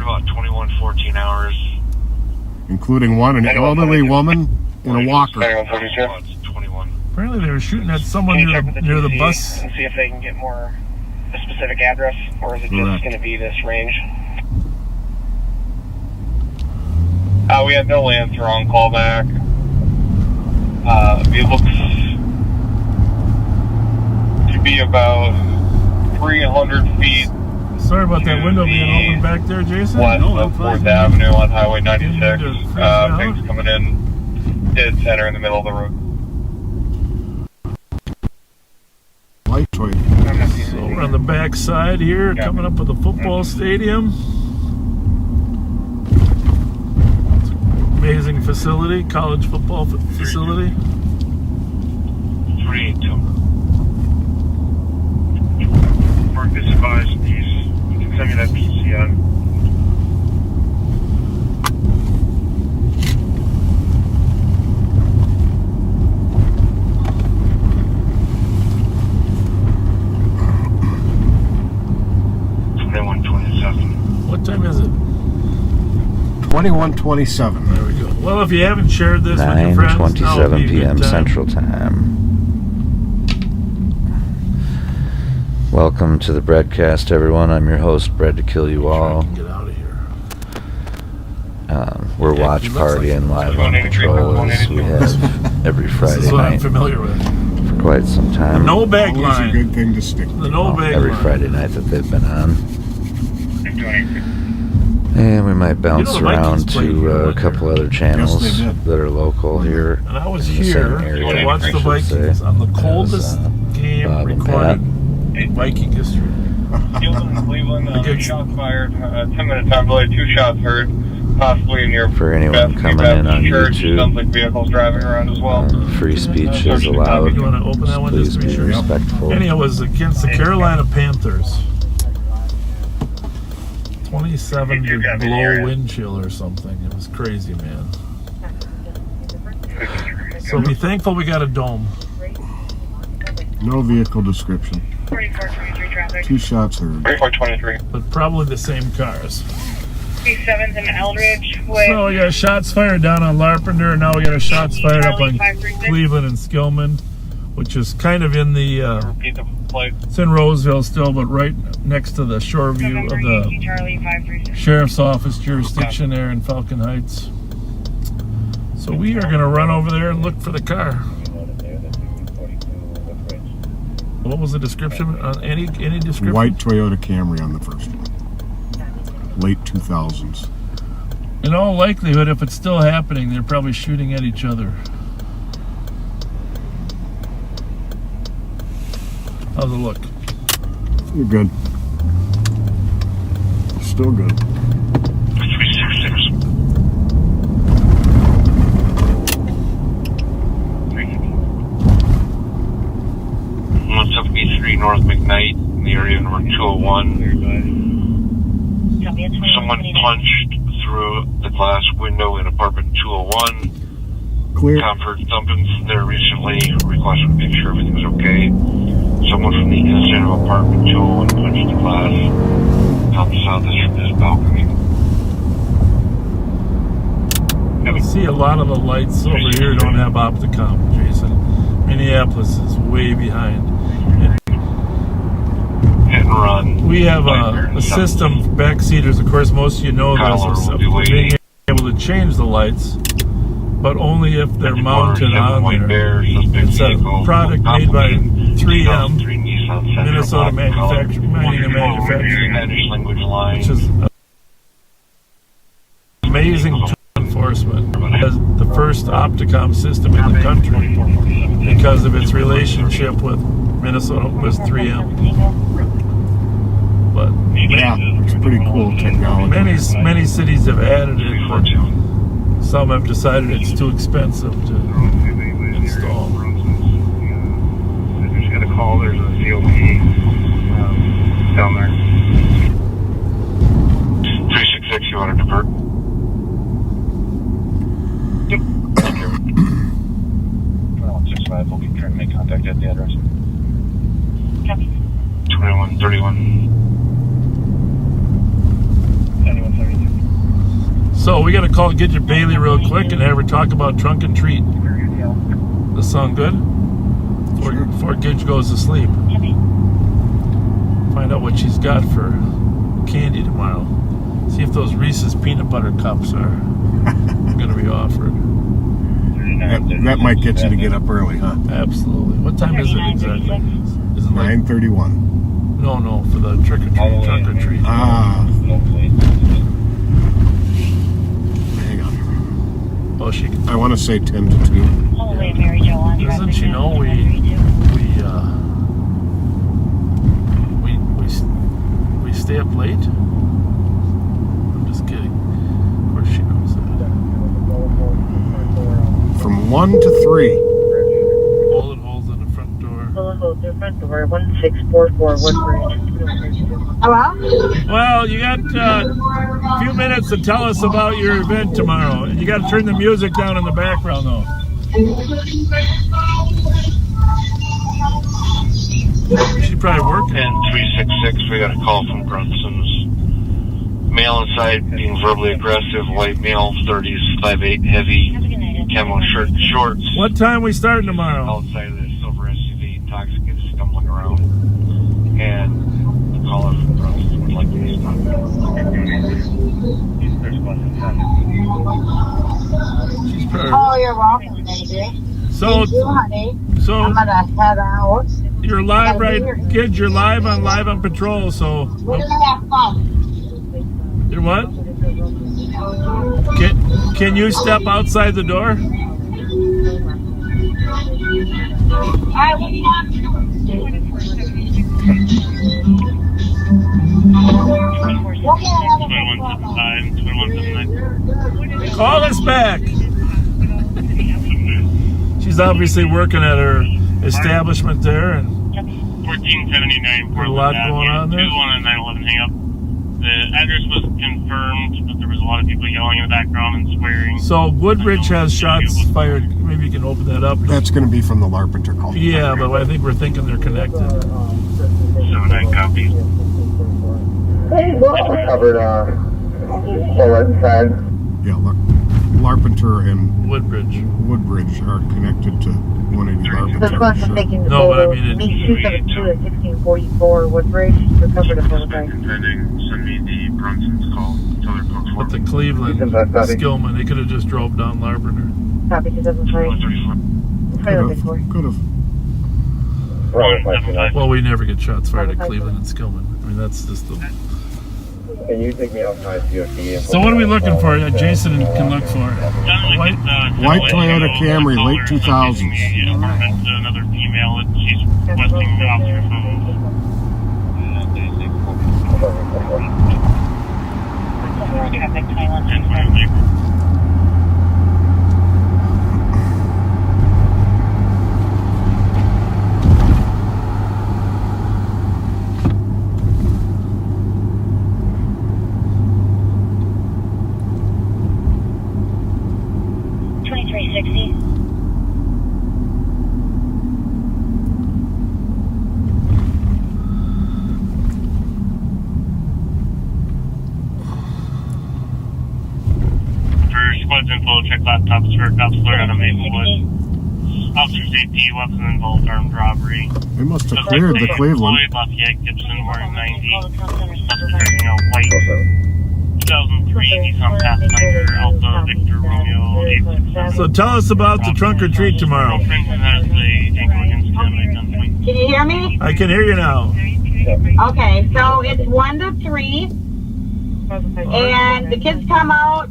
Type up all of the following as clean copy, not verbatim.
heard about 21 14 hours. Including an elderly woman in a walker. 21. Apparently they were shooting at someone near the bus. And see if they can get more a specific address, or is it just going to be this range? We have no answer on callback. It looks to be about 300 feet. Sorry about that window being open back there, Jason. West of 4th Avenue on Highway 96. Things coming in dead center in the middle of the road. Light toy. So we're on the back side here, coming up with the football stadium. It's an amazing facility, college football facility. 382. Mark this advised piece. You can send me that PCN. What time is it? 21:27. There we go. Well, if you haven't shared this with your friends, 9:27 p.m. Central Time. Welcome to the Breadcast, everyone. I'm your host, Bread to Kill You All. Get out of here. We're watch partying live on patrol as we have every Friday This is what I'm night familiar with. for quite some time. No bag Always a line. good thing to stick The with. no bag Every line. Friday night that they've been on. And we might bounce You know, the around Vikings played to here a one couple year. other channels Yes, they did. that are local here. And I was in the here same area, to watch the I should Vikings say, on the coldest as, game Bob and recorded in Viking history. Cleveland, Against- shots fired. 10 minutes time delay, 2 shots heard. Possibly near For anyone coming in on church. YouTube, Sounds like vehicles driving around as well. free speech is allowed. You want to open that one Please just to be be sure? respectful. Anyhow, it was against the Carolina Panthers. 27 below wind chill or something. It was crazy, man. So be thankful we got a dome. No vehicle description. 4423 traffic. 2 shots heard. 3423. But probably the same cars. P7's in Eldridge with So we got shots fired down on Larpenter, and now we got shots fired up on Cleveland and Skillman, which is kind of in the, Repeat the plate. it's in Roseville still, but right next to the shore view of the Charlie 536. Sheriff's Office jurisdiction there in Falcon Heights. So we are going to run over there and look for the car. What was the description? Any description? White Toyota Camry on the first one. Late 2000s. In all likelihood, if it's still happening, they're probably shooting at each other. How's it look? You're good. Still good. 366. North McKnight in the area number 201. Someone punched through the glass window in apartment 201. Clear. Comfort thumping there recently. Requested to make sure everything was okay. Someone from the inside of apartment 201 punched the glass out the south of this balcony. I see a lot of the lights over here don't have Opticom, Jason. Minneapolis is way behind. Hit and run. We have a system, backseaters, of course, most of you know this, of being able to change the lights, but only if they're mounted on there. It's a product made by 3M, Minnesota Mining and Manufacturing, which is amazing enforcement. As the first Opticom system in the country because of its relationship with Minnesota, with 3M. But Yeah, it's pretty cool technology. many cities have added it, but some have decided it's too expensive to install. I just got a call. There's a COP down there. 366, you want to divert? Yep. Well, 65. We'll be trying to make contact at the address. 2131. 9172. So we got to call Gidget Bailey real quick and have her talk about Trunk and Treat. Does sound good? Before Gidge goes to sleep. Find out what she's got for candy tomorrow. See if those Reese's peanut butter cups are going to be offered. That might get you to get up early, huh? Absolutely. What time is it exactly? Is it like 9:31. No, for the trunk or treat. Ah. Hang on. Oh, she. I want to say 10 to 2. Yeah. Doesn't she know we stay up late? I'm just kidding. Of course she knows that. From 1 to 3. Bullet holes in the front door. Bullet holes in the front door. 1644 Woodbridge. Hello? Well, you got a few minutes to tell us about your event tomorrow. And you got to turn the music down in the background, though. She's probably working. And 366, we got a call from Brunson's. Male inside being verbally aggressive, white male, 30s, 5'8", heavy, camo shirt and shorts. What time we starting tomorrow? Outside of the silver SUV, intoxicated, stumbling around. And the caller from Brunson's would like to be stopped. She's probably... Oh, you're welcome, baby. So, thank you, honey. So I'm gonna head out. You're live, right, kids? You're live on Patrol. So We're gonna have fun. You're what? Can you step outside the door? Alright, what do you want? Call us back. She's obviously working at her establishment there, and 1479 a lot going on there. 21911 hang up. The address was confirmed, but there was a lot of people yelling in the background and swearing. So Woodbridge has shots fired. Maybe you can open that up. That's going to be from the Larpenter call. Yeah, but I think we're thinking they're connected. 79 copies. Covered right side. Yeah, Larpenter and Woodbridge are connected to 180 This Larpenter. one's Sure. taking the No, but I mean, Me 272 at 1644 Woodbridge. Recovered a photo. Send me the Brunson's call. Tell their folks But the Cleveland, Skillman, they could have just drove down Larpenter. Copy 2003. Could have. Well, we never get shots fired at Cleveland and Skillman. I mean, that's just the... Can you take me off my COT? So what are we looking for? Jason can look for White Toyota Camry, late 2000s. Another female that she's requesting the officer phone. Traffic, Thailand. Info, check laptops for cops learned on Maplewood. Officer safety, weapons involved, armed robbery. They must have cleared the Cleveland. Lafayette, Gibson, Warren 90. Driving a white 2003 Nissan Pathfinder, Alpha, Victor, Romeo, 867. So tell us about the trunk or treat tomorrow. Can you hear me? I can hear you now. Okay, so it's 1 to 3. And the kids come out.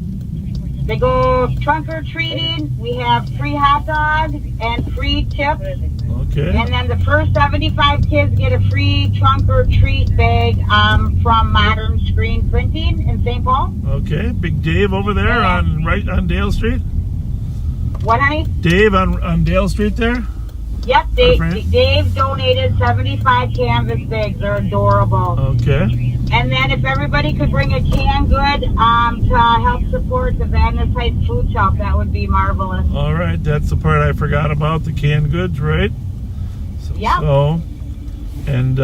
They go trunk or treating. We have free hot dogs and free chips. Okay. And then the first 75 kids get a free trunk or treat bag from Modern Screen Printing in St. Paul. Okay. Big Dave over there on Dale Street. What, honey? Dave on Dale Street there? Yep, Dave donated 75 canvas bags. They're adorable. Okay. And then if everybody could bring a canned good to help support the Vadnais Heights Food Shop, that would be marvelous. All right, that's the part I forgot about, the canned goods, right? Yeah. So, and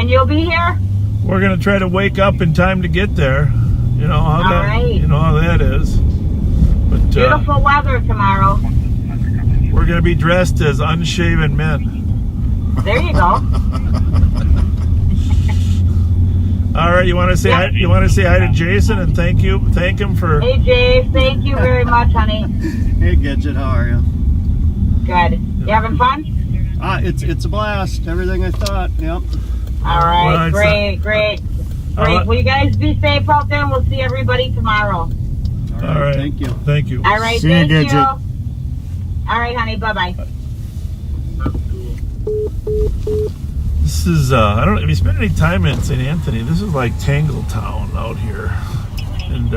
you'll be here? We're going to try to wake up in time to get there. You know how that. right. You know how that is. But Beautiful weather tomorrow. we're gonna be dressed as unshaven men. There you go. All right, you want to say hi, you want to say hi to Jason and thank him for. Hey, Jay, thank you very much, honey. Hey, Gidget, how are you? Good. You having fun? It's a blast. Everything I thought. Yep. All right, Well, it's great. Well, you guys be safe out there, and we'll see everybody tomorrow. All right. Thank you. Thank you. All right, See you, thank you. Gidget. All right, honey, bye-bye. This is I don't know if you spent any time in St. Anthony. This is like Tangletown out here, and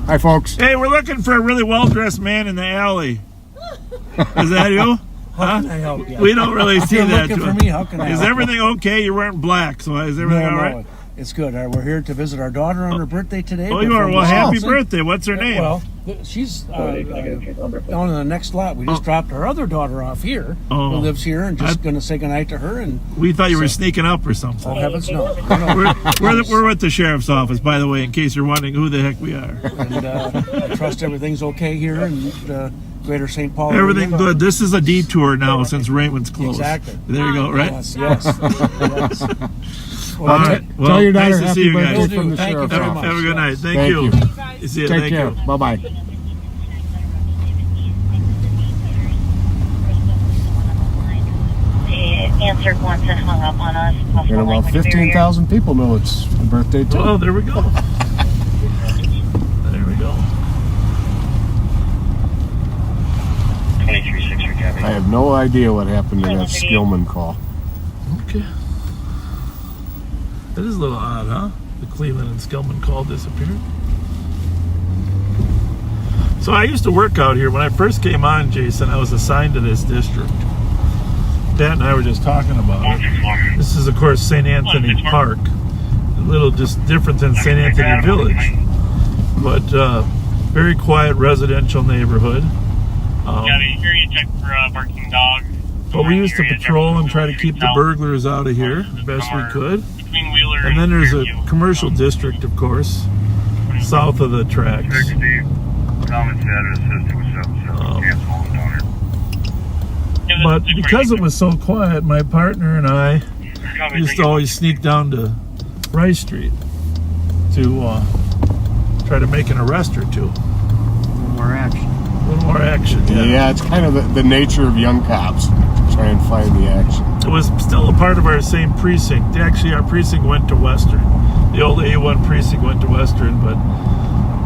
Hi, folks. hey, we're looking for a really well-dressed man in the alley. Is that you? How can I help you? We don't really see You're that. looking for me. How can I Is help you? everything okay? You're wearing black, so is everything all right? No, it's good. We're here to visit our daughter on her birthday today. Oh, you are. Well, happy birthday. What's her name? Well, she's on the next lot. We just dropped our other daughter off here, Oh. who lives here, and just going to say goodnight to her. And We thought you were sneaking up or something. oh heavens, no. We're with the sheriff's office, by the way, in case you're wondering who the heck we are. And I trust everything's okay here in Greater St. Paul. Everything area. good. This is a detour now since Raymond's closed. Exactly. There you go, right? Yes. yes. All right. Well, Tell your daughter nice to see happy you guys. birthday from the Thank you sheriff's very office. much. Have a good night. Thank Thank you. you. See you. Take Thank care. you. Bye-bye. Answered once and hung up on us. And about 15,000 people know it's a birthday, too. Oh, there we go. There we go. 23-6 Gabby. I have no idea what happened to that Skillman call. Okay. That is a little odd, huh? The Cleveland and Skillman call disappeared. So I used to work out here. When I first came on, Jason, I was assigned to this district. Pat and I were just talking about it. This is, of course, St. Anthony Park. A little just different than St. Anthony Village. But very quiet residential neighborhood. Gabby, here you check for a barking dog. But we used to patrol and try to keep the burglars out of here the best we could. Between Wheeler And then there's a Fairview. commercial district, of course, south of the tracks. Common status says 277, cancel the donor. But because it was so quiet, my partner and I used to always sneak down to Rice Street to try to make an arrest or two. More action. A little more action, Yeah, it's kind of the nature of young cops to try and find the action. It was still a part of our same precinct. Actually, our precinct went to Western. The old A1 precinct went to Western, but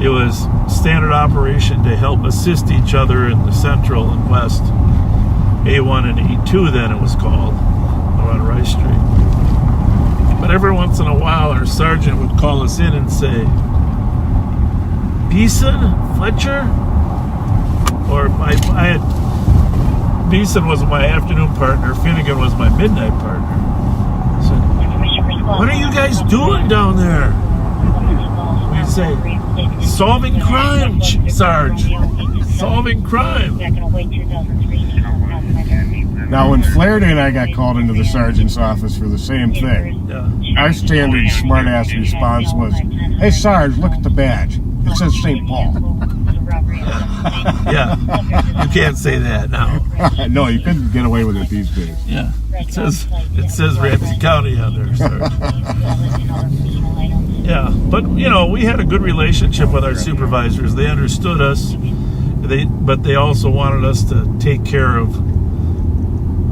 it was standard operation to help assist each other in the Central and West. A1 and A2 then it was called, on Rice Street. But every once in a while our sergeant would call us in and say, Beeson, Fletcher? Or I had, Beeson was my afternoon partner, Finnegan was my midnight partner. I said, what are you guys doing down there? We'd say, solving crime, Sarge. Solving crime. Now, when Flaherty and I got called into the sergeant's office for the same thing, Yeah. our standard smartass response was, hey, Sarge, look at the badge. It says St. Paul. Yeah. You can't say that now. No, you couldn't get away with it these days. Yeah. It says Ramsey County on there, Sarge. Yeah, but you know, we had a good relationship with our supervisors. They understood us. But they also wanted us to take care of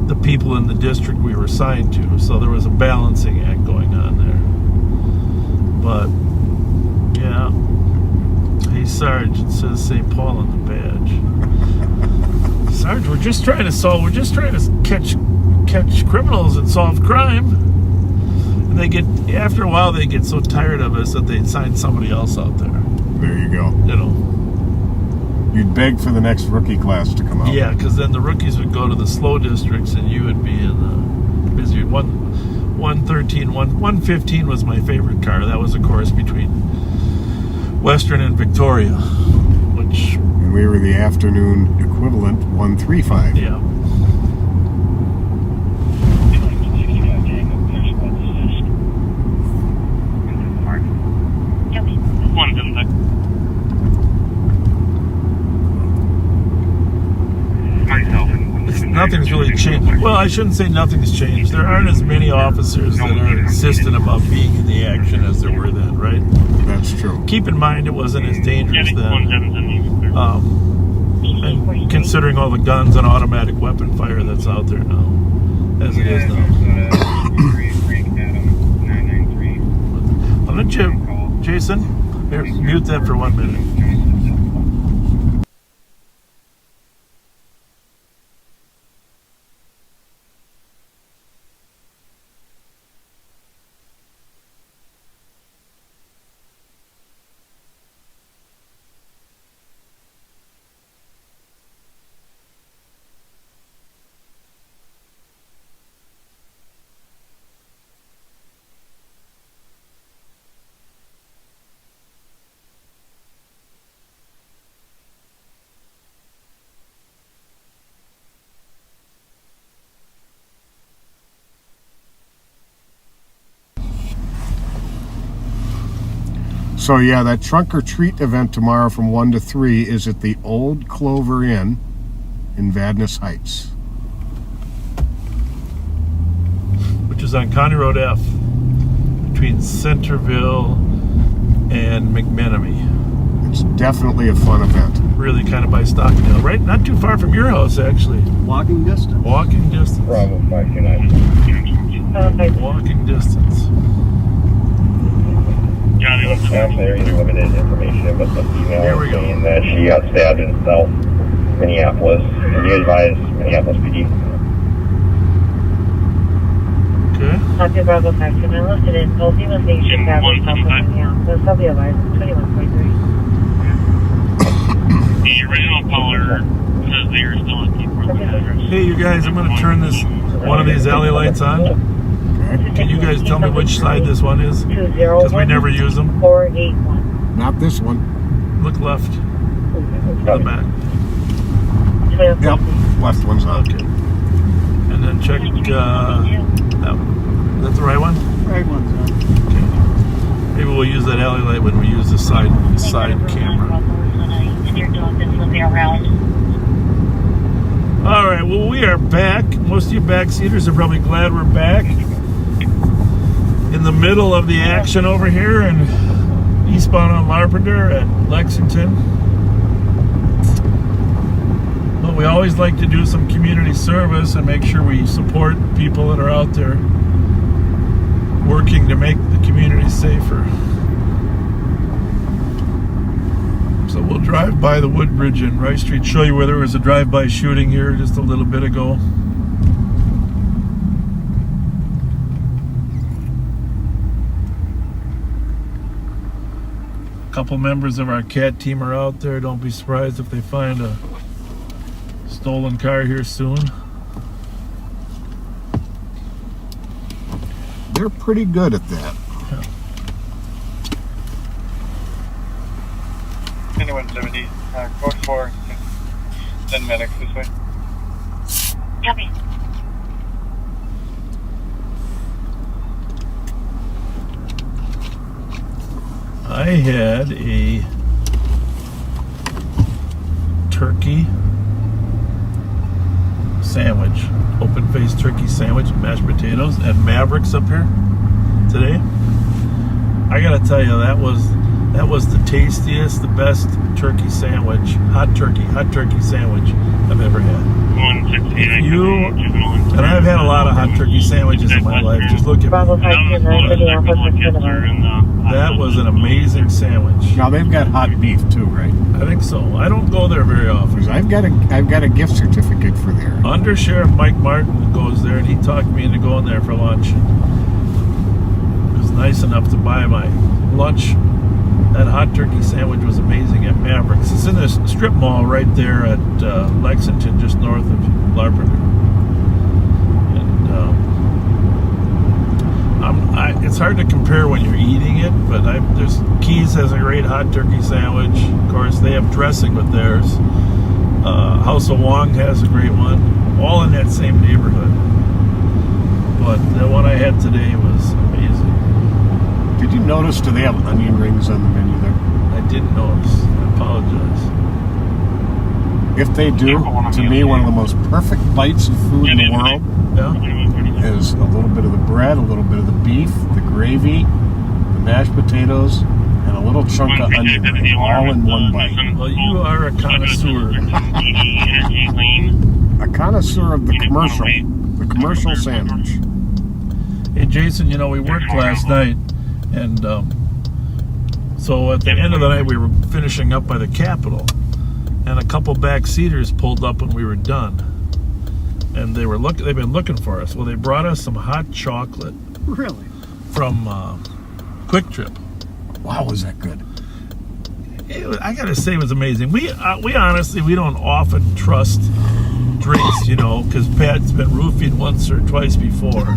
the people in the district we were assigned to. So there was a balancing act going on there. But yeah, hey Sarge, it says St. Paul on the badge. Sarge, we're just trying to catch criminals and solve crime. And after a while they get so tired of us that they'd sign somebody else out there. There you go. You know. You'd beg for the next rookie class to come out. Yeah, because then the rookies would go to the slow districts and you would be in the busy 113, 115 was my favorite car. That was, of course, between Western and Victoria, which... And we were the afternoon equivalent, 135. Yeah. nothing's really changed. Well, I shouldn't say nothing's changed. There aren't as many officers that are insistent about being in the action as there were then, right? That's true. Keep in mind, it wasn't as dangerous then. And considering all the guns and automatic weapon fire that's out there now, as it is now. I'll let you, Jason, here, mute that for 1 minute. So yeah, that trunk or treat event tomorrow from 1 to 3 is at the Old Clover Inn in Vadnais Heights. Which is on County Road F, between Centerville and McMenemy. It's definitely a fun event. Really kind of by Stockdale, right? Not too far from your house, actually. Walking distance. Walking distance. Bravo 529. Walking distance. There's limited information, but the female is saying that she got stabbed in South Minneapolis. Can you advise Minneapolis PD? Okay. Copy Bravo 529 listed in both females being stabbed in South Minneapolis. I'll be advised 21.3. The original caller says they are still at the Portland address. Hey, you guys, I'm going to turn one of these alley lights on. Can you guys tell me which side this one is? Because we never use them. 481. Not this one. Look left. The back. Yep, left one's on. Okay. And then check that one. Is that the right one? Right one's on. Okay. Maybe we'll use that alley light when we use the side camera. All right, well, we are back. Most of you backseaters are probably glad we're back. In the middle of the action over here in eastbound on Larpenteur at Lexington. Well, we always like to do some community service and make sure we support people that are out there working to make the community safer. So we'll drive by the Woodbridge and Rice Street, show you where there was a drive-by shooting here just a little bit ago. A couple members of our CAT team are out there. Don't be surprised if they find a stolen car here soon. They're pretty good at that. Yeah. 2170, code 4, send medics this way. Copy. I had a turkey sandwich, open-faced turkey sandwich, mashed potatoes, and Mavericks up here today. I gotta tell you, that was the tastiest, the best turkey sandwich, hot turkey sandwich I've ever had. And I've had a lot of hot turkey sandwiches in my life. Just look at me. That was an amazing sandwich. Now they've got hot beef too, right? I think so. I don't go there very often. Because I've got a gift certificate for there. Under Sheriff Mike Martin goes there, and he talked me into going there for lunch. He was nice enough to buy my lunch. That hot turkey sandwich was amazing at Mavericks. It's in this strip mall right there at Lexington, just north of Larpenteur. And it's hard to compare when you're eating it, but Keys has a great hot turkey sandwich. Of course, they have dressing with theirs. House of Wong has a great one. All in that same neighborhood. But the one I had today was amazing. Did you notice, do they have onion rings on the menu there? I didn't notice. I apologize. If they do, to me, one of the most perfect bites of food in the world is a little bit of the bread, a little bit of the beef, the gravy, the mashed potatoes, and a little chunk of onion ring, all in one bite. Well, you are a connoisseur. A connoisseur of the commercial sandwich. Hey, Jason, you know, we worked last night, and so at the end of the night, we were finishing up by the Capitol, and a couple backseaters pulled up when we were done, and they've been looking for us. Well, they brought us some hot chocolate. Really? From Quick Trip. Wow, was that good? I gotta say, it was amazing. We honestly, we don't often trust drinks, you know, because Pat's been roofied once or twice before,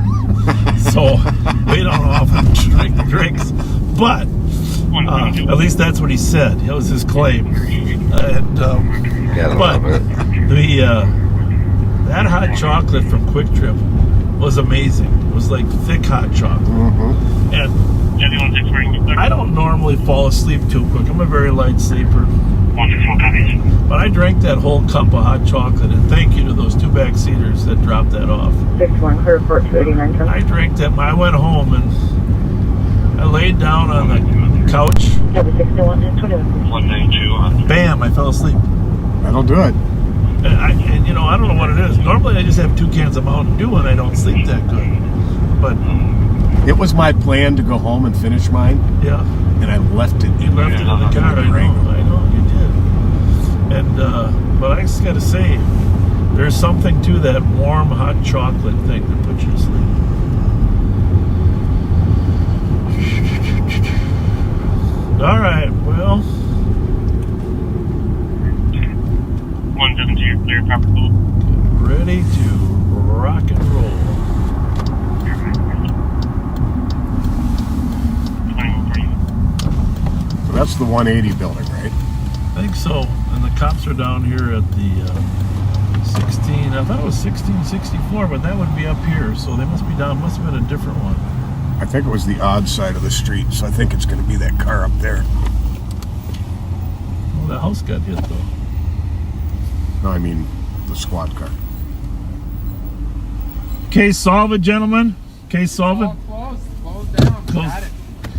so we don't often drink drinks. But at least that's what he said. That was his claim. And but that hot chocolate from Quick Trip was amazing. It was like thick hot chocolate, and I don't normally fall asleep too quick. I'm a very light sleeper. But I drank that whole cup of hot chocolate, and thank you to those two backseaters that dropped that off. 61, her report to 89. I drank that. I went home and I laid down on the couch. 61 and 21. Bam! I fell asleep. That'll do it. And you know, I don't know what it is. Normally, I just have 2 cans of Mountain Dew and I don't sleep that good. But it was my plan to go home and finish mine. Yeah. And I left it. You left it in the car. I know you did. And but I just gotta say, there's something to that warm hot chocolate thing that puts you to sleep. All right, well. 172, you're clear, proper pool. Ready to rock and roll. So that's the 180 building, right? I think so. And the cops are down here at the 16. I thought it was 1664, but that would be up here. So they must be down. Must have been a different one. I think it was the odd side of the street, so I think it's going to be that car up there. Oh, the house got hit, though. No, I mean the squad car. Case solve it, gentlemen. Case solve it. Closed down.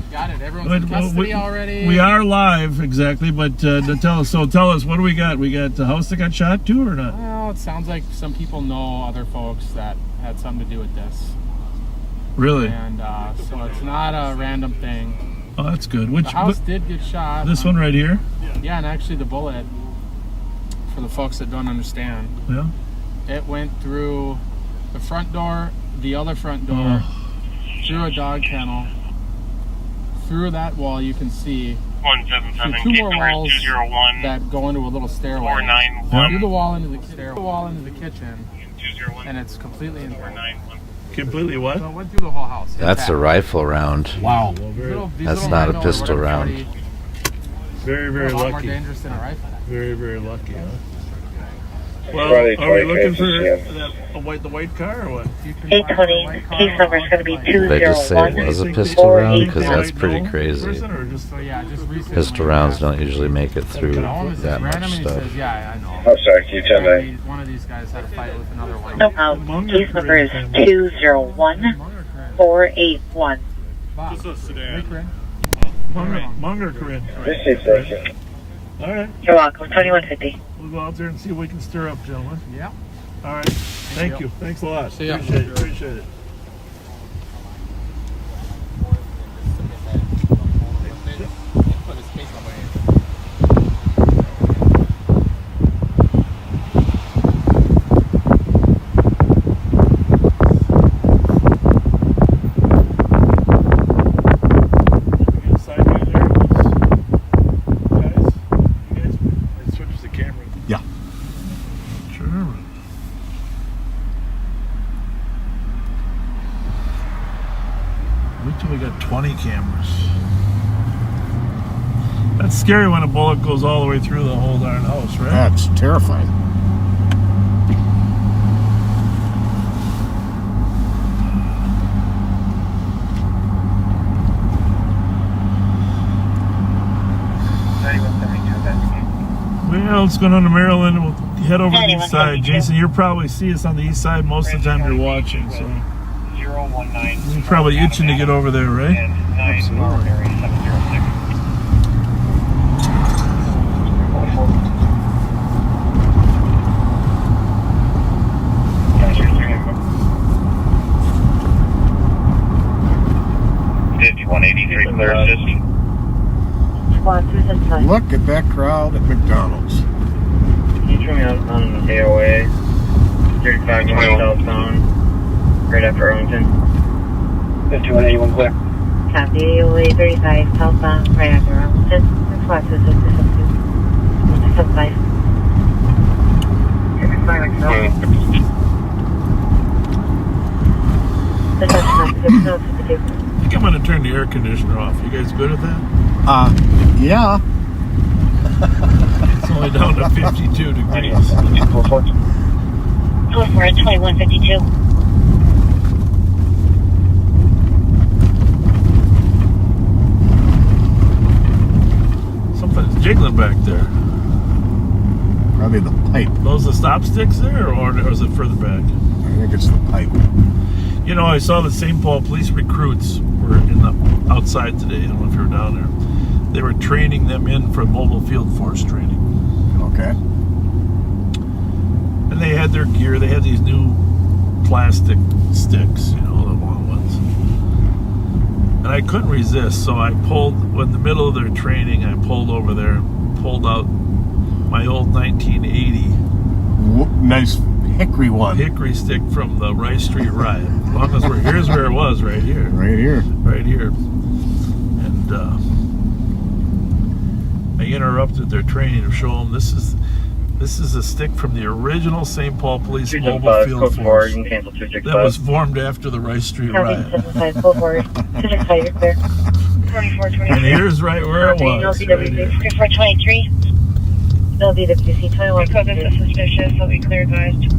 Got it. Everyone's in custody already. We are live, exactly. But tell us, what do we got? We got the house that got shot too, or not? Well, it sounds like some people know other folks that had something to do with this. Really? And so it's not a random thing. Oh, that's good. The house did get shot. This one right here? Yeah, and actually the bullet, for the folks that don't understand, it went through the front door, the other front door, through a dog kennel, through that wall you can see 177, 2 more walls that go into a little stairway. 491. Through the wall into the kitchen, and it's completely in there. Completely what? So it went through the whole house. That's a rifle round. Wow. That's not a pistol round. Very, very lucky. A lot more lucky. dangerous than a rifle. Very, very lucky, huh? Well, are we looking for the white car or what? 820, case number is going to be 201. They just say it was a pistol round, because that's pretty crazy. Pistol rounds don't usually make it through that much stuff. Yeah, I know. Oh, sorry, can you tell me? One of these guys had a fight with another one. No problem. Case number is 201481. Just a sedan. Munger Corinne. All right. You're welcome. 2150. We'll go out there and see what we can stir up, gentlemen. Yeah. All right. Thank you. Thanks a lot. See ya. Appreciate it. We got 20 cameras. That's scary when a bullet goes all the way through the whole darn house, right? That's terrifying. Well, what's going on in Maryland? head over to the east side. Jason, you'll probably see us on the east side most of the time you're watching. So you're probably itching to get over there, right? Absolutely. 5183 clear assist. Look at that crowd at McDonald's. Can you turn me out on AOA 35 going southbound, right after Arlington? 5181 clear. Copy, AOA 35 southbound, right after Arlington. 665. I think I'm going to turn the air conditioner off. You guys good at that? Yeah. It's only down to 52 degrees. Go for it, 2152. Something's jiggling back there. Probably the pipe. Those the stop sticks there, or is it further back? I think it's the pipe. You know, I saw the St. Paul police recruits were in the outside today. I don't know if you were down there. They were training them in for mobile field force training. Okay. And they had their gear. They had these new plastic sticks, you know, the long ones. And I couldn't resist, so I pulled, in the middle of their training, I pulled over there and pulled out my old 1980 nice hickory one. Hickory stick from the Rice Street riot. As long as we're here's where it was, right here. Right here. Right here. And I interrupted their training to show them this is a stick from the original St. Paul Police Mobile Field Force that was formed after the Rice Street riot. And here's right where it was. Right here. 3423. They'll be the BC 21. Because it's suspicious, they'll be clear advised.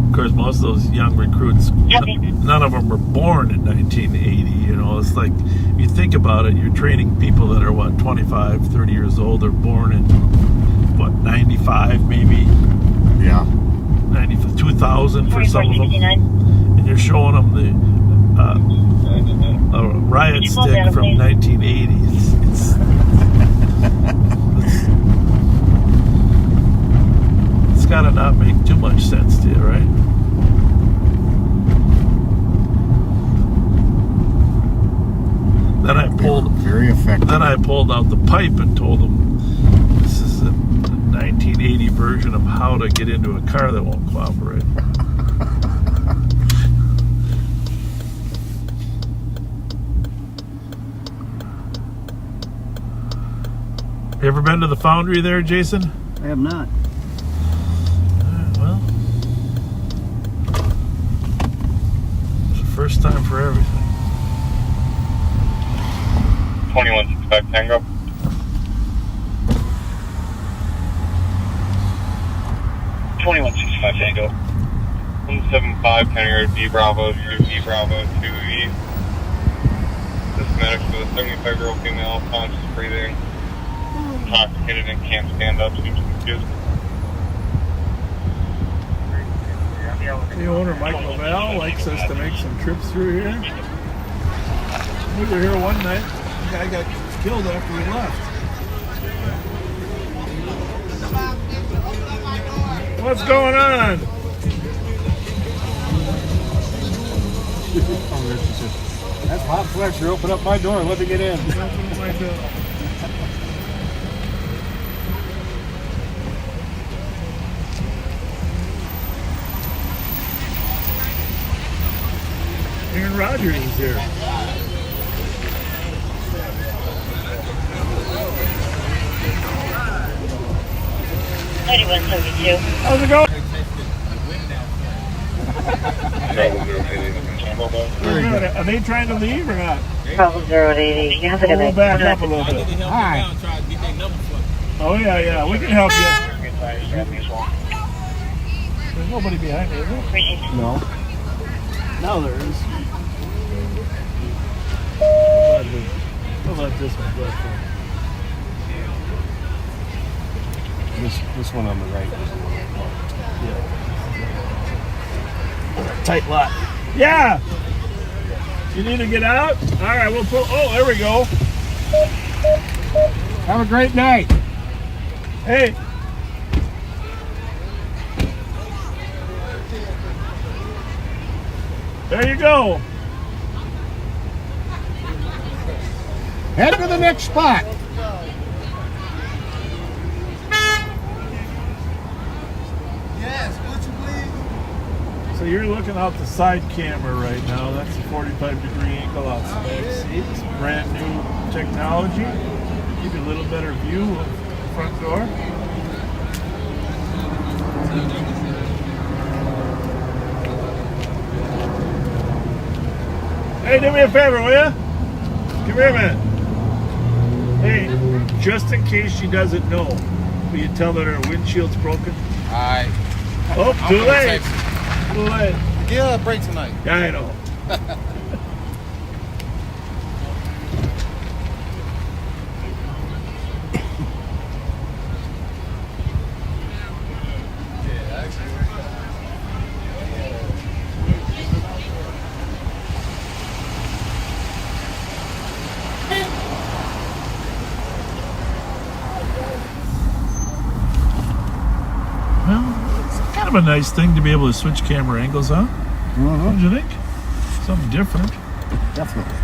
Of course, most of those young recruits, none of them were born in 1980. You know, it's like, if you think about it, you're training people that are, 25, 30 years old. They're born in, 95 maybe? Yeah. 2000 for some of them. And you're showing them a riot stick from 1980. It's got to not make too much sense to you, right? Then I pulled very effective. Then I pulled out the pipe and told them this is a 1980 version of how to get into a car that won't cooperate. You ever been to the foundry there, Jason? I have not. Well, it's the first time for everything. 2165 Tango. 2165 Tango. 175 Tango D Bravo 2 E Bravo 2 E. Systematics for the 75-year-old female, conscious breathing, intoxicated and can't stand up, seems confused. The owner, Mike Lavelle, likes us to make some trips through here. We were here one night. The guy got killed after we left. What's going on? That's Bob Fletcher. Open up my door and let me get in. Aaron Rodgers is here. How's it going? Are they trying to leave or not? Problem 080. You have to We'll back up a little bit. Hi. Oh yeah, we can help you. There's nobody behind me, is there? No. Now there is. We'll let this one go. This one on the right is a little Tight lot. Yeah! You need to get out? All right, we'll pull. Oh, there we go. Have a great night. Hey. There you go. Head to the next spot. Yes, would you please? So you're looking out the side camera right now. That's a 45-degree angle out the back seat. It's brand new technology. Give you a little better view of the front door. Hey, do me a favor, will you? Come here, man. Hey, just in case she doesn't know, will you tell her her windshield's broken? Oh, too late. Too late. Yeah, break tonight. Yeah, I know. Well, it's kind of a nice thing to be able to switch camera angles, huh? Don't you think? Something different. Definitely.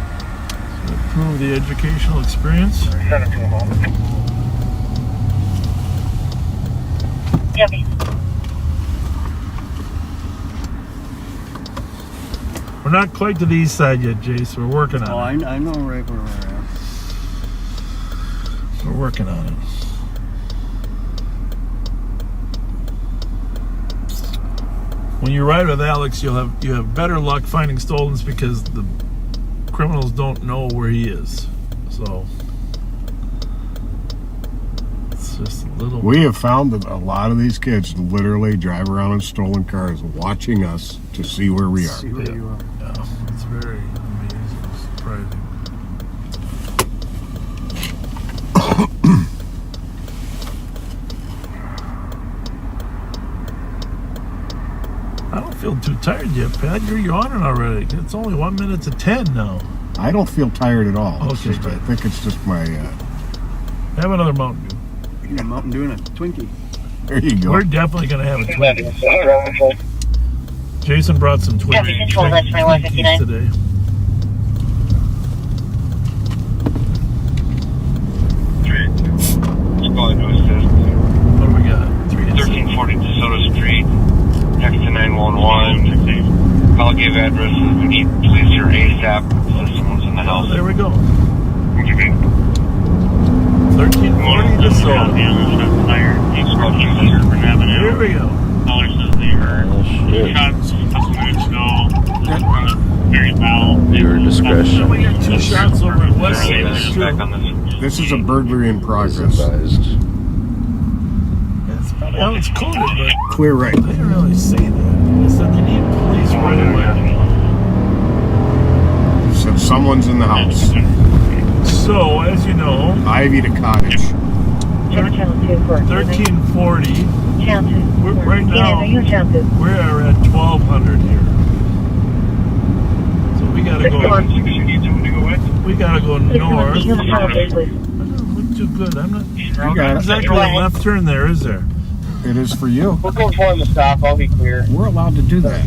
To improve the educational experience. We're not quite to the east side yet, Jace. We're working on it. I know right where we're at. We're working on it. When you ride with Alex, you have better luck finding stolens because the criminals don't know where he is. So it's just a little. We have found that a lot of these kids literally drive around in stolen cars, watching us to see where we are. See where you are. Yeah, it's very amazing, surprising. I don't feel too tired yet, Pat. You're yawning already. It's only 1 minute to 10 now. I don't feel tired at all. It's Okay, just, I think it's just my. Have another Mountain Dew. Yeah, Mountain Dew and a Twinkie. There you go. We're definitely going to have a Twinkie. Jason brought some Twinkies today. What do we got? 1340 DeSoto Street. Text to 911. Call gave addresses. We need police here ASAP. Says someone's in the house. There we go. 1340 DeSoto. Here we go. Caller says they heard shots a couple minutes ago on the very foul. Viewer discretion. We got 2 shots over at West Side. This is a burglary in progress. Advised. Well, it's coded, but Clear right. they didn't really say that. They said they need police right away. Said someone's in the house. So, as you know, Ivy to Cottage. 1340. Right now, we're at 1200 here. So we gotta go. We gotta go north. That doesn't look too good. I'm not exactly a left turn there, is there? It is for you. We'll go for the stop. I'll be clear. We're allowed to do that.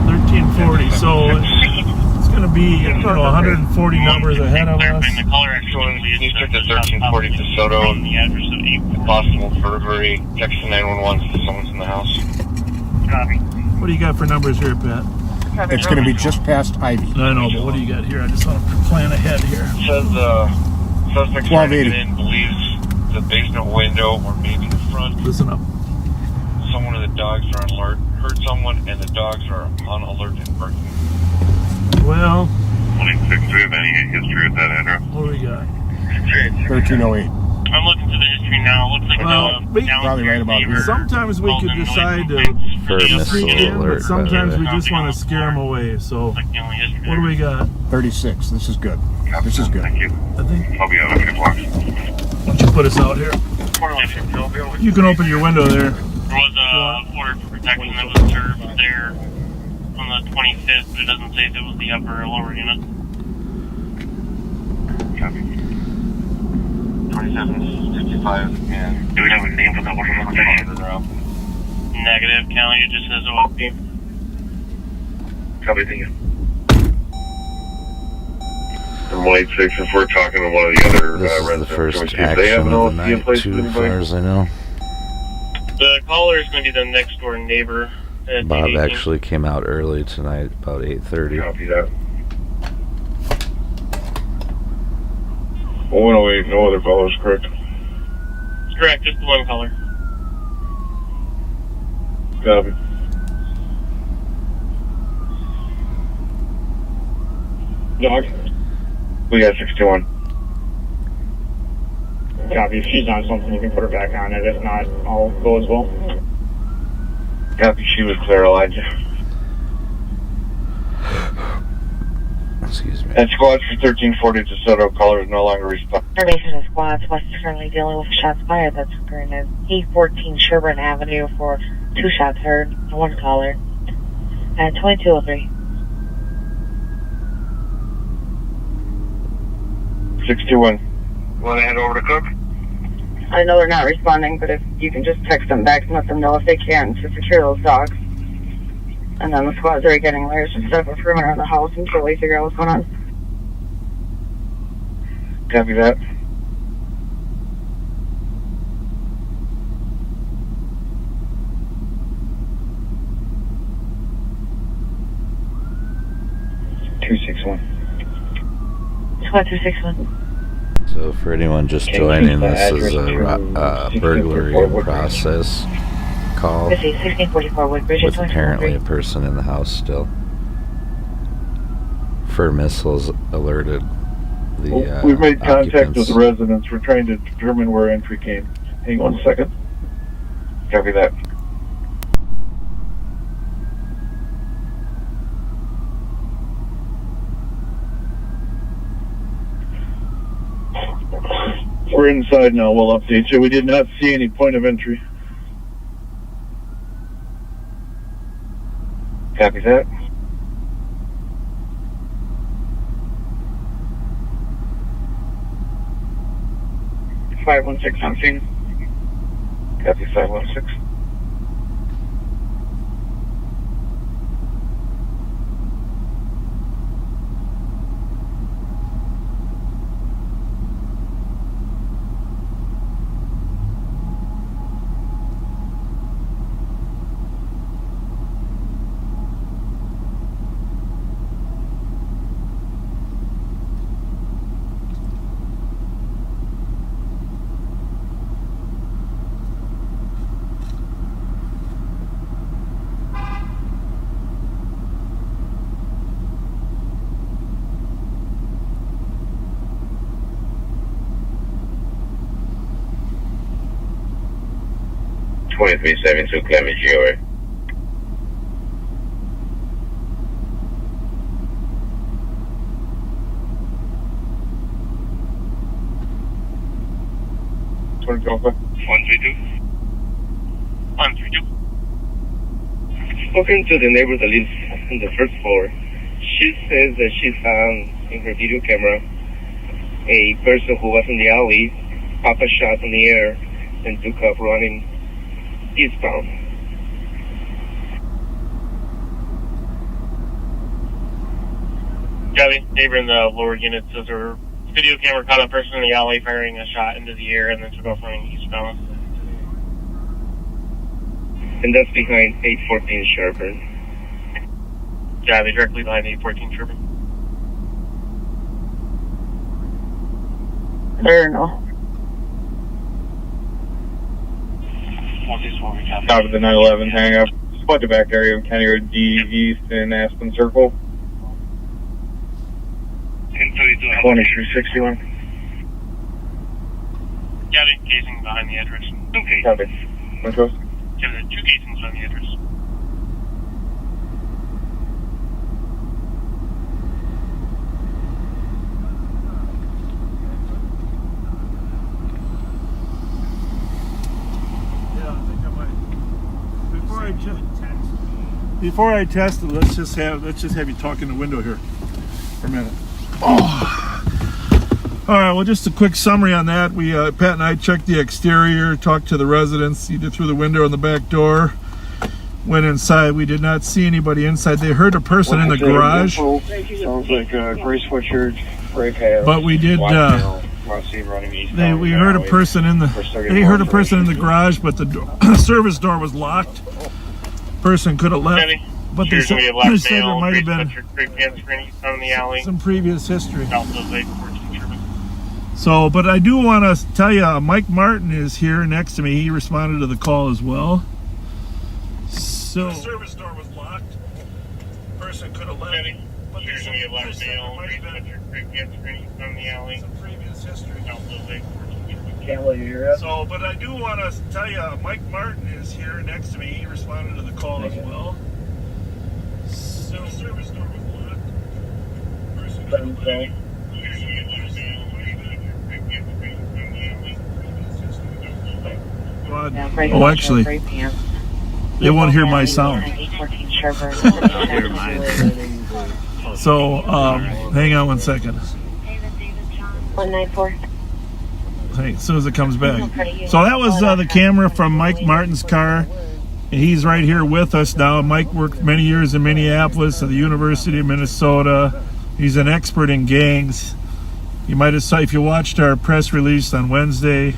1340. So it's going to be 140 numbers ahead of us. Can you check the 1340 DeSoto? Possible burglary. Text to 911. Says someone's in the house. What do you got for numbers here, Pat? It's going to be just past Ivy. I know, but what do you got here? I just want to plan ahead here. It says suspect trying to get in believes the basement window or maybe the front. Listen up. Someone of the dogs are on alert. Heard someone and the dogs are on alert and barking. Well, 26, do we have any history with that address? what do we got? 1308. I'm looking for the history entry now. Looks like probably right about here. Sometimes we could decide to sneak in, but sometimes we just want to scare them away. So, what do we got? 36. This is good. This is good. Thank you. I think. I'll be out in 2 blocks. Why don't you put us out here? You can open your window there. There was a order for protection that was served there on the 25th, but it doesn't say if it was the upper or lower unit. Copy. 2755 and... Do we have a name for the order for protection? Negative, County, it just says OFP. Copy, thank you. From White 6, if we're talking to one of the other This is residents, the first they have action no of the in night, place too, with as far anybody? as I know. The caller is going to be the next door neighbor. Bob actually came out early tonight, about 8:30. Copy that. 108, no other callers, correct? Correct, just the one caller. Copy. Dog? We got 61. Copy. If she's on something, you can put her back on it. If not, I'll go as well. Copy, she was clear, Elijah. Excuse me. And squad for 1340 DeSoto, caller is no longer responding. Information of squads. West is currently dealing with shots fired that's occurring at E14 Sherburne Avenue for 2 shots heard, 1 caller. At 2203. 61. Want to head over to Cook? I know they're not responding, but if you can just text them back and let them know if they can to secure those dogs. And then the squads are getting there. Just set up a perimeter around the house until we figure out what's going on. Copy that. Squad 261. So for anyone just joining, this is a burglary in process call with apparently a person in the house still. Fur missiles alerted the We've made contact occupants. with the residents. We're trying to determine where entry came. Hang on a second. Copy that. We're inside now. We'll update you. We did not see any point of entry. Copy that. Five 516 on scene. Copy 516. .372 Clemency over. Alpha. 132. 132. Spoken to the neighbor that lives on the first floor. She says that she found in her video camera a person who was in the alley, pop a shot in the air, and took off running eastbound. Copy. Neighbor in the lower unit says her video camera caught a person in the alley firing a shot into the air and then took off running eastbound. And that's behind 814 Sherburne. Copy. Directly behind 814 Sherburne. There no. Out of the 911 hang up. Spot the back area of County Road D East in Aspen Circle. 2361. Yeah, the casing behind the address. Okay. Copy. Metro. Yeah, the 2 casings behind the address. Before I test it, let's just have you talk in the window here for a minute. Oh. All right. Well, just a quick summary on that. We Pat and I checked the exterior, talked to the residents, either through the window or the back door. Went inside. We did not see anybody inside. They heard a person in the garage. Sounds like gray sweatshirt, gray pants. But we did. We heard a person in the. They heard a person in the garage, but the service door was locked. Person could have left, but they said there might have been some previous history. So, but I do want to tell you, Mike Martin is here next to me. He responded to the call as well. So the service door was locked. Person could have left, but they said there might have been some previous history. So, but I do want to tell you, Mike Martin is here next to me. He responded to the call as well. So, the service door was locked. Person could have left. Oh, actually, they won't hear my sound. So, hang on 1 second. 194. Hey, as soon as it comes back. So that was the camera from Mike Martin's car. He's right here with us now. Mike worked many years in Minneapolis at the University of Minnesota. He's an expert in gangs. You might have saw, if you watched our press release on Wednesday,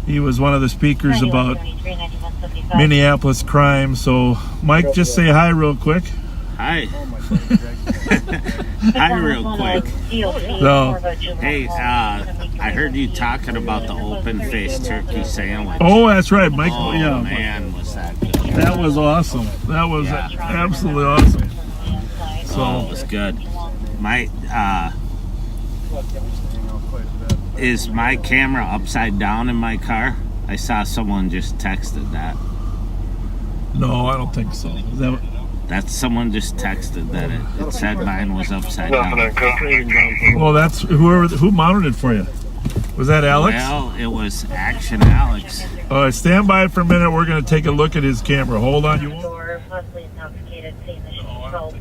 he was one of the speakers about Minneapolis crime. So, Mike, just say hi real quick. Hi. Hi, real quick. So, hey, I heard you talking about the open-faced turkey sandwich. Oh, that's right, Mike. Oh, yeah, man, was that good. That was awesome. That was absolutely awesome. So, it was good. Is my camera upside down in my car? I saw someone just texted that. No, I don't think so. Is that That someone just texted that it said mine was upside down. Well, that's who mounted it for you. Was that Alex? Well, it was Action Alex. All right, stand by for a minute. We're going to take a look at his camera. Hold on. Possibly intoxicated, seeing the show.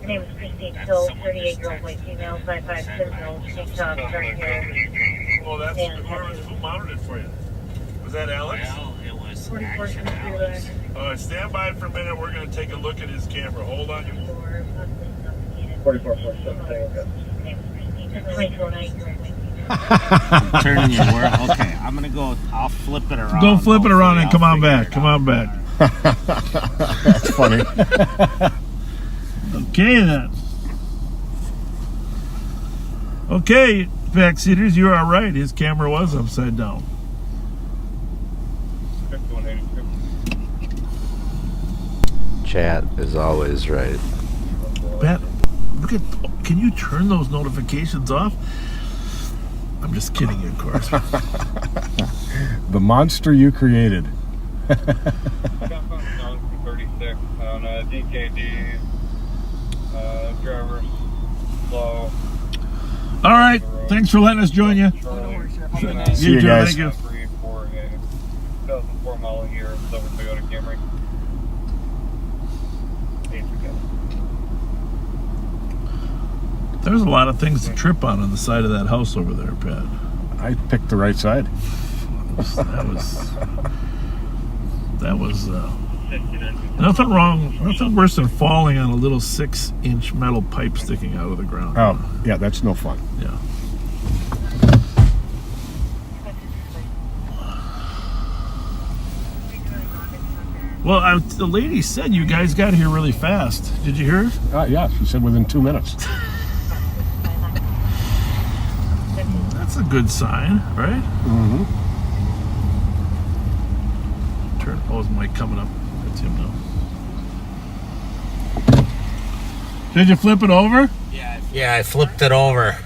Her name is Christine Hill, 38-year-old white female, 5'5", criminal, TikTok, starting here. Well, that's who mounted it for you. Was that Alex? Well, it was Action Alex. All right, stand by for a minute. We're going to take a look at his camera. Hold on. 4447. Turning your world. Okay, I'm going to go. I'll flip it around. Don't flip it around and come on back. Come on back. That's funny. Okay, then. Okay, backseaters, you are right. His camera was upside down. Chat is always right. Pat, look at. Can you turn those notifications off? I'm just kidding you, of course. The monster you created. 36 on DKD. Driver's slow. All right. Thanks for letting us join you. See you guys. Thank you. 2004 model year, silver Toyota Camry. There's a lot of things to trip on the side of that house over there, Pat. I picked the right side. That was nothing wrong, nothing worse than falling on a little 6-inch metal pipe sticking out of the ground. Oh, yeah, that's no fun. Yeah. Well, the lady said you guys got here really fast. Did you hear her? Yeah, she said within 2 minutes. That's a good sign, right? Mm-hmm. Is Mike coming up? That's him now. Did you flip it over? Yeah, I flipped it over.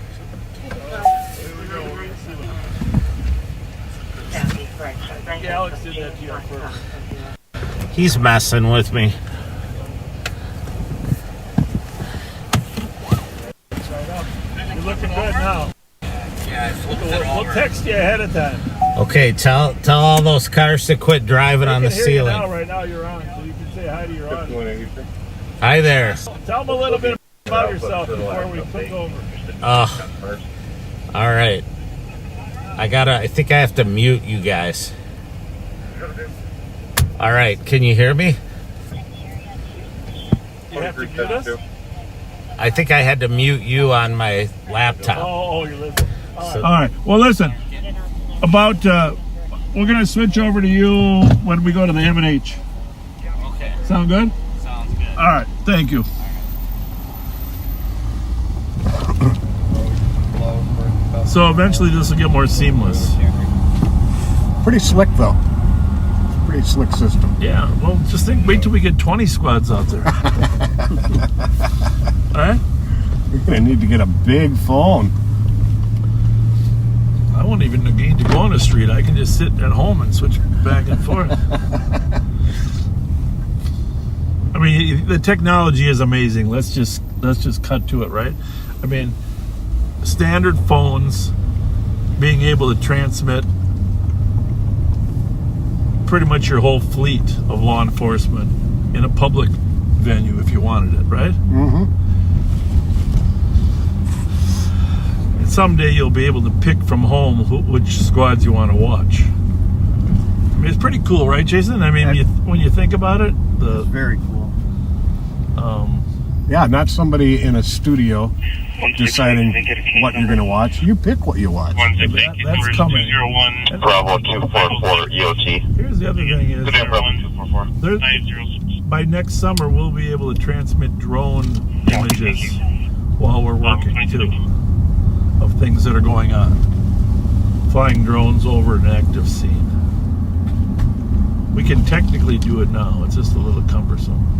Alex did that to you first. He's messing with me. You're looking good now. Yeah, we'll text you ahead of time. Okay, tell all those cars to quit driving on the ceiling. Right now you're on, so you can say hi to your audience. Hi there. Tell them a little bit about yourself before we click over. All right. I think I have to mute you guys. All right, can you hear me? You have to mute us? I think I had to mute you on my laptop. Oh, you're listening. All right. Well, listen. We're going to switch over to you when we go to the M&H. Okay. Sound good? Sounds good. All right. Thank you. So eventually this will get more seamless. Pretty slick, though. Pretty slick system. Yeah. Well, just wait till we get 20 squads out there. All right? You're going to need to get a big phone. I won't even need to go on the street. I can just sit at home and switch back and forth. I mean, the technology is amazing. Let's just cut to it, right? I mean, standard phones being able to transmit pretty much your whole fleet of law enforcement in a public venue if you wanted it, right? Mm-hmm. And someday you'll be able to pick from home which squads you want to watch. I mean, it's pretty cool, right, Jason? I mean, when you think about it, it's very cool. Yeah, not somebody in a studio deciding what you're going to watch. You pick what you watch. That's coming. Bravo 244 EOT. Here's the other thing is, by next summer, we'll be able to transmit drone images while we're working, too, of things that are going on. Flying drones over an active scene. We can technically do it now. It's just a little cumbersome.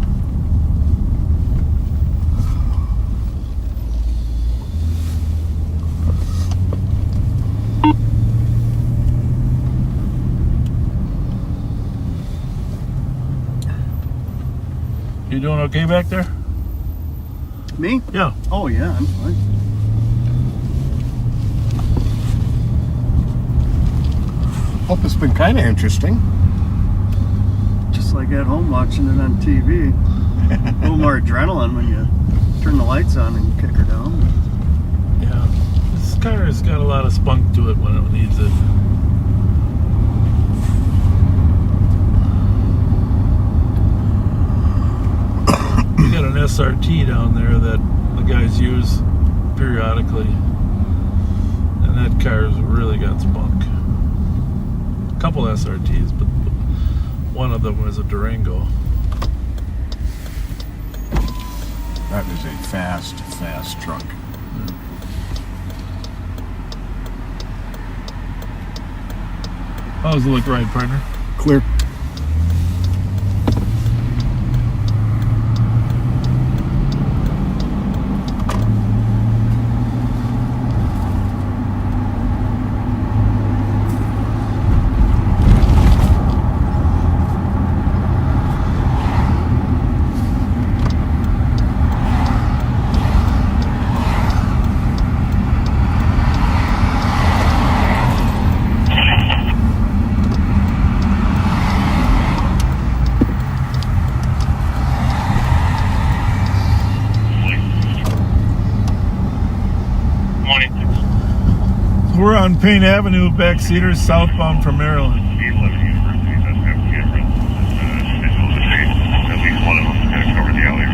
You doing okay back there? Me? Yeah. Oh, yeah, I'm fine. Hope it's been kind of interesting. Just like at home watching it on TV. A little more adrenaline when you turn the lights on and kick her down. Yeah. This car has got a lot of spunk to it when it needs it. We got an SRT down there that the guys use periodically. And that car's really got spunk. A couple SRTs, but one of them is a Durango. That is a fast truck. How's the look ride, partner? Clear. We're on Payne Avenue, Backseaters, southbound from Maryland. At least one of them is going to cover the alley.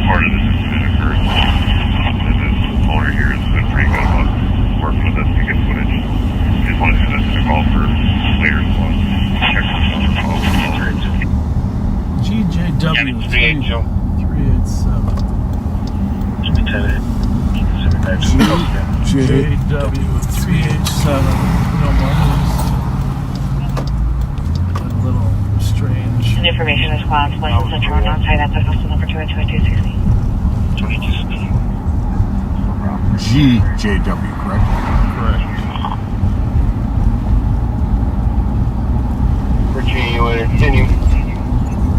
Part of this incident occurred. And the owner here has been pretty good about working with us to get footage. Just wanted to send us a call for later as well. Check this out. GJW 387. JW387. No more. A little strange. Information is class license center on outside at the postal number 22260. 2260. GJW, correct? Correct. there. Continue.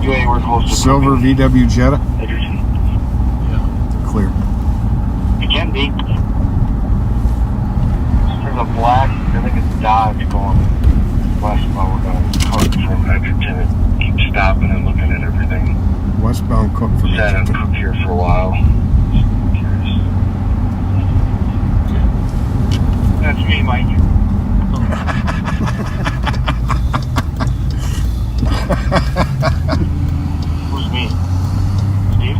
You anywhere close to Silver VW Jetta? Yeah. Clear. It can be. There's a black, I think it's Dodge going westbound Cook from Edgerton. It keeps stopping and looking at everything. Westbound Cook from Sat on Edgerton. Cook here for a while. That's me, Mike. Who's me? Steve?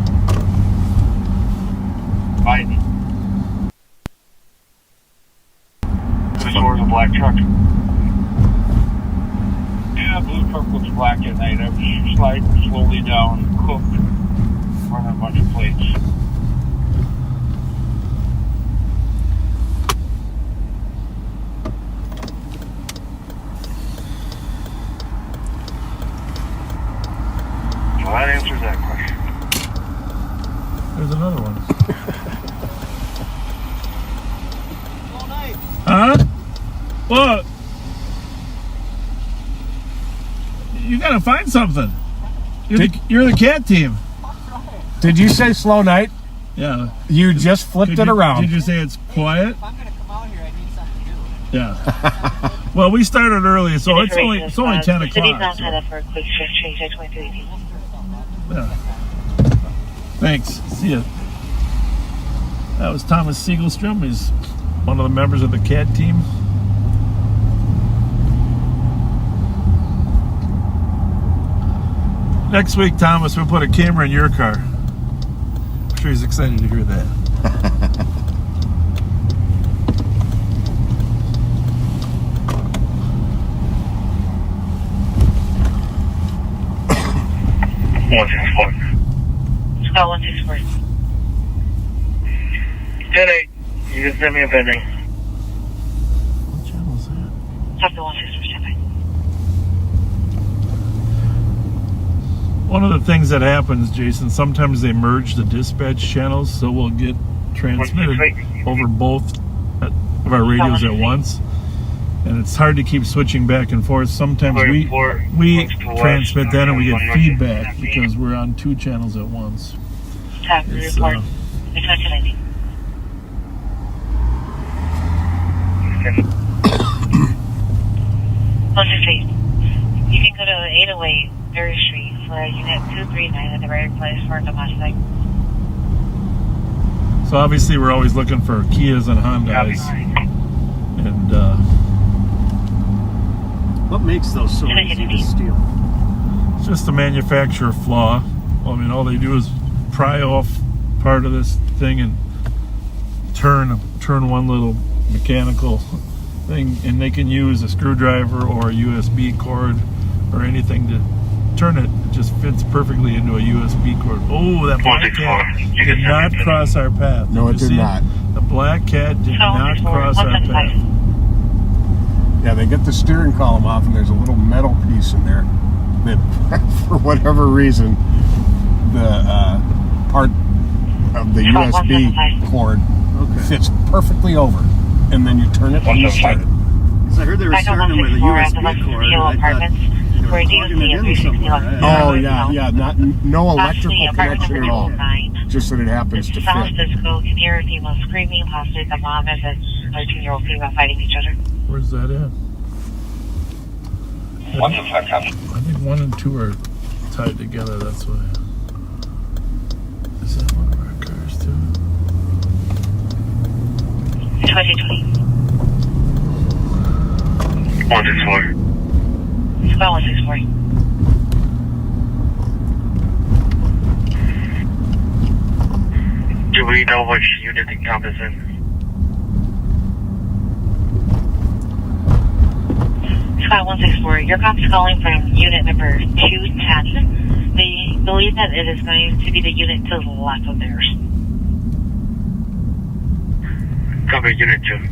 Biden. This was a black truck. Yeah, blue truck looks black at night. I was sliding slowly down Cook, running a bunch of plates. Well, that answers that question. There's another one. Huh? What? You gotta find something. You're the cat team. Did you say slow night? Yeah. You just flipped it around. Did you say it's quiet? If I'm gonna come out here, I need something to do. Yeah. Well, we started early, so it's only 10 o'clock. So. For a quick shift change at 2318. Yeah. Thanks. See ya. That was Thomas Siegelstrom. He's one of the members of the CAT team. Next week, Thomas, we'll put a camera in your car. I'm sure he's excited to hear that. Scott 164. 10-8. You just sent me a pending. What channel is that? Talk to 164. One of the things that happens, Jason, sometimes they merge the dispatch channels, so we'll get transmitted over both of our radios at once. And it's hard to keep switching back and forth. Sometimes we transmit that and we get feedback because we're on two channels at once. Tap report. Expected 168. You can go to 808 Berry Street for unit 239 at the very place for the Mustang. So obviously we're always looking for Kias and Hondas. And what makes those so easy to steal? It's just a manufacturer flaw. I mean, all they do is pry off part of this thing and turn one little mechanical thing, and they can use a screwdriver or a USB cord or anything to turn it. It just fits perfectly into a USB cord. Oh, that black cat did not cross our path. No, it did not. The black cat did not cross our path. Yeah, they get the steering column off, and there's a little metal piece in there that, for whatever reason, the part of the USB cord fits perfectly over, and then you turn it and you start it. Because I heard they were starting with a USB cord. I thought they were plugging it in somewhere. Oh, yeah, no electrical connection at all. Just that it happens to fit. Sounds physical. Can hear female screaming, possibly the mom and the 13-year-old female fighting each other. Where's that at? I think 1 and 2 are tied together, that's why. Is that one of our cars too? 2020. 164. Scott 164. Do we know which unit the comp is in? Scott 164. Your comp's calling from unit number 210. They believe that it is going to be the unit to the left of theirs. Copy, unit 2.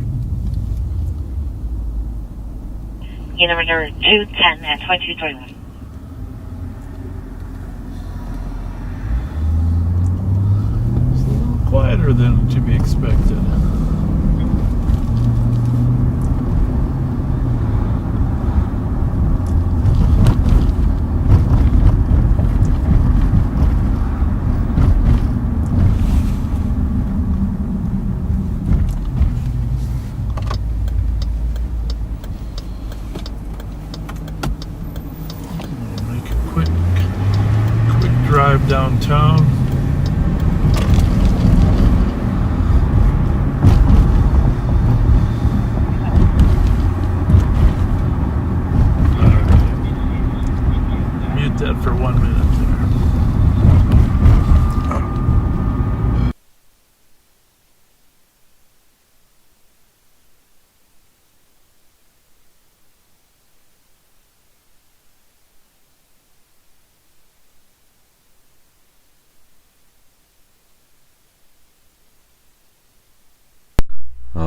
Unit number 210 at 2231. It's a little quieter than to be expected.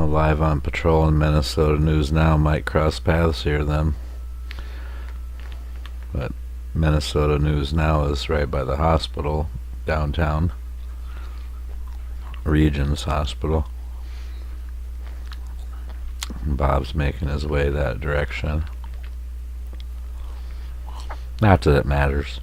live on patrol in Minnesota News Now might cross paths here then. But Minnesota News Now is right by the hospital downtown. Regions Hospital. Bob's making his way that direction. Not that it matters.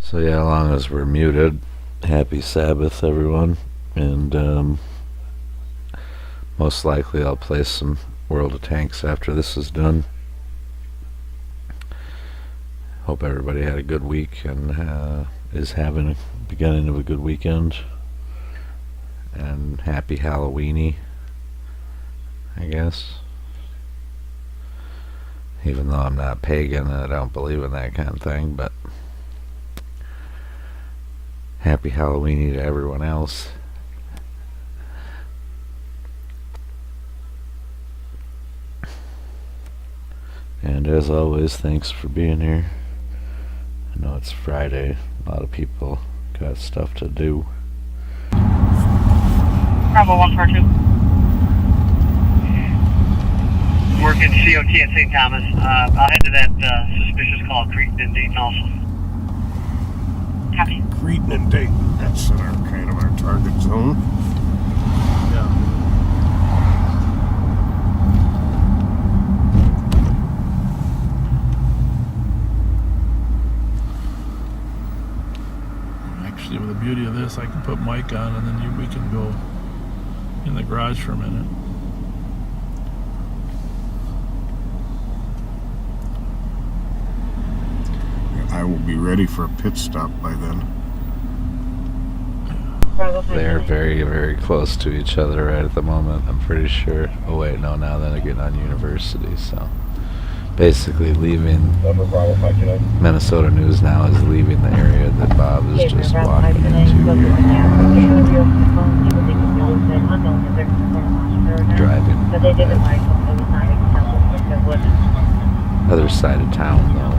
So yeah, as long as we're muted, happy Sabbath everyone, and most likely I'll play some World of Tanks after this is done. Hope everybody had a good week and is having a beginning of a good weekend, and happy Halloweeny, I guess. Even though I'm not pagan and I don't believe in that kind of thing, but happy Halloweeny to everyone else. And as always, thanks for being here. I know it's Friday. A lot of people got stuff to do. Bravo 142. Working COT at St. Thomas. I'll head to that suspicious call, Cretan and Dayton also. Copy. Cretan and Dayton, that's in our kind of our target zone. Yeah. Actually, with the beauty of this, I can put Mike on, and then we can go in the garage for a minute. I will be ready for a pit stop by then. They're very, very close to each other right at the moment, I'm pretty sure. Oh wait, no, now they're getting on University, so basically leaving. Minnesota News Now is leaving the area that Bob is just walking into. Driving. Other side of town though.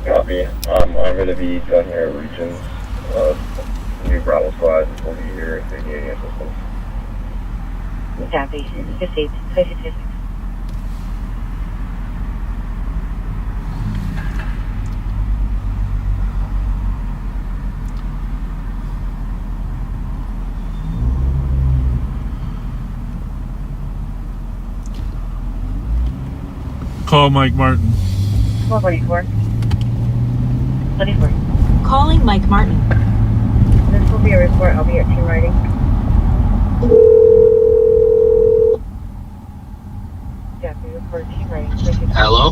Copy. I'm going to be done here at Regions. New Bravo Squad will be here if they need any assistance. Copy. Received. 566. Call Mike Martin. 444. 24. Calling Mike Martin. This will be a report. I'll be at team writing. Hello?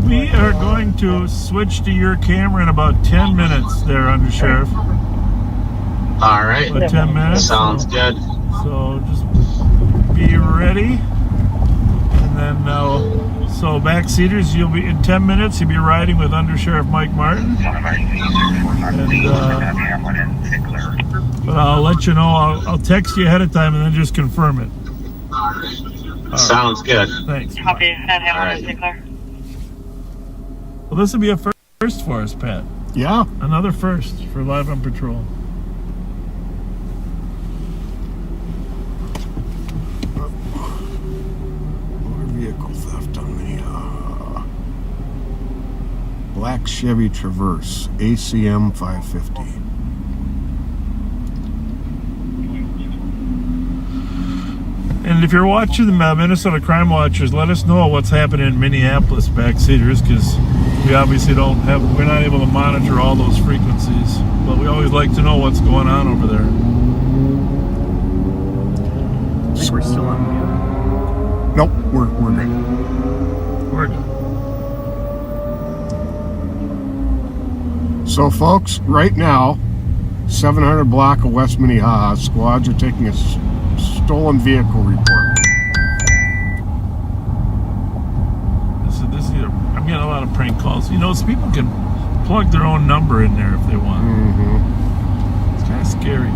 We are going to switch to your camera in about 10 minutes there, Undersheriff. All right. About 10 minutes. Sounds good. So just be ready. And then so backseaters, you'll be in 10 minutes. You'll be riding with Undersheriff Mike Martin. And, but I'll let you know. I'll text you ahead of time and then just confirm it. Sounds good. Thanks. Copy. All right. Well, this will be a first for us, Pat. Yeah. Another first for Live on Patrol. Vehicle theft on the black Chevy Traverse ACM 550. And if you're watching the Minnesota Crime Watchers, let us know what's happening in Minneapolis backseaters, because we obviously we're not able to monitor all those frequencies, but we always like to know what's going on over there. I think we're still on mute. Nope, we're good. We're good. So, folks, right now, 700 block of West Minnehaha, squads are taking a stolen vehicle report. I'm getting a lot of prank calls. You know, so people can plug their own number in there if they want. Mm-hmm. It's kind of scary.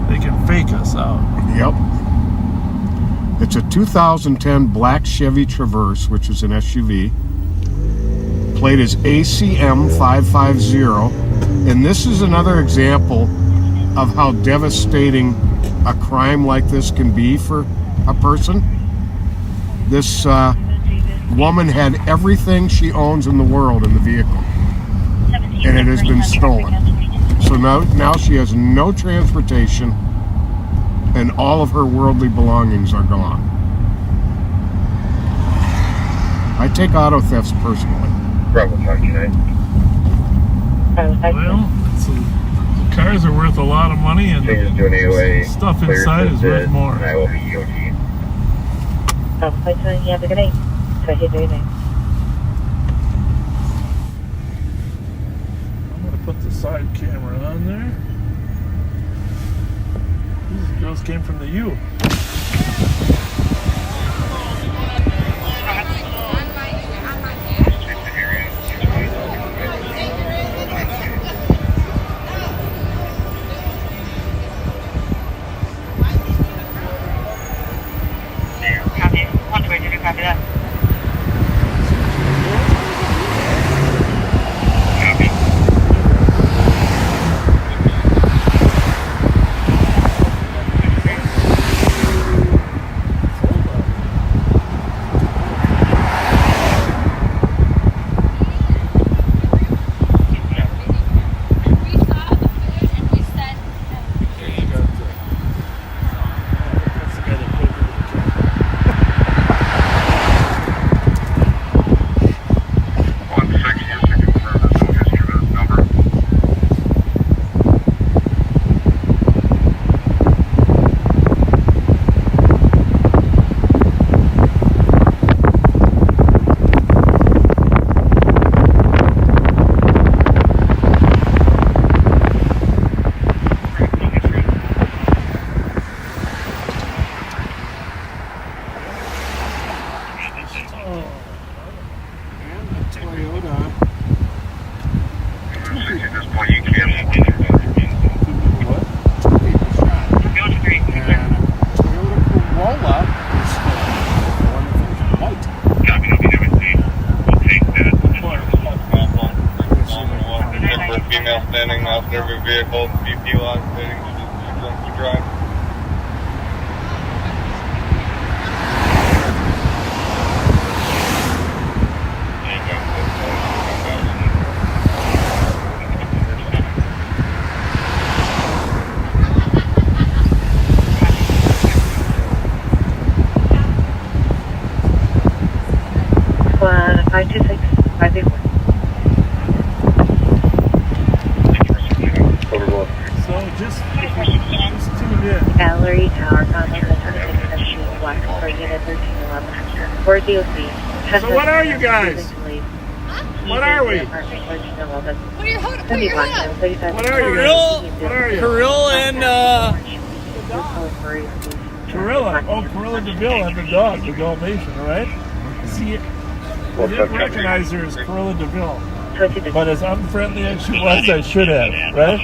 They can fake us out. Yep. It's a 2010 black Chevy Traverse, which is an SUV. Plate is ACM 550. And this is another example of how devastating a crime like this can be for a person. This woman had everything she owns in the world in the vehicle, and it has been stolen. So now she has no transportation, and all of her worldly belongings are gone. I take auto thefts personally. Bravo, talk tonight. Well, the cars are worth a lot of money, and stuff inside is worth more. I will be EOG. You have a good day. I'm going to put the side camera on there. These girls came from the U. Copy that. Standing after every vehicle, BP lock, stating to drunk to drive. One 526 581. So just tune in. Gallery Tower, contact 26 SG. block for unit 1311. For DOC. So what are you guys? What are we? What are you? What are you? What are you? What are you? Kirill and Corilla. Oh, Corilla DeVille and the dog, the Dalmatian, all right? See, I didn't recognize her as Corilla DeVille. But as unfriendly as she was, I should have, right?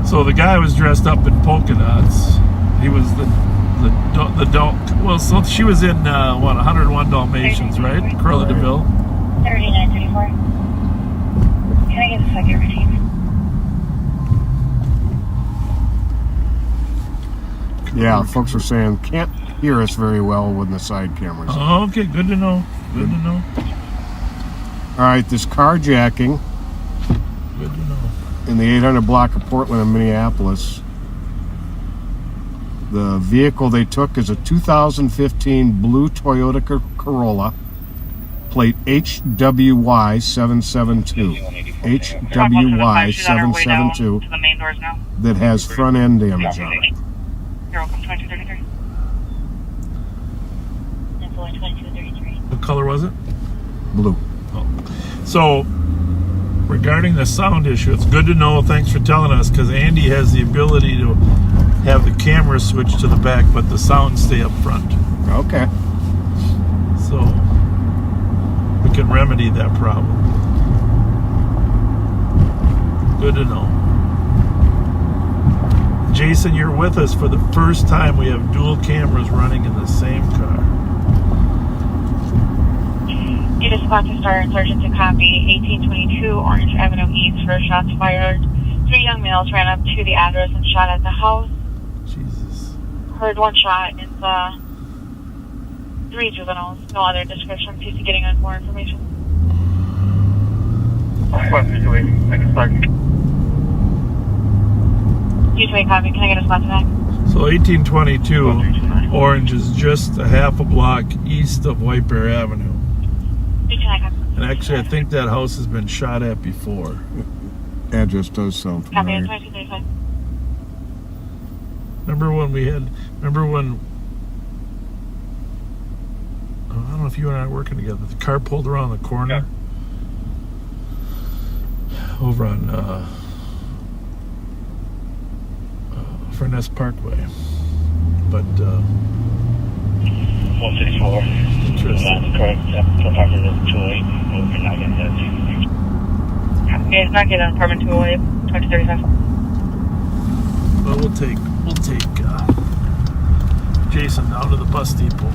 So the guy was dressed up in polka dots. He was the well, so she was in 101 Dalmatians, right? Corilla DeVille. 3934. Can I get a second routine? Yeah, folks are saying can't hear us very well with the side cameras. Oh, okay, good to know. Good to know. All right, this carjacking. Good to know. In the 800 block of Portland and Minneapolis. The vehicle they took is a 2015 blue Toyota Corolla, plate HWY772. HWY772 that has front end damage on it. What color was it? Blue. Oh. So, regarding the sound issue, it's good to know. Thanks for telling us, because Andy has the ability to have the camera switch to the back, but the sound stay up front. Okay. So we can remedy that problem. Good to know. Jason, you're with us for the first time. We have dual cameras running in the same car. Unit Sponsor Star Sergeant to copy 1822 Orange Avenue East for shots fired. 3 young males ran up to the address and shot at the house. Jesus. Heard 1 shot in the 3 juveniles. No other description. Please be getting on more information. U2A copy. Can I get a spot tonight? So 1822 Orange is just a half a block east of White Bear Avenue. And actually, I think that house has been shot at before. Address does sound familiar. Remember when I don't know if you and I were working together, the car pulled around the corner over on Furness Parkway. But 164. Interesting. That's correct. Apartment 208. Over 910. Okay, it's not getting on apartment 208. 2035. Well, we'll take Jason down to the bus depot.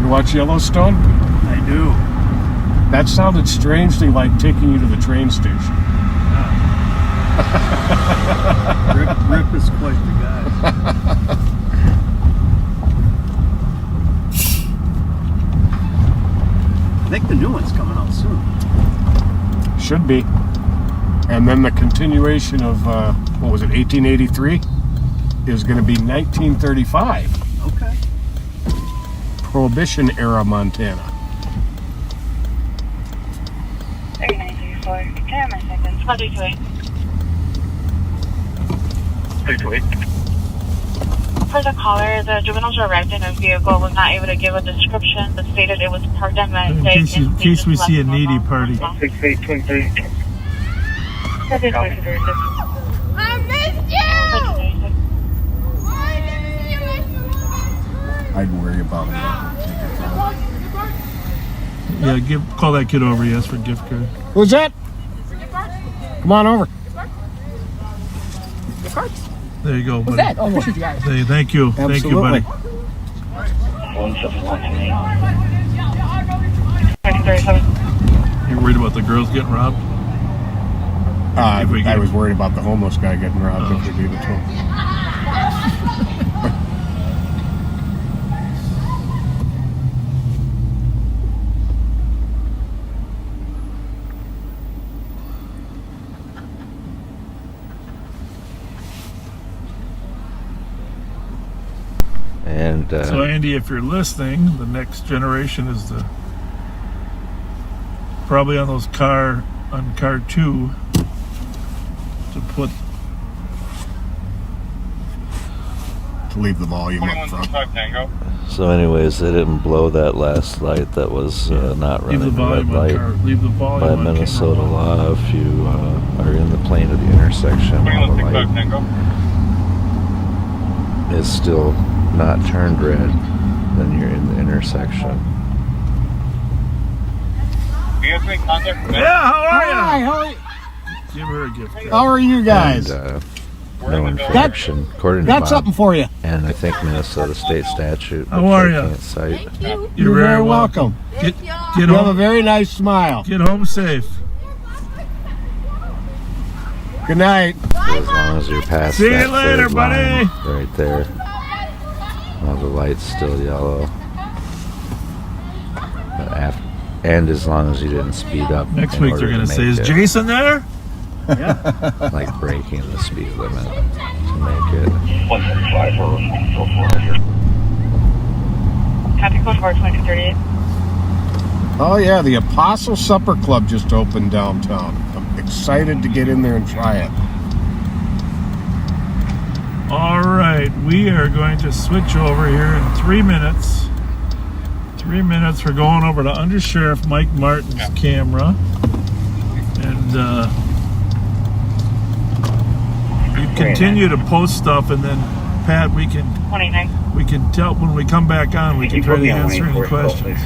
You watch Yellowstone? I do. That sounded strangely like taking you to the train station. Rip is quite the guy. I think the new one's coming out soon. Should be. And then the continuation of, 1883? Is going to be 1935. Okay. Prohibition era Montana. 3934. Can I have my seconds? 328. 328. For the caller, the juveniles arrived in a vehicle, was not able to give a description, but stated it was parked on In case we see a needy party. 6823. I missed you! I'd worry about it. Yeah, call that kid over, yes, for gift card. Who's that? Come on over. There you go, buddy. What's that? Oh, appreciate you guys. Hey, thank you. Absolutely. Thank you, buddy. 2037. You worried about the girls getting robbed? I was worried about the homeless guy getting robbed if we gave it to him. So Andy, if you're listening, the next generation is probably on those car 2 to put. To leave the volume up front. So anyways, they didn't blow that last light that was not running the red light by Minnesota law. If you are in the plane of the intersection while the light is still not turned red, then you're in the intersection. Yeah, how are you? Hi, how are you? Give her a gift. How are you guys? And, no infraction, according to got Bob. something for you. And I think Minnesota state statute. How are you? Can't cite. You're very welcome. Get You home. have a very nice smile. Get home safe. Good night. As long as you're past See that you later, third buddy. line right there. While the light's still yellow. But and as long as you didn't speed up. Next week they're going to say, is Jason there? Yeah. Like breaking the speed limit to make it. 175 for 400. Copy code 42238. Oh yeah, the Apostle Supper Club just opened downtown. I'm excited to get in there and try it. All right, we are going to switch over here in 3 minutes. 3 minutes, we're going over to Under Sheriff Mike Martin's camera. And you continue to post stuff, and then Pat, we can tell when we come back on, we can try to answer any questions.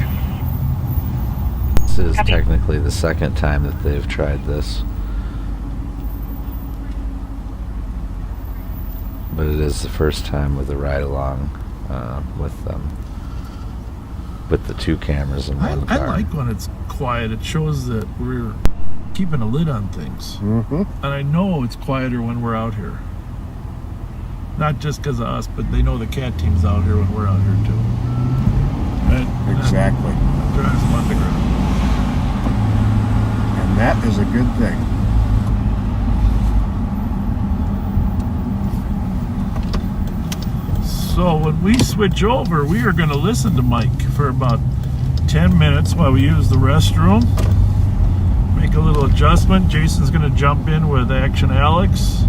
This is technically the second time that they've tried this. But it is the first time with a ride-along with them. With the 2 cameras in one car. I like when it's quiet. It shows that we're keeping a lid on things. Mm-hmm. And I know it's quieter when we're out here. Not just because of us, but they know the cat team's out here when we're out here too. Right? Exactly. That drives them underground. And that is a good thing. So when we switch over, we are going to listen to Mike for about 10 minutes while we use the restroom. Make a little adjustment. Jason's going to jump in with Action Alex.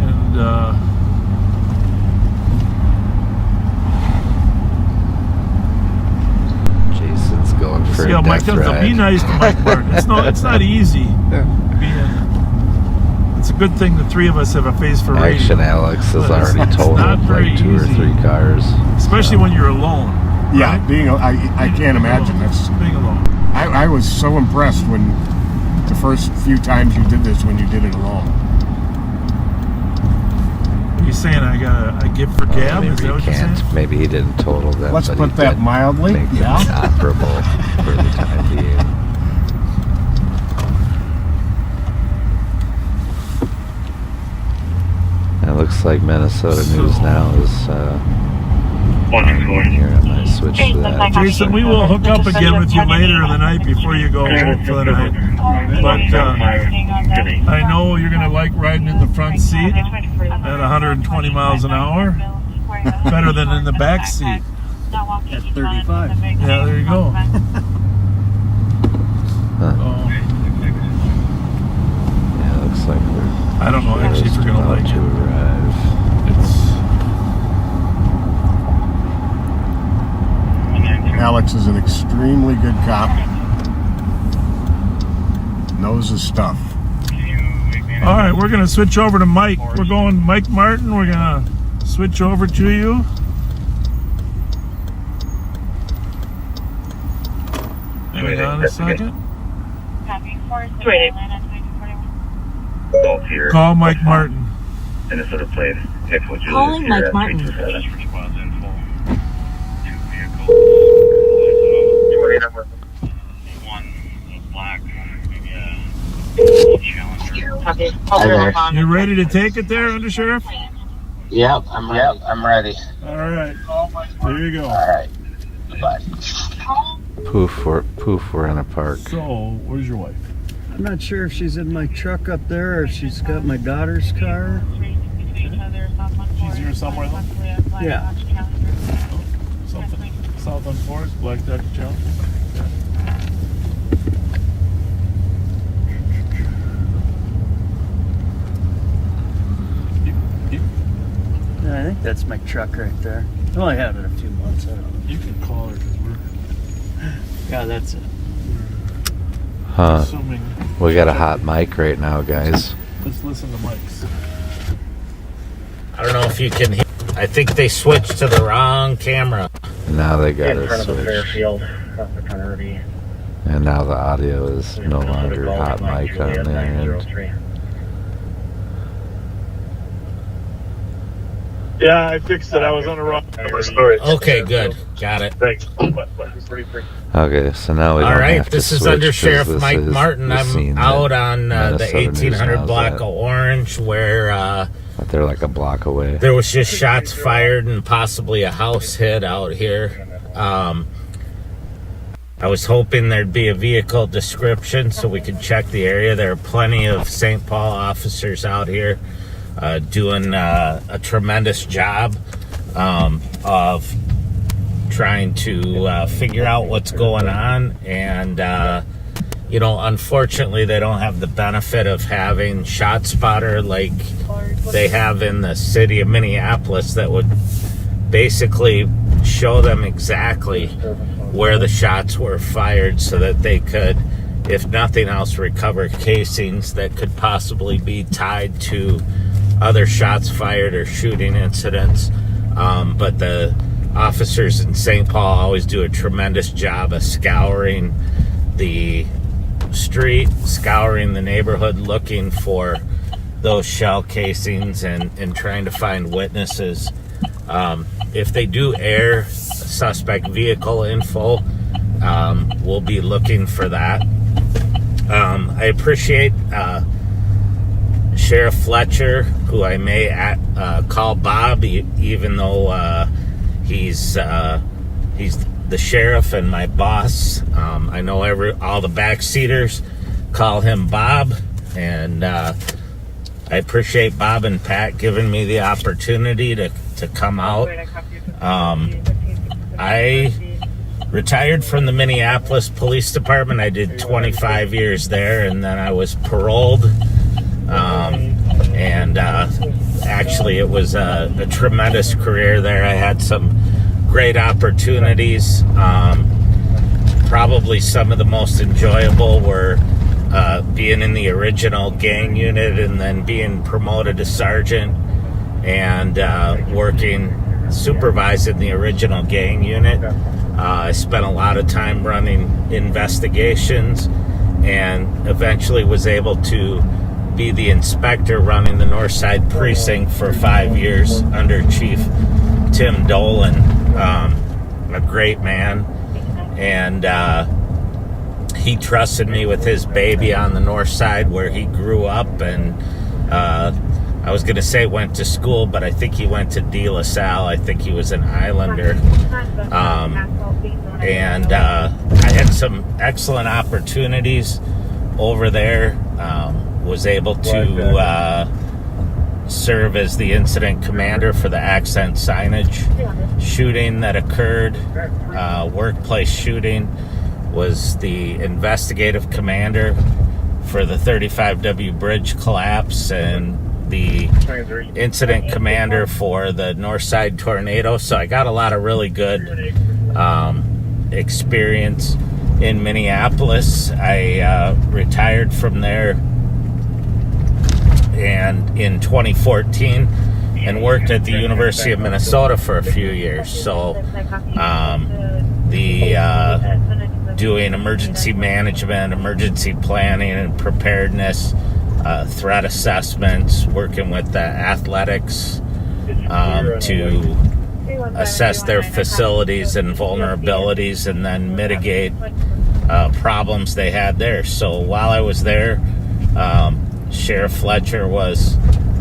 And Jason's going for see how Mike does. ride. Be nice to Mike Martin. It's not easy. It's a good thing the 3 of us have a face for radio. Action Alex has already totaled like 2 or 3 cars. Especially when you're alone. Yeah, right? I can't imagine. That's being alone. I was so impressed when the first few times you did this, when you did it alone. Are you saying I got a gift for Gab? Maybe Is that what he you're saying? can't. Maybe he didn't total them. Let's but put he that did mildly. Make them Yeah. operable for the time being. And it looks like Minnesota News Now is here. I might switch to that. Jason, we will hook up again with you later in the night before you go home for the night. But I know you're going to like riding in the front seat at 120 miles an hour. Better than in the back seat. At 35. Yeah, there you go. Yeah, it looks like we're. I don't know actually if you're going to like to it. arrive. Alex is an extremely good cop. Knows his stuff. All right, we're going to switch over to Mike. We're going Mike Martin. We're going to switch over to you. Hang on a second. Call Mike Martin. Minnesota plate. Calling Mike Martin. You ready to take it there, Under Sheriff? Yep, I'm ready. All right. There you go. All right. Bye. Poof, we're in a park. So, where's your wife? I'm not sure if she's in my truck up there or if she's got my daughter's car. She's is yours somewhere though? Yeah. Something south on Forest, Black Duck Challenge. Yeah, I think that's my truck right there. I only had it a few months. I don't know. You can call her. Yeah, that's it. Huh. Assuming. We got a hot mic right now, guys. Let's listen to mics. I don't know if you can hear. I think they switched to the wrong camera. Now they got In it front of the switched. Fairfield, across the front of the And now the audio is no longer hot mic on their end. Yeah, I fixed it. I was on the wrong number. Okay, good. Got it. Thanks. Okay, so now we All don't right, have to this is switch Under 'cause Sheriff this Mike is Martin. the scene I'm out that on the Minnesota News 1800 Now's block at. of Orange where But they're like a block away. there was just shots fired and possibly a house hit out here. I was hoping there'd be a vehicle description so we could check the area. There are plenty of St. Paul officers out here doing a tremendous job of trying to figure out what's going on. And, you know, unfortunately, they don't have the benefit of having ShotSpotter like they have in the city of Minneapolis that would basically show them exactly where the shots were fired so that they could, if nothing else, recover casings that could possibly be tied to other shots fired or shooting incidents. But the officers in St. Paul always do a tremendous job of scouring the street, scouring the neighborhood, looking for those shell casings and trying to find witnesses. If they do air suspect vehicle info, we'll be looking for that. I appreciate Sheriff Fletcher, who I may call Bob, even though he's the sheriff and my boss. I know all the backseaters call him Bob, and I appreciate Bob and Pat giving me the opportunity to come out. I retired from the Minneapolis Police Department. I did 25 years there, and then I was paroled. Actually, it was a tremendous career there. I had some great opportunities. Probably some of the most enjoyable were being in the original gang unit and then being promoted to sergeant and supervising the original gang unit. I spent a lot of time running investigations and eventually was able to be the inspector running the Northside Precinct for 5 years under Chief Tim Dolan, a great man. And he trusted me with his baby on the north side where he grew up, and I was going to say went to school, but I think he went to De La Salle. I think he was an Islander. And I had some excellent opportunities over there. Was able to serve as the incident commander for the Accent Signage shooting that occurred. Workplace shooting. Was the investigative commander for the 35W bridge collapse and the incident commander for the Northside tornado. So I got a lot of really good experience in Minneapolis. I retired from there and in 2014 and worked at the University of Minnesota for a few years. So doing emergency management, emergency planning and preparedness, threat assessments, working with the athletics to assess their facilities and vulnerabilities and then mitigate problems they had there. So while I was there, Sheriff Fletcher was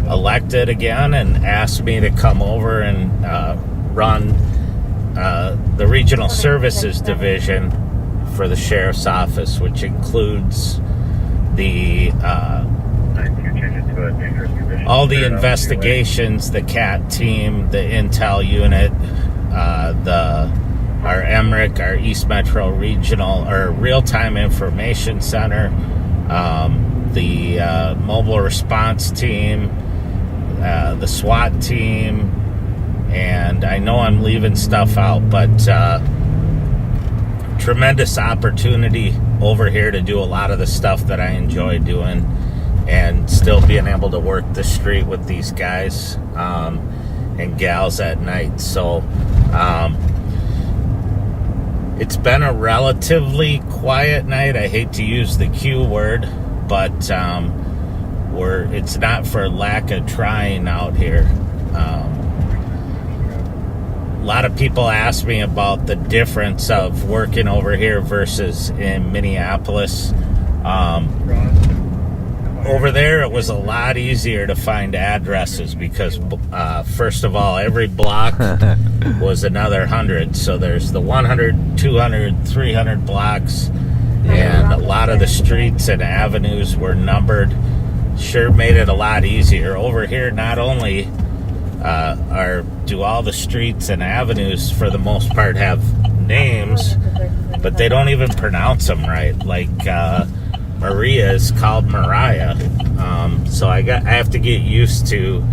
elected again and asked me to come over and run the Regional Services Division for the Sheriff's Office, which includes the all the investigations, the CAT team, the Intel unit, our Emmerich, our East Metro Regional, our Real-Time Information Center, the Mobile Response Team, the SWAT team, and I know I'm leaving stuff out, but tremendous opportunity over here to do a lot of the stuff that I enjoy doing and still being able to work the street with these guys and gals at night. So it's been a relatively quiet night. I hate to use the Q word, but it's not for lack of trying out here. A lot of people ask me about the difference of working over here versus in Minneapolis. Over there, it was a lot easier to find addresses because, first of all, every block was another 100. So there's the 100, 200, 300 blocks, and a lot of the streets and avenues were numbered. Sure made it a lot easier. Over here, not only do all the streets and avenues for the most part have names, but they don't even pronounce them right. Like Maria is called Mariah, so I have to get used to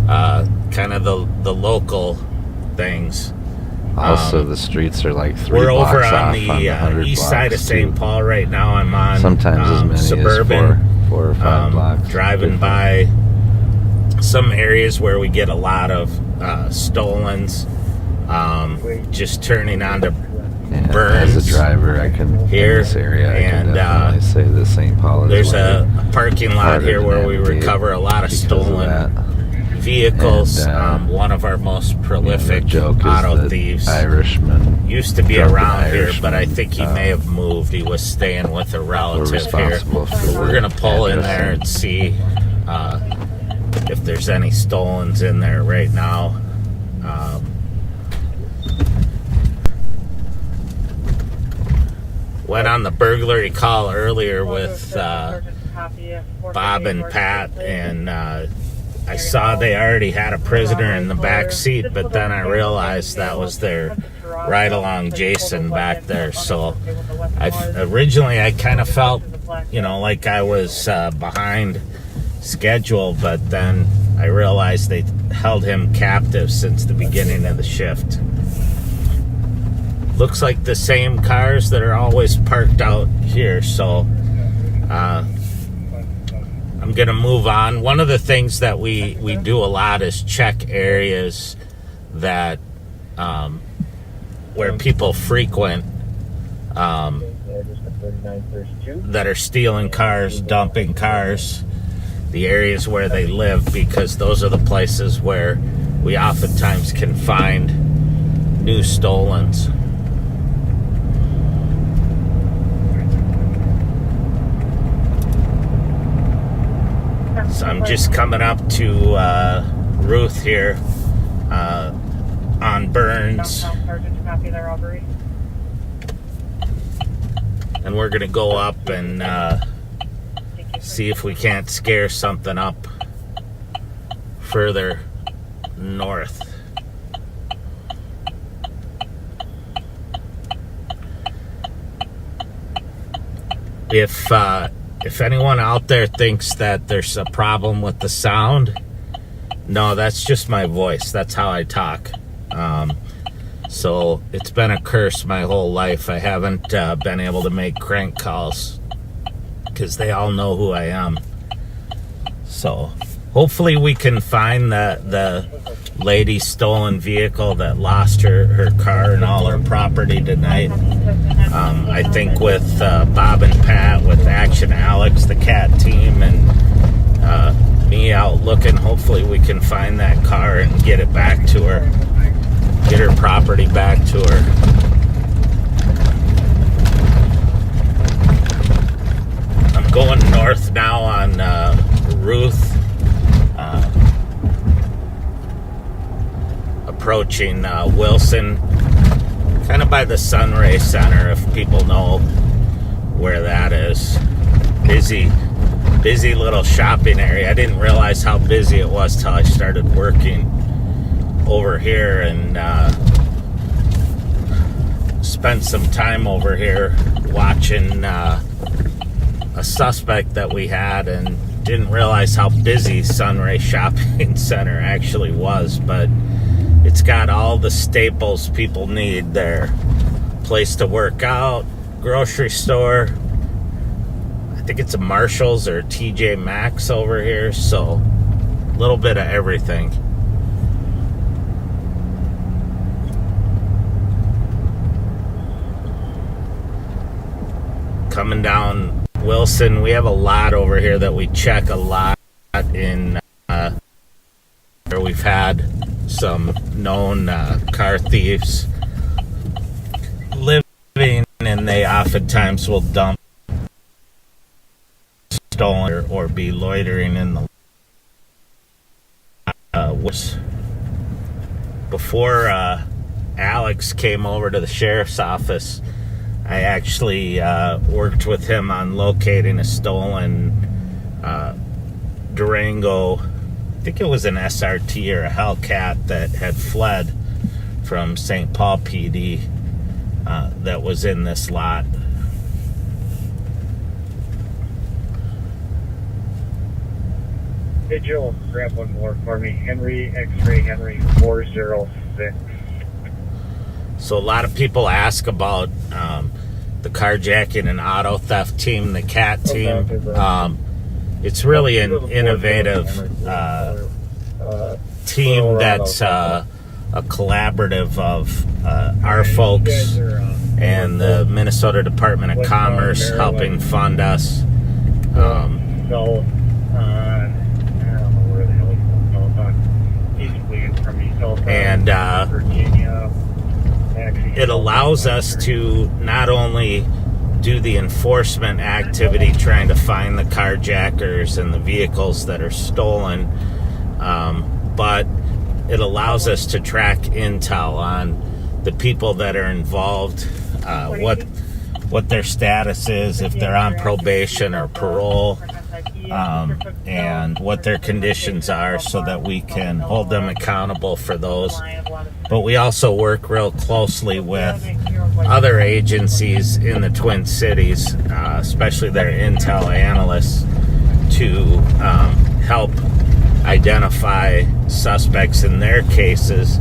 kind of the local things. Also, the streets are like 3 we're blocks over off on the east side of St. Paul right now. I'm on sometimes as many suburban, as 4 or 5 blocks. Driving by some areas where we get a lot of stolens, just turning onto Burns. As a driver, I can here in this area. I can and definitely say that St. Paul is there's a parking lot here where we recover a lot of stolen vehicles. And, one of our most prolific joke auto is thieves Irishman used to be around here, Irishman, but I think he may have moved. He was staying with a relative here. responsible We're gonna pull in there and see if there's any stolens in there right now. Went on the burglary call earlier with Bob and Pat, and I saw they already had a prisoner in the back seat, but then I realized that was their ride-along Jason back there. So originally I kind of felt, like I was behind schedule, but then I realized they held him captive since the beginning of the shift. Looks like the same cars that are always parked out here, so I'm gonna move on. One of the things that we do a lot is check areas that where people frequent that are stealing cars, dumping cars, the areas where they live, because those are the places where we oftentimes can find new stolens. So I'm just coming up to Ruth here on Burns, and we're gonna go up and see if we can't scare something up further north. If anyone out there thinks that there's a problem with the sound, no, that's just my voice. That's how I talk. So it's been a curse my whole life. I haven't been able to make crank calls because they all know who I am. So hopefully we can find the lady's stolen vehicle that lost her car and all her property tonight. I think with Bob and Pat, with Action Alex, the CAT team, and me out looking, hopefully we can find that car and get it back to her, get her property back to her. I'm going north now on Ruth, approaching Wilson, kind of by the Sunray Center, if people know where that is. Busy busy little shopping area. I didn't realize how busy it was till I started working over here, and spent some time over here watching a suspect that we had, and didn't realize how busy Sunray Shopping Center actually was. But it's got all the staples people need there. Place to work out, grocery store. I think it's a Marshall's or TJ Maxx over here, so a little bit of everything. Coming down Wilson, we have a lot over here that we check a lot in where we've had some known car thieves living, and they oftentimes will dump stolen or be loitering in the woods. Before Alex came over to the sheriff's office, I actually worked with him on locating a stolen Durango, I think it was an SRT or a Hellcat that had fled from St. Paul PD that was in this lot. Hey Joe, grab one more for me. Henry, X-ray Henry 406. So a lot of people ask about the carjacking and auto theft team, the CAT team. It's really an innovative team that's a collaborative of our folks and the Minnesota Department of Commerce helping fund us. And it allows us to not only do the enforcement activity trying to find the carjackers and the vehicles that are stolen, but it allows us to track intel on the people that are involved, what their status is, if they're on probation or parole, and what their conditions are, so that we can hold them accountable for those. But we also work real closely with other agencies in the Twin Cities, especially their intel analysts, to help identify suspects in their cases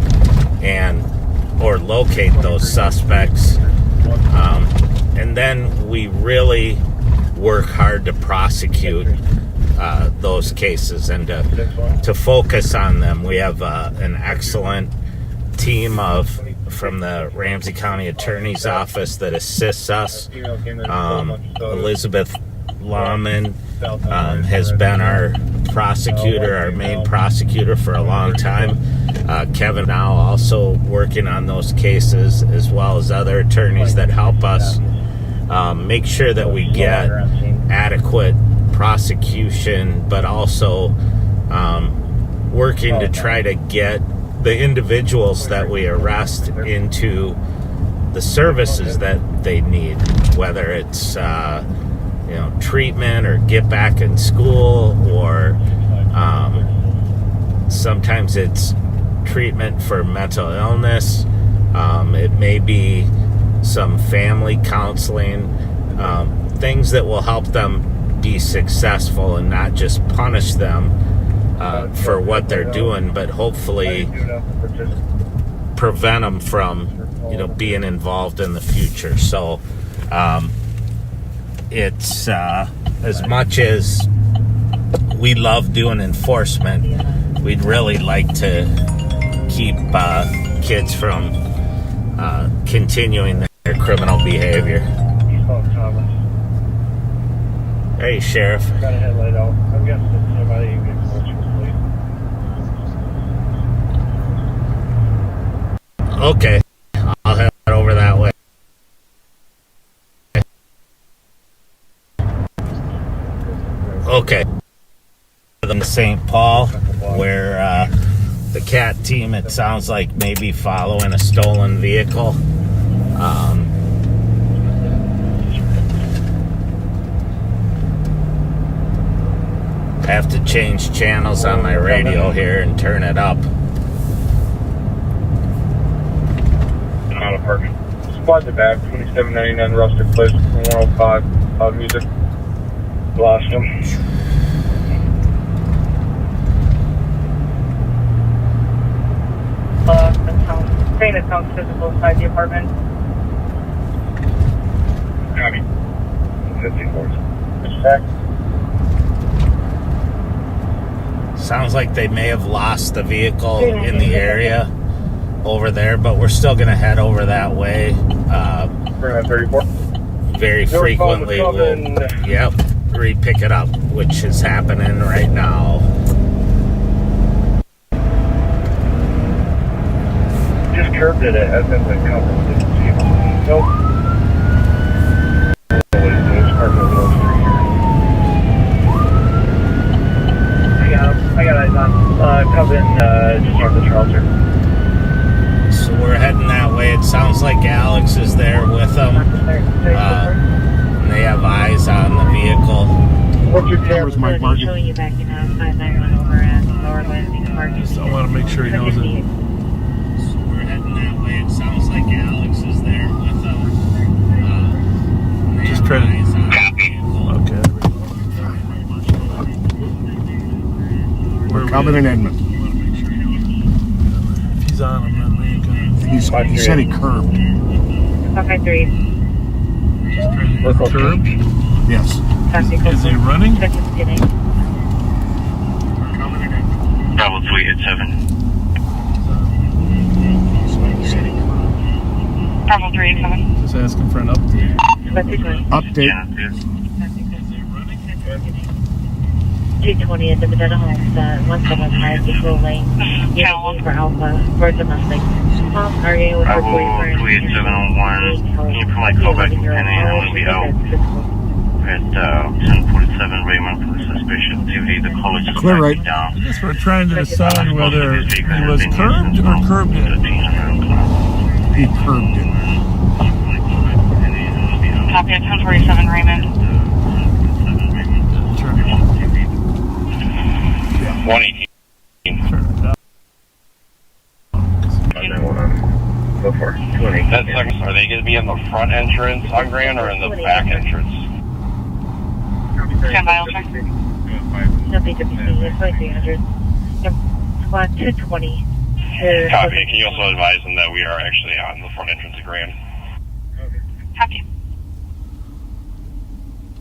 or locate those suspects. And then we really work hard to prosecute those cases and to focus on them. We have an excellent team from the Ramsey County Attorney's Office that assists us. Elizabeth Lawman has been our prosecutor, our main prosecutor, for a long time. Kevin now also working on those cases, as well as other attorneys that help us make sure that we get adequate prosecution, but also working to try to get the individuals that we arrest into the services that they need, whether it's treatment or get back in school, or sometimes it's treatment for mental illness. It may be some family counseling, things that will help them be successful and not just punish them for what they're doing, but hopefully prevent them from being involved in the future. So it's as much as we love doing enforcement, we'd really like to keep kids from continuing their criminal behavior. Hey, Sheriff. Got a headlight out. I'm guessing somebody gets closer to police. Okay, I'll head over that way. Okay, in St. Paul, where the CAT team, it sounds like, maybe following a stolen vehicle. have to change channels on my radio here and turn it up. Out of parking. Squad's it back, 2799 Rustic Place, 105, loud music. Lost him. Saying it sounds physical inside the apartment. Copy. 54. Sounds like they may have lost the vehicle in the area over there, but we're still going to head over that way. 34. Very frequently we'll re-pick it up, which is happening right now. Just curbed it at the company. Nope. I got eyes on. Coven, just north of Charles here. So we're heading that way. It sounds like Alex is there with them. And they have eyes on the vehicle. What's your camera's Mike Martin? Showing you backing up 591 over at Lower Landing Park. Just I want to make sure he knows it. So we're heading that way. It sounds like Alex is there with them. Just try to... Okay. We're coming in Edmond. If he's on him, then we ain't gonna... He said he curbed. Okay, 3. Curbed? Yes. Is he running? Bravo 387. Bravo 387. Just asking for an update. Update. 220 at the Medina Homestead, 175 Equal Lane. Unit for Alpha, for domestic. Arguing with her boyfriend. 28701. Can you provide callback to 10 a.m. I'm going to be out at 1047 Raymond for the suspicious activity. The college is clear right down. I guess we're trying to decide whether he was curbed or curbed it. He curbed it. Copy at 1047 Raymond. 118. Go for it. 218. That's like, are they going to be in the front entrance on Grand or in the back entrance? Stand by, Ultra. No BWC, it's 2300. Squad 220. Copy. Can you also advise them that we are actually on the front entrance of Grand? Copy.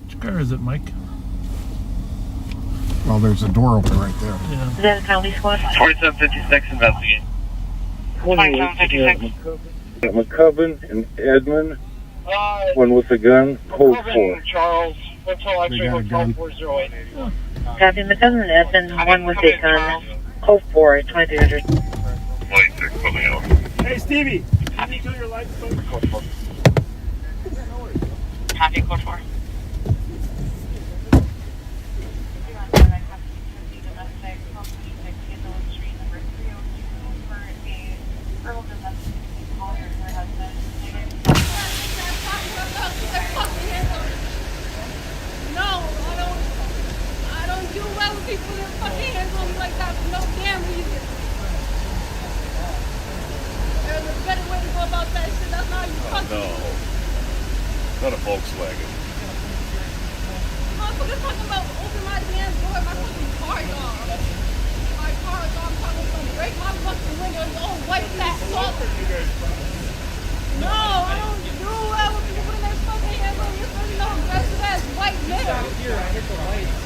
Which car is it, Mike? Well, there's a door open right there. Yeah. Is that a county squad? 2756, investigate. 2756. McCubbin and Edmund. One with a gun. Code 4. Charles. Hotel They got a gun. 408. Copy, McCubbin and Edmund, one with a gun. Code 4, 2300. Hey, Stevie. Can you turn your lights on? Copy, code 4. People that put their hands on me like that for no damn reason. There's a better way to go about that shit. That's not how you fuck No. Not a Volkswagen. Motherfucker talking about open my damn door, my fucking car, y'all. My car, y'all, I'm talking gonna break my fucking window and oh, wipe that salt. No, I don't do that when people putting their fucking hands on me. Especially no aggressive ass white men. Here, I hit the lights.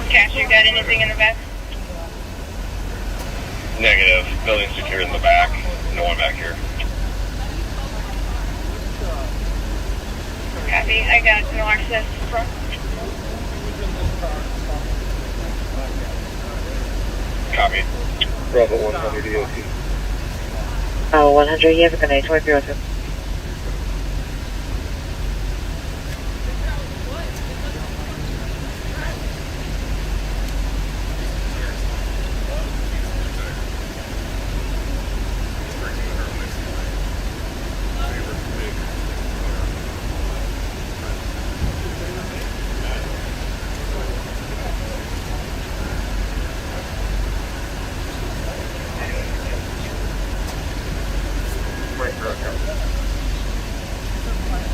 Cash, you got anything in the back? Negative. Building secured in the back. No one back here. Copy, I got no access front. Copy. Bravo 100 EOT. Oh, 100, you have a good night, 2302.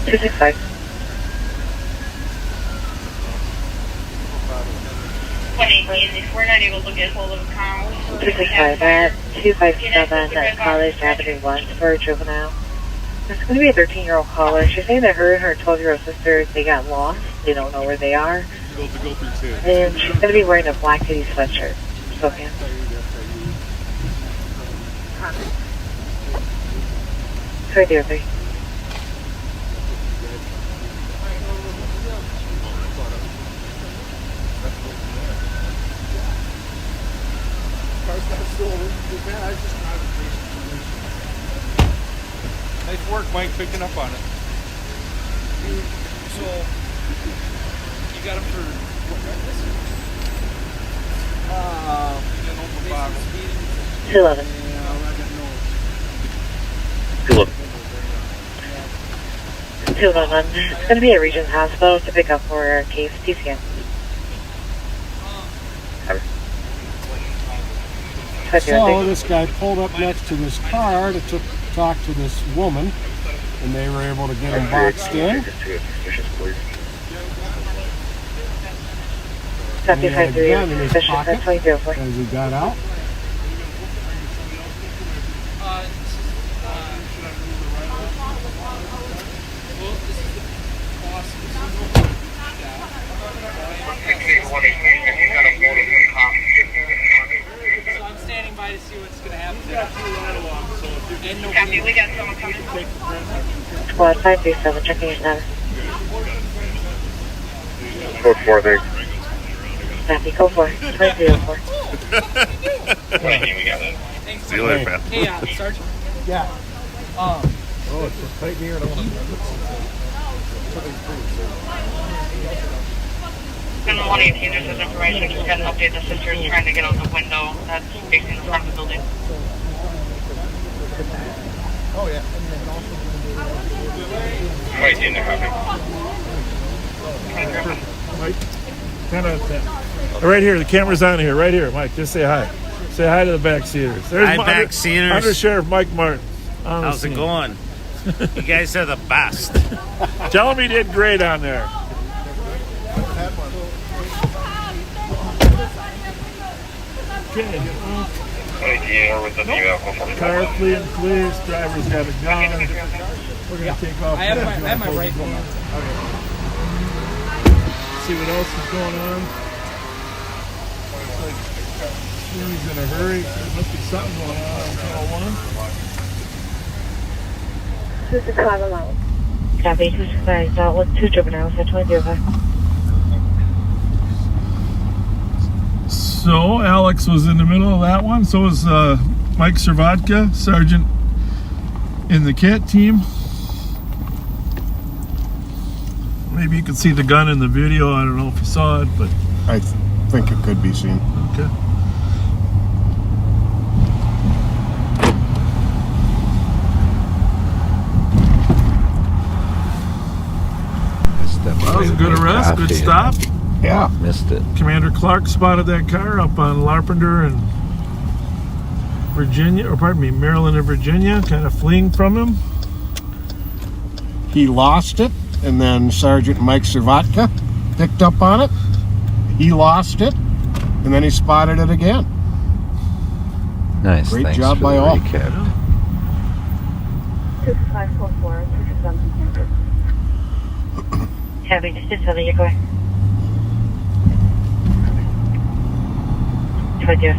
265. 118, if we're not able to get hold of Kyle. 265 at 257 College Avenue 1 for a juvenile. There's going to be a 13-year-old caller. She's saying that her and her 12-year-old sister, they got lost. They don't know where they are. And she's going to be wearing a black hoodie sweatshirt. Okay. Sorry, dear. Car's not stolen. Man, I just drive it. Nice work, Mike, picking up on it. So, you got him for what? 211. 211. It's going to be at Regents Hospital to pick up for a case TCN. So this guy pulled up next to this car to talk to this woman, and they were able to get him boxed in. And he had a gun in his pocket as he got out. So I'm standing by to see what's going to happen. Copy, we got someone coming. Squad 537, checking your status. Code 4, there. Copy, code 4, 204. We got it. See you later, man. Hey, Sergeant. Yeah. Oh, it's just tight here. I don't want to. And 118, there's this information. Just got an update. The sister is trying to get out the window that's facing the front of the building. Oh, yeah. 118, they're coming. Mike, 10 out of 10. Right here, the camera's on here. Right here, Mike. Just say hi. Say hi to the backseaters. There's Hi, backseaters. Under Sheriff Mike Martin. How's it going? You guys are the best. Tell him he did great on there. Okay. Car fleet and police. Driver's got a gun. We're going to take off. I have my rifle now. Okay. See what else is going on. He's in a hurry. There must be something going on on 101. 265 alone. Copy, 265 out with 2 juveniles at 2005. So Alex was in the middle of that one. So was Mike Servatka, sergeant in the CAT team. Maybe you could see the gun in the video. I don't know if you saw it, but I think it could be seen. Okay. That was a good arrest, good stop. Yeah. Missed it. Commander Clark spotted that car up on Larpenteur and Virginia, or pardon me, Maryland and Virginia, kind of fleeing from him. He lost it, and then Sergeant Mike Servatka picked up on it. He lost it, and then he spotted it again. Nice. Great Thanks job for by the all. recap. 2544, 267. Copy, just so that you go ahead. 20.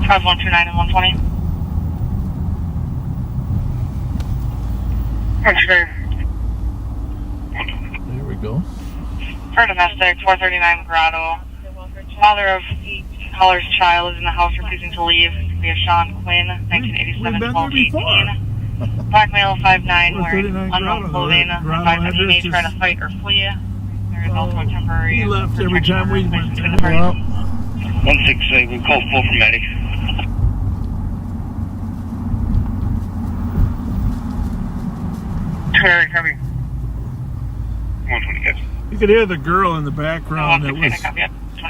5129 and 120. There we go. For domestic, 439 Grotto. Father of Holler's child is in the house refusing to leave. We have Sean Quinn, 1987, 1218. Black male 5'9", wearing unknown clothing. Advised that he may try to fight or flee. There is also a temporary. He left every time we went there. 168, we call 4 for medic. Terry, coming. 120, guys. You could hear the girl in the background that was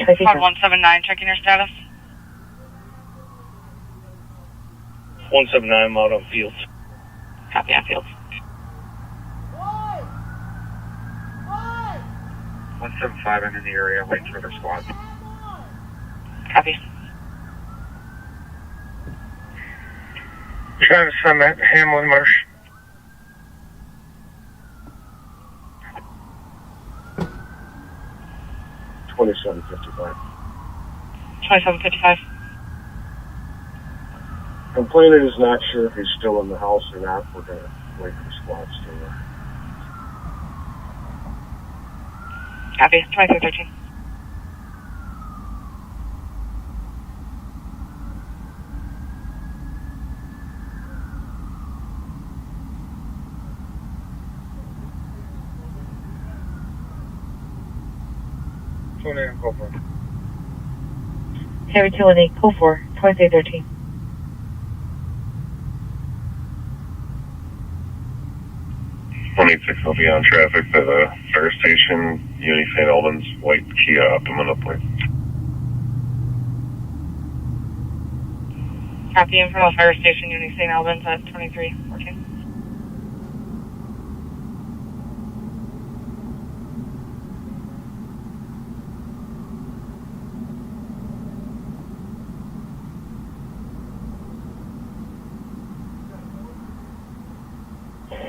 Squad 179, checking your status. 179, I'm out on Fields. Copy on Fields. 175, I'm in the area, waiting for their squad. Copy. Travis, I'm at Hamlin Marsh. $27.55. 2755. Complainant is not sure if he's still in the house or not. We're going to wait for the squad still there. Copy. 2313. Go for it. Harry 218, call for 2313. Will be on traffic to the fire station, Uni St. Albans, white Kia Optima plate. Copy in front of the fire station, Uni St. Albans at 2314.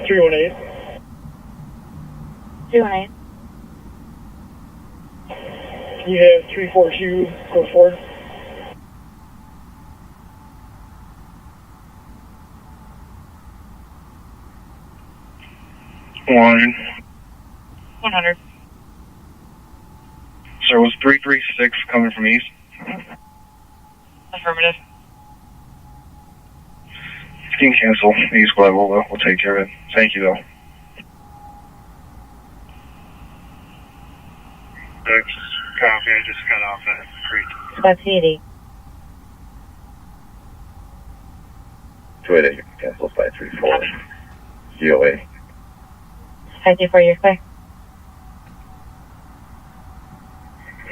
$318. 218. You have 342, go forward. One. 100. Sir, was 336 coming from east? Affirmative. You can cancel. East squad, we'll take care of it. Thank you, though. Thanks. Copy, I just got off at Creek. Squad C80. 288, cancel 534. GOA. 524, you're clear.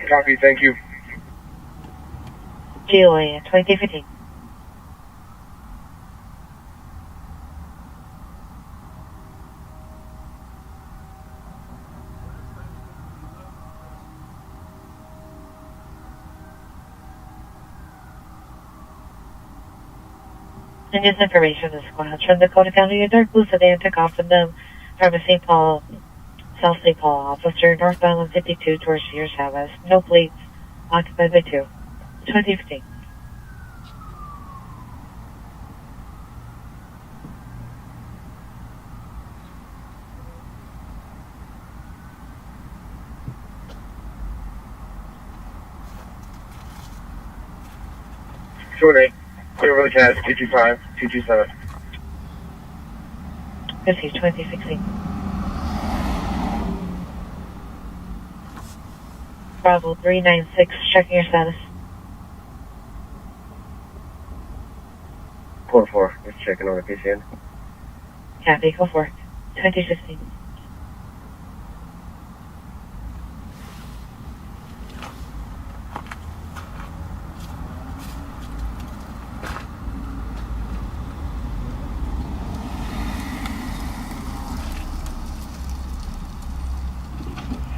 Copy, thank you. GOA at 2315. And just information, the squads from Dakota County and Dark Blue sedan took off with them from a South St. Paul officer, northbound on 52 towards Sears Chavez. No plates, occupied by 2. 2015. Short clear over the cat, 225, 227. 50, 2016. Bravo 396, checking your status. 4-4, just checking on the PCN. Copy, go for it. 2015.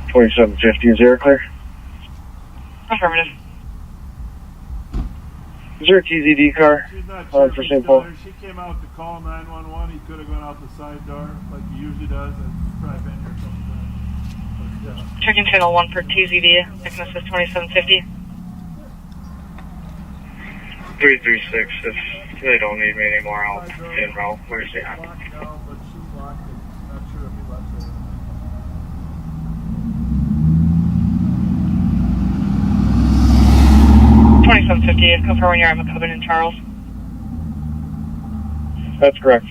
$27.50, is there clear? Affirmative. Is there a TZD car She's not for sure St. Paul? She came out to call 911. He could have gone out the side door like he usually does and probably been here a couple times. But, yeah. Checking channel 1 for TZD. Thickness is 2750. 336, if they don't need me anymore, I'll in route. Where's the at? No, but she blocked it. Not sure if he left it. 2750, confirming you're at McCubbin and Charles. That's correct.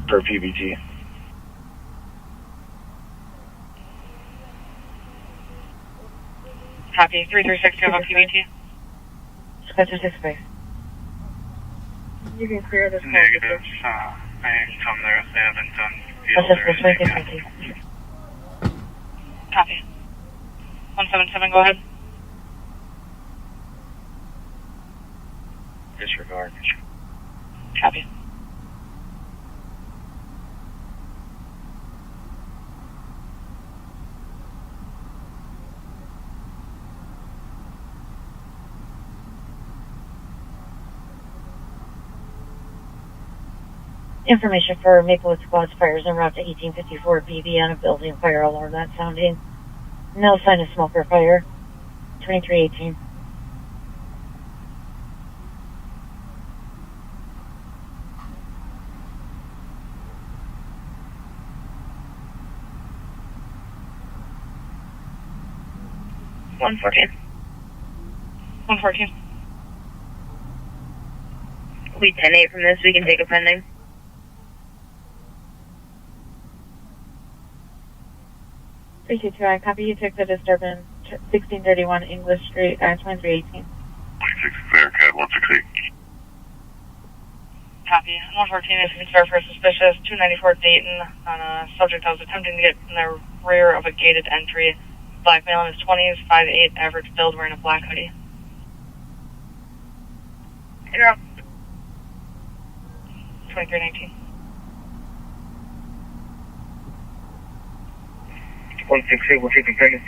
For PBT. Copy. 336, you have a PBT. Schedule 6 space. You can clear this. Negative. I ain't come there if they haven't done field That's or just anything yet. 2015. Copy. 177, go ahead. Disregard. Copy. Information for Maplewood Squad's fires en route to 1854 BB on a building fire alarm not sounding. No sign of smoke or fire. 2318. One 14. We 10-8 from this, we can take a pending. I copy. You took the disturbance 1631 English Street, 2318. 26 Bearcat, 168. Copy. 114 is concerned for suspicious 294 Dayton on a subject that was attempting to get in the rear of a gated entry. Black male in his 20s, 5'8", average build, wearing a black hoodie. Interrupt. 2319. 168, we'll take a pending.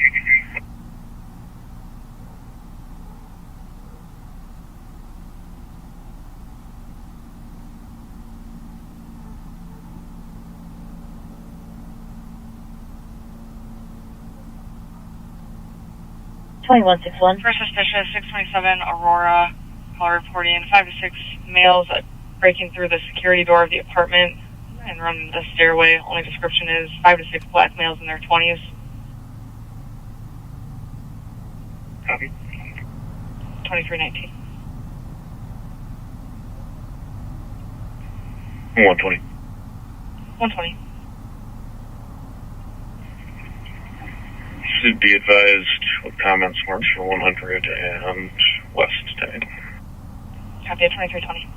For suspicious 627 Aurora, call reporting 5 to 6 males breaking through the security door of the apartment and running the stairway. Only description is 5 to 6 black males in their 20s. Copy. 2319. 120. 120. Should be advised with comments marked for 100 and west tonight. Copy at 2320.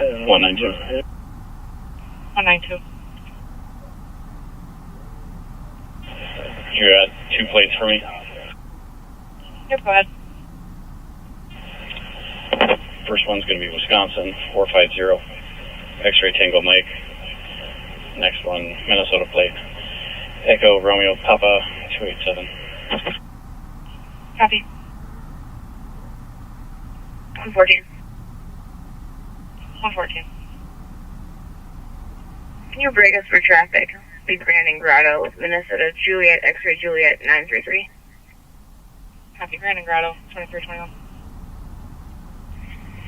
Uh, 192. 192. You're at 2 plates for me. Yep, go ahead. First one's going to be Wisconsin, 450, X-ray Tango Mike. Next one, Minnesota plate, Echo Romeo Papa, 287. Copy. 114. 114. Can you break us for traffic? Lead Brandon Grotto with Minnesota Juliet, X-ray Juliet, 933. Copy. Brandon Grotto, 2321.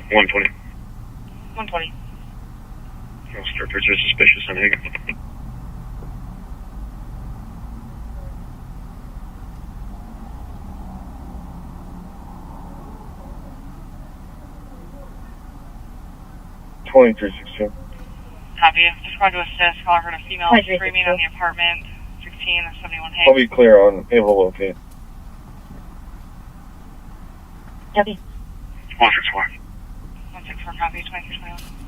120. 120. Structures are suspicious on Hagen. Copy. Just going to assist. Caller heard a female screaming on the apartment. 1671 Hagen. I'll be clear on able to locate. Copy. 164. 164, copy. 2321.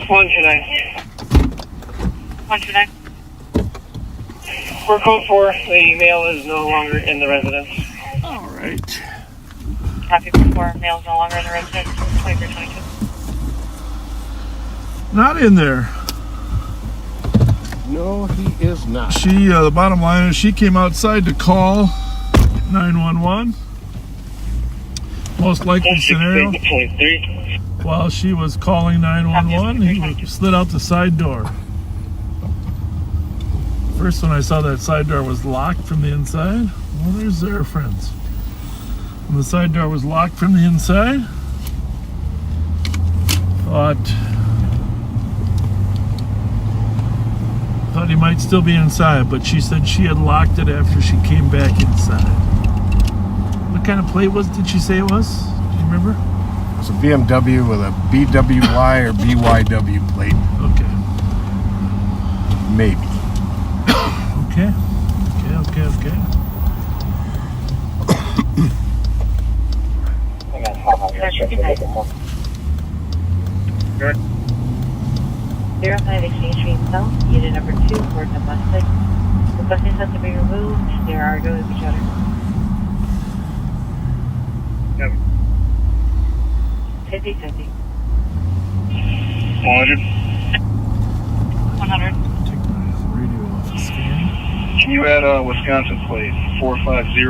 One tonight. 129. We're code 4. The male is no longer in the residence. All right. Copy. 4 males no longer in the residence. 2322. Not in there. No, he is not. She, the bottom line is she came outside to call 911. Most likely scenario, while she was calling 911, he slid out the side door. First when I saw that side door was locked from the inside. Well, there's their friends. And the side door was locked from the inside. Thought he might still be inside, but she said she had locked it after she came back inside. What kind of plate did she say it was? Do you remember? It's a BMW with a BWY or BYW plate. Okay. Maybe. Okay. Good. 05 Exchange Street South, unit number 2, Ford Mustang. The buses have to be removed. There are going to each other. Yep. 50-50. 100. 100. Take my radio off the scan. Can you add a Wisconsin plate? 450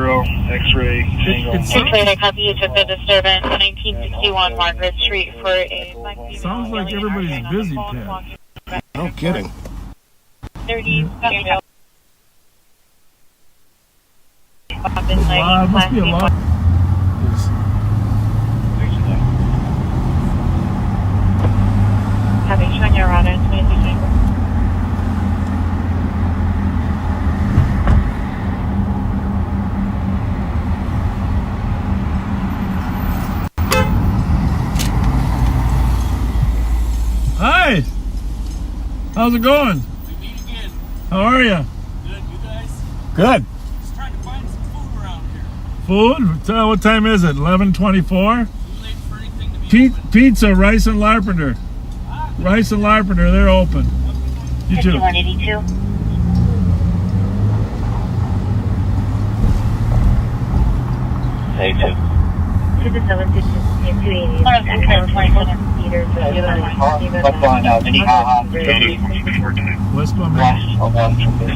X-ray single. X-ray, I copy you took the disturbance 1961 Margaret Street for a... Sounds like everybody's busy, Pat. No kidding. 30. Must be a lot. Having shown your route in 23 Chamber. Hi! How's it going? We meet again. How are you? Good, you guys? Good. Just trying to find some food around here. Food? What time is it? 11:24? Too late for anything to be open. Pizza, Rice and Larpenter. Rice and Larpenter, they're open. You too. 5182. Hey, two. To the 752 and 280. Westbound now, Minnehaha. Westbound. West of 1 from this.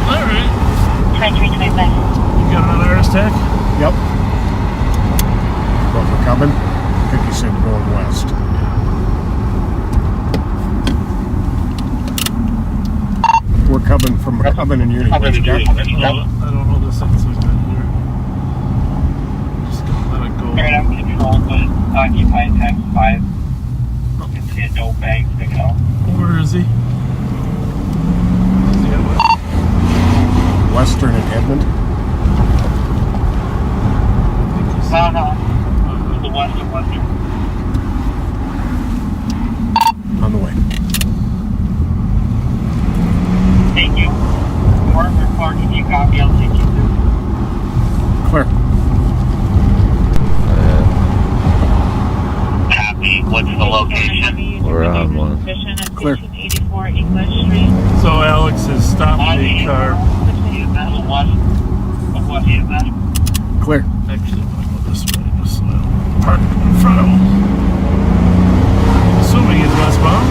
Alright. 2325. You got another Iris tech? Yep. Going for Cubbin? I think you said going west. We're Cubbin from Cubbin and Uni. I don't know this thing's so good here. Just gonna let it go. I'm controlled, but occupied tax 5. It's a no bag sticking out. Where is he? Western and Edmond. The west of Western. On the way. Thank you. Mark, Clark, if you copy, I'll take you through. Clear. Copy. What's the location? We're on one. Clear. 84 English Street. So Alex has stopped the car. Clear. Actually, I'm gonna go this way. Just park in front of him. Assuming he's westbound.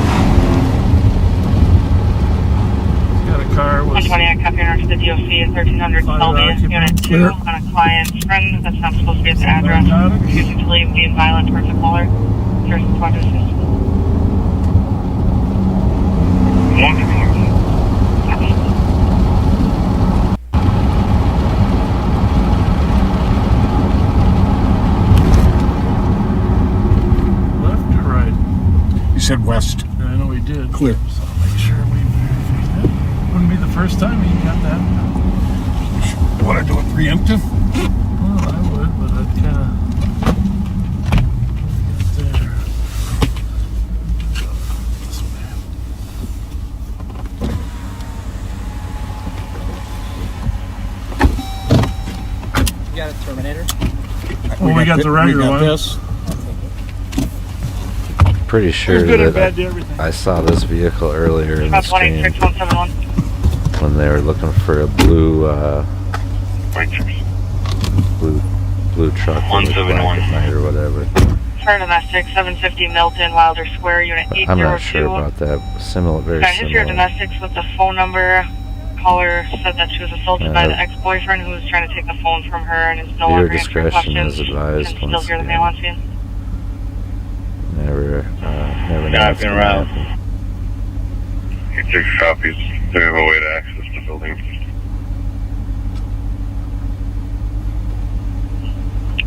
He's got a car with 120, I copy her to the DOC at 1300 Selby, Unit 2, Clear. on a client's friend that's not supposed to be at the address. Refusing to leave, being violent towards the caller. Here's the squad to assist. left or right? You said west. Yeah, I know he did. Clear. So I'll make sure we verify that. Wouldn't be the first time he got that. You want to do a preemptive? Well, I would, but I'd kind of get there. This way. You got a Terminator? Well, we got the regular one. This. Pretty sure There's good and that bad to everything. I saw this vehicle earlier in the About stream 26171. when they were looking for a blue blue truck that was black at night or whatever. For domestic, 750 Milton, Wilder Square, unit 802. I'm not sure about that. Similar, very Got history of similar. domestics with the phone number. Caller said that she was assaulted by the ex-boyfriend who was trying to take the phone from her and is no Viewer longer answering discretion questions. is advised. Can still Once hear the again. male on scene. Never know what's gonna happen. You take copies. They have a way to access the building.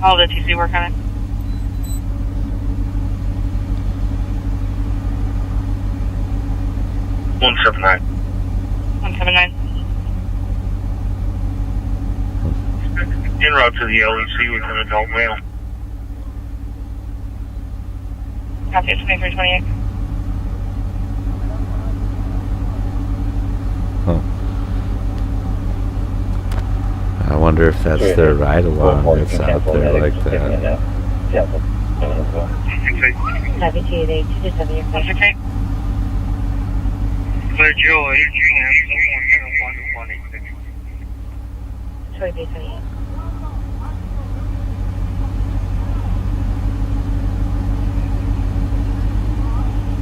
All the TC work on it. One 179. 179. En route to the LEC with an adult male. Copy, 2328. Huh. I wonder if that's their ride-along that's out there like that. Copy, 288, 227, your question. 168. Clear Joe, Troy Bay 28.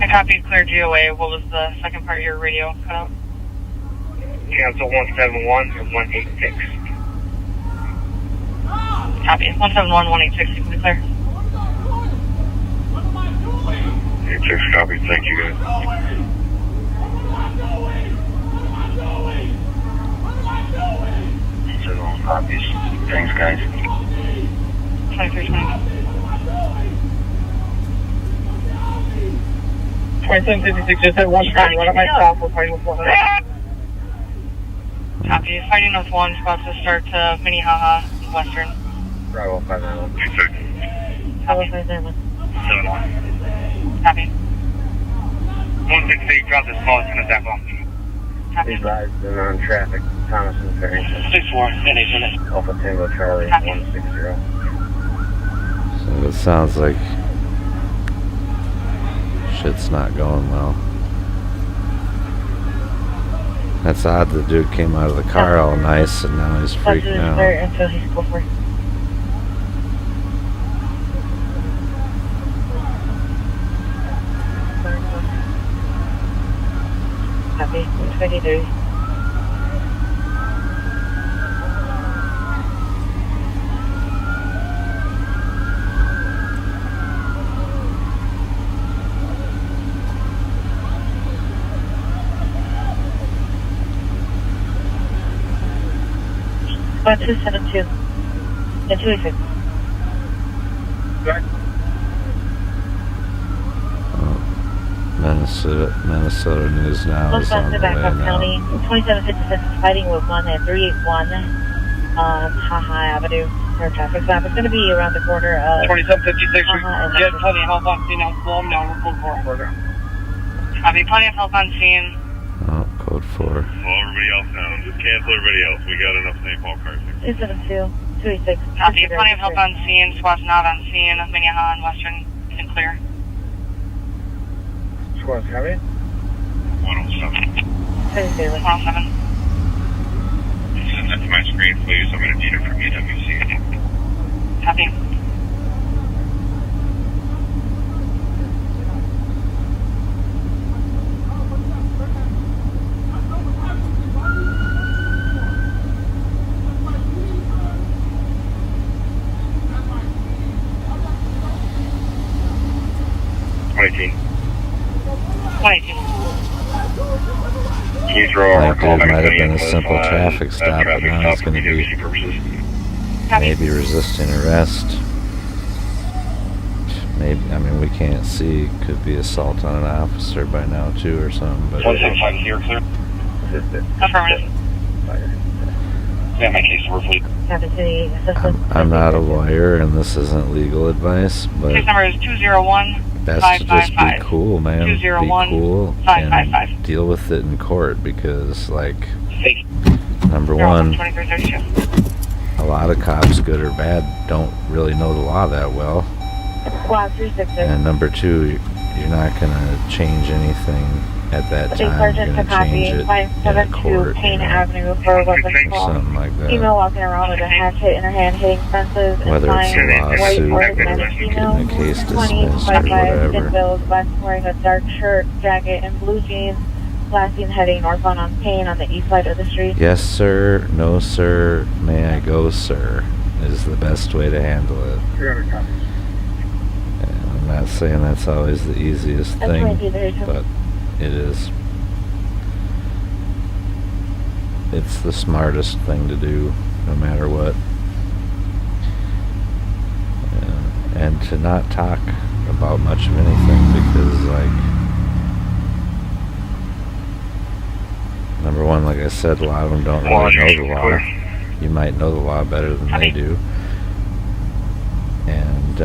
I copied clear GOA. What was the second part of your radio cut out? Cancel 171 and 186. Copy. 171, 186. You can be clear. You take copies. Thank you, guys. Copies. Thanks, guys. 2329. 2756, just at one time. Run up myself. We're fighting with one. Copy. Fighting with one. Spots to start to Minnehaha, Western. Bravo, 591. Bravo, 591. 71. Copy. 168, drop this call as soon as that phone. Copy. Rise and on traffic. Thomas and Farrington. 64, NH unit. Alpha Tango Charlie, Copy. 160. So it sounds like shit's not going well. That's odd. The dude came out of the car all nice and now he's freaking out. Until he's go for it. Copy, 23. One 272 and 286. Minnesota News Now is on the way Backup now. County, 2756 is fighting with one at 381 Haha Avenue. For traffic stop. It's going to be around the corner of 2756. and Get plenty of help on scene now. Slow them down. We're code 4 further. Copy. Plenty of help on scene. Oh, code 4. Slow everybody else down. Just cancel everybody else. We got enough St. Paul cars here. 272, 286. Copy. Plenty of help on scene. Squad's not on scene. Minnehaha and Western can clear. Squad's coming. 107. 107. Send that to my screen, please. I'm going to need it from UWC. Copy. Like there might have been a simple traffic stop, but now it's going to be maybe resisting arrest. Maybe, I mean, we can't see. Could be assault on an officer by now too, or something. But 165 here, clear. Affirmative. Yeah, my case over, please. I'm not a lawyer, and this isn't legal advice, but Case number is 201. best to just be cool, man. Be 201 cool 555. and deal with it in court because, like, number one, 2332. a lot of cops, good or bad, don't really know the law that well. Squad 360. And number two, you're not going to change anything at that A time sergeant going to to change copy it in a 572 court, Payne you know, Avenue for a weapons or call. something like that. Female walking around with a hatchet in her hand, hitting fences and Whether it's flying. a White lawsuit or organized female. getting a case 20 dismissed or by 5 whatever. thin build, black, wearing a dark shirt, jacket, and blue jeans. Blasting heading northbound on Payne on the east side of the street. Yes, sir. No, sir. May I go, sir? Is the best way to handle it. And I'm not saying that's always the easiest thing, but it is. It's the smartest thing to do, no matter what. And to not talk about much of anything, because, like, number one, like I said, a lot of them don't really know the law. You might know the law better than they do. And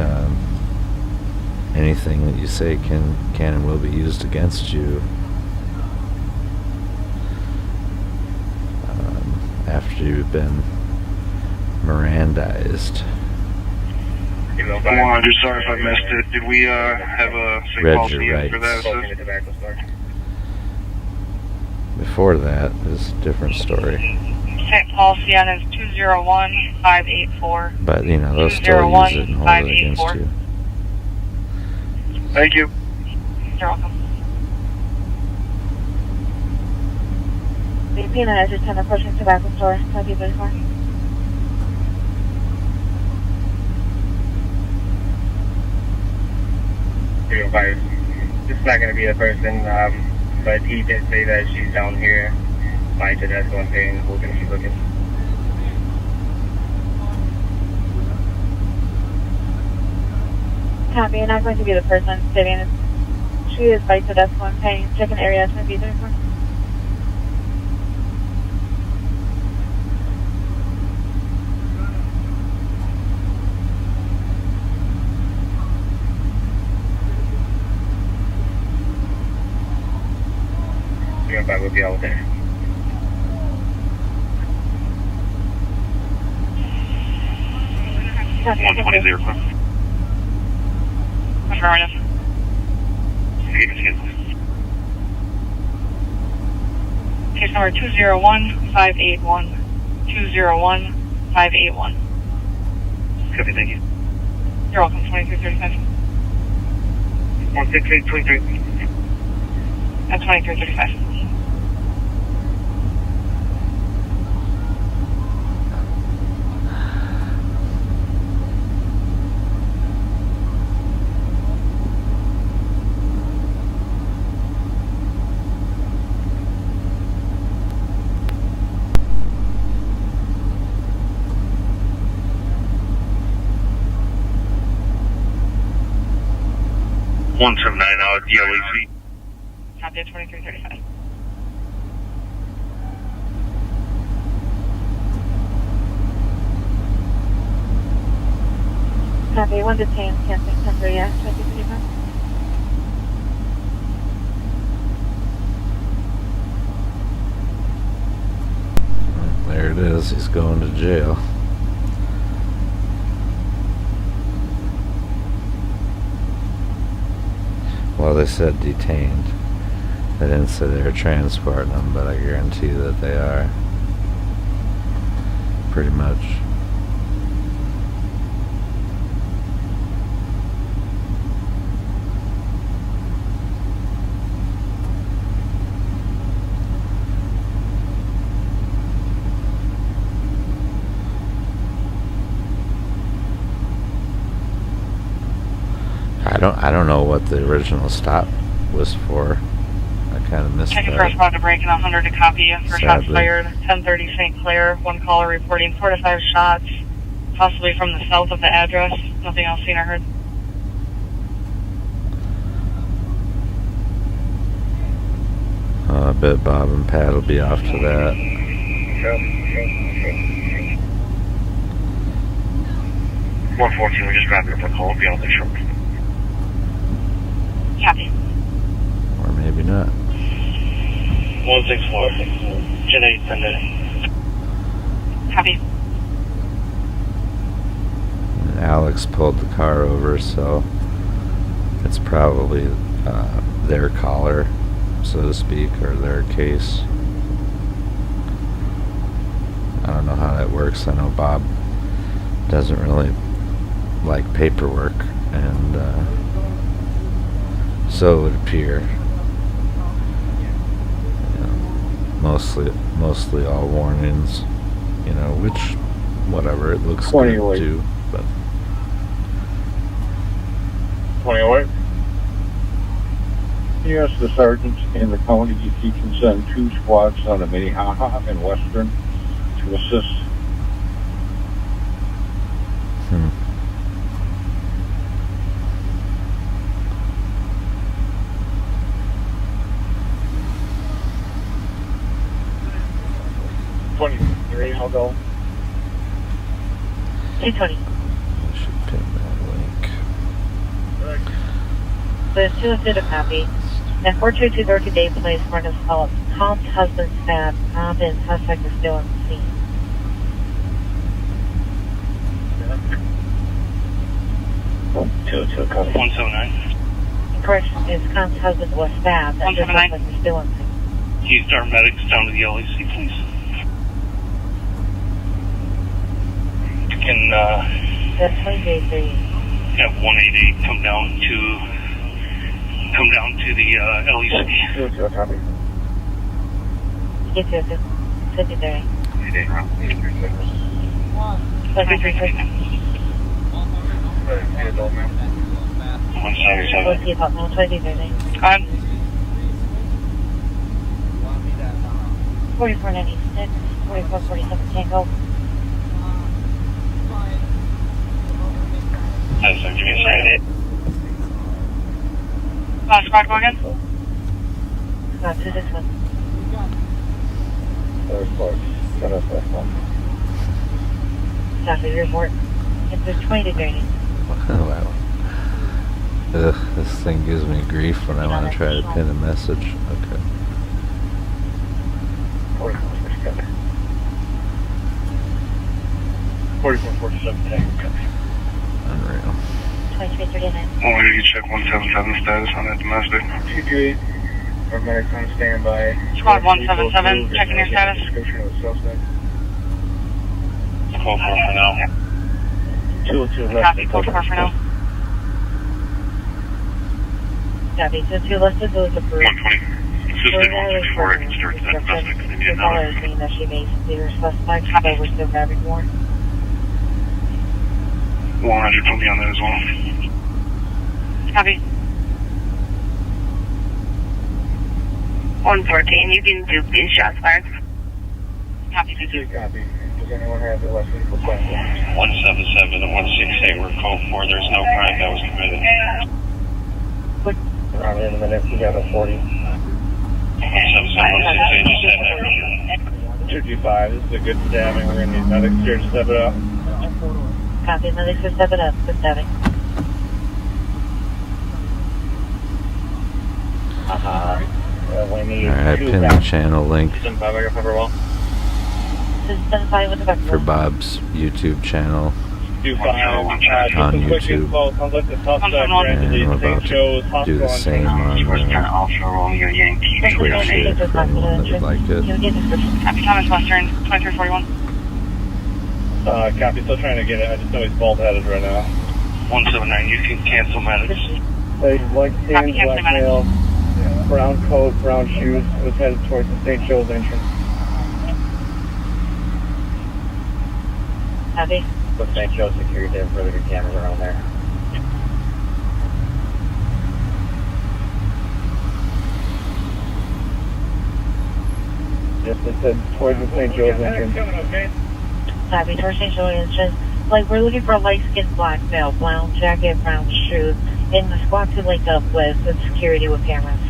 anything that you say can and will be used against you after you've been Mirandized. I'm just sorry if I missed it. Did we have a Read policy your for that? rights. Before that is a different story. St. Paul CN is 201-584. But, you know, they'll still use it and hold it against you. Thank you. You're welcome. The Pena is 10 approaching tobacco store, 2034. This is not going to be the person, but he did say that she's down here by Tedesco and Payne, looking, she's looking. Copy, you're not going to be the person sitting. She is by Tedesco and Payne. Check an area 2034. I will be out there. Affirmative. Case number 201-581. 201-581. Copy, thank you. You're welcome, 2335. 16823. At 2335. $179 DLAC. Copy at 2335. Copy, 1 detained, cancel 10 yes, 2035. There it is. He's going to jail. Well, they said detained. They didn't say they were transporting them, but I guarantee that they are. Pretty much. I don't know what the original stop was for. I kind of missed Checking that. first about to break and 100 to copy. For shots fired. 1030 St. Clair. One caller reporting 4 to 5 shots, possibly from the south of the address. Nothing else seen or heard. I bet Bob and Pat will be off to that. 114, we're just wrapping up a call. Be on the short. Copy. Or maybe not. 164. Gen 8, send it. Copy. And Alex pulled the car over, so it's probably their caller so to speak, or their case. I don't know how that works. I know Bob doesn't really like paperwork, and so it would appear. Mostly all warnings, which, whatever, it looks good too, but. 2008. Can you ask the sergeant in the county if he can send 2 squads on the Minnehaha and Western to assist? Hmm. I'll go. 220. I should pin that link. There's 2 a copy. And 422 Dorothy Day Place, Martin Assault. Tom's husband stabbed. Tom and suspect is still on the scene. Two copy. 179. Correction is Tom's husband was stabbed. And the suspect is still on the scene. Can you start medics down to the LAC, please? Can That's 28-3. have 188 come down to the LEC. Copy. Get to it. 50-30. 4496, 4447 Tango. Give me a second. Squad, go again. 261. Copy, report. It's 20-30. Wow. This thing gives me grief when I want to try to pin a message. Okay. 4447 Unreal. 2339. Oh, we need to check 177 status on that domestic. 238. Paramedics on standby. Squad 177, checking your status. Description of the suspect. Call 4 for now. 202 Copy, code 4 for now. Copy, 2 listed, those approved. 120. Assistant 164, I can start that suspect because they need another. Saying that she may see her suspect, but we're still grabbing more. 100, put me on that as well. Copy. 114, you can do these shots fired. Copy, thank you. Copy. Does anyone have the less lethal platform? 177 and 168 were code 4. There's no crime that was committed. Around in a minute, we got a 40. 177, 168 just had that. 225, this is a good stabbing. We're going to need medics here to step it up. Copy, medics are stepping up. Good stabbing. We need Alright, pin the channel link for Bob's YouTube channel on YouTube, and we're about to do the same on Twitch for anyone that would like it. Copy, Thomas Western, 2341. Copy, still trying to get it. I just know he's bald-headed right now. 179, you can cancel medics. Hey, black skin, black male, brown coat, brown shoes, was headed towards the St. Joe's entrance. Copy. With St. Joe's security, they have really good cameras around there. Yes, they said towards the St. Joe's entrance. Copy, towards St. Joe's entrance. Like, we're looking for a light-skinned black male, brown jacket, brown shoes, and the squad to link up with security with cameras.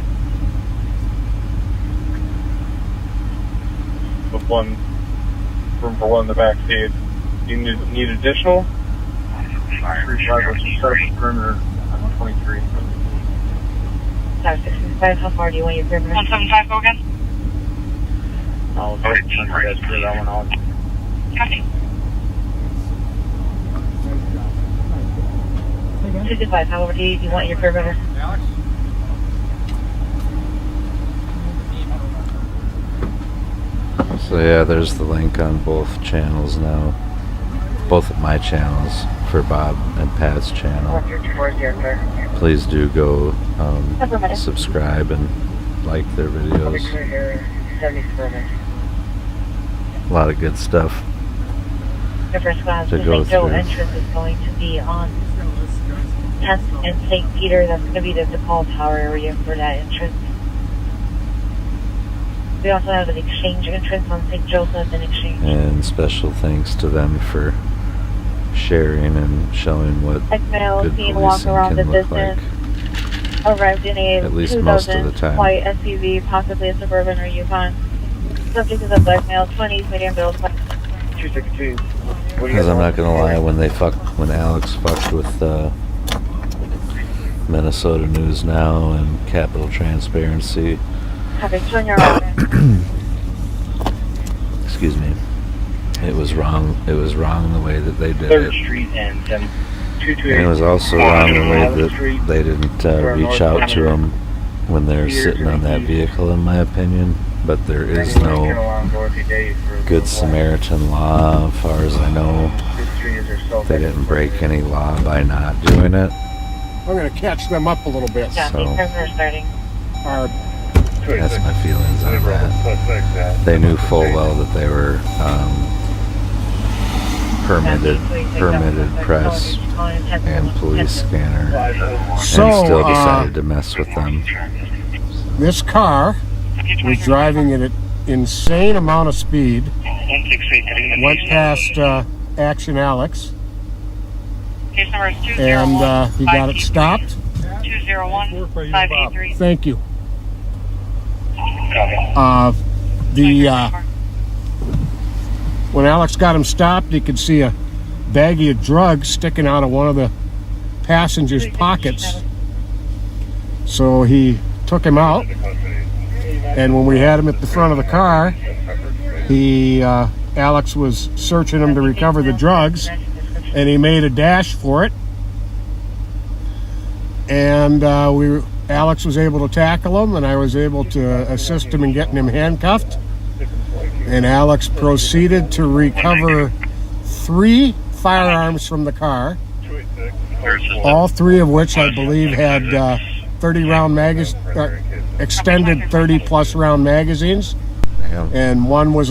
With room for one in the back seat. You need additional? Three drivers, perimeter, 23. 665, how far do you want your perimeter? 175, go again. I'll clear that one out. Copy. 265, however do you want your perimeter? So yeah, there's the link on both channels now. Both of my channels for Bob and Pat's channel. Please do go subscribe and like their videos. A lot of good stuff to go through. Entrance is going to be on 10th and St. Peter. That's going to be the DePaul Tower area for that entrance. We also have an exchange entrance on St. Joseph and Exchange. And special thanks to them for sharing and showing what good policing can look like. Arrived in a at least most of the time. White SUV, possibly a Suburban or Yukon. Subject is a black male, 20s, medium build. 262. Because I'm not gonna lie, when Alex fucked with Minnesota News Now and Capital Transparency, excuse me, it was wrong. It was wrong the way that they did it. And it was also wrong the way that they didn't reach out to them when they're sitting on that vehicle, in my opinion. But there is no Good Samaritan law, as far as I know. They didn't break any law by not doing it. I'm going to catch them up a little bit. So, Our that's my feelings on that. They knew full well that they were permitted press and police scanner, and still decided to mess with them. This car was driving at an insane amount of speed, went past Action Alex, and he got it stopped. 201-583. Thank you. When Alex got him stopped, he could see a baggie of drugs sticking out of one of the passenger's pockets. So he took him out, and when we had him at the front of the car, Alex was searching him to recover the drugs, and he made a dash for it. And Alex was able to tackle him, and I was able to assist him in getting him handcuffed. And Alex proceeded to recover 3 firearms from the car, all 3 of which I believe had 30-round extended 30-plus round magazines, and one was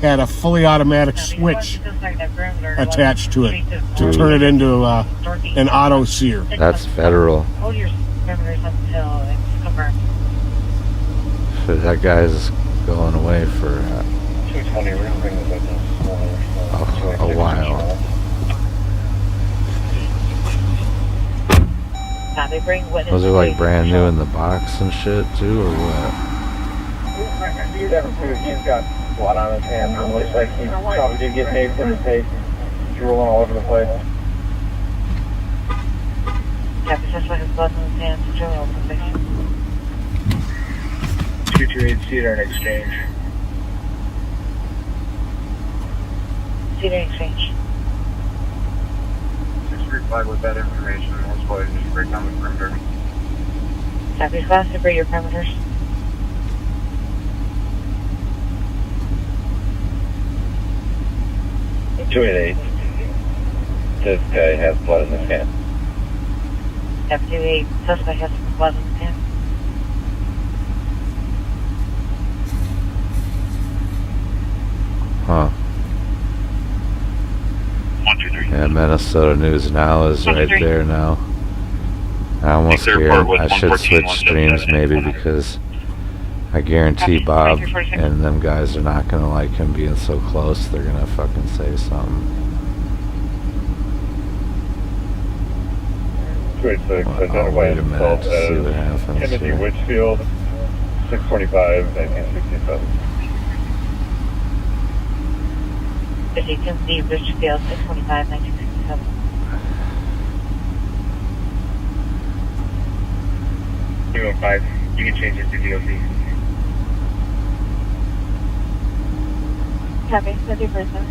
had a fully automatic switch attached to it to turn it into an auto sear. That's federal. That guy's going away for a while. Was it like brand new in the box and shit too, or what? He's got blood on his hands. It looks like he probably did get tased in the face. Drooling all over the place. Yeah, just like his blood on his hands, drooling all over the place. 228 Cedar in exchange. Cedar exchange. 635 with that information. Let's go ahead and just break down the perimeter. Southeast class, separate your perimeters. .288. This guy has blood in his hand. F28, suspect has blood in his hand. Huh. Yeah, Minnesota News Now is right there now. I almost scared. I should switch streams maybe, because I guarantee Bob and them guys are not gonna like him being so close. They're gonna fucking say something. I'll wait a minute to see what happens. Timothy Whitfield, 645, 1967. Timothy Richfield, 625, 1967. You can change it to DOC. Copy, 50%.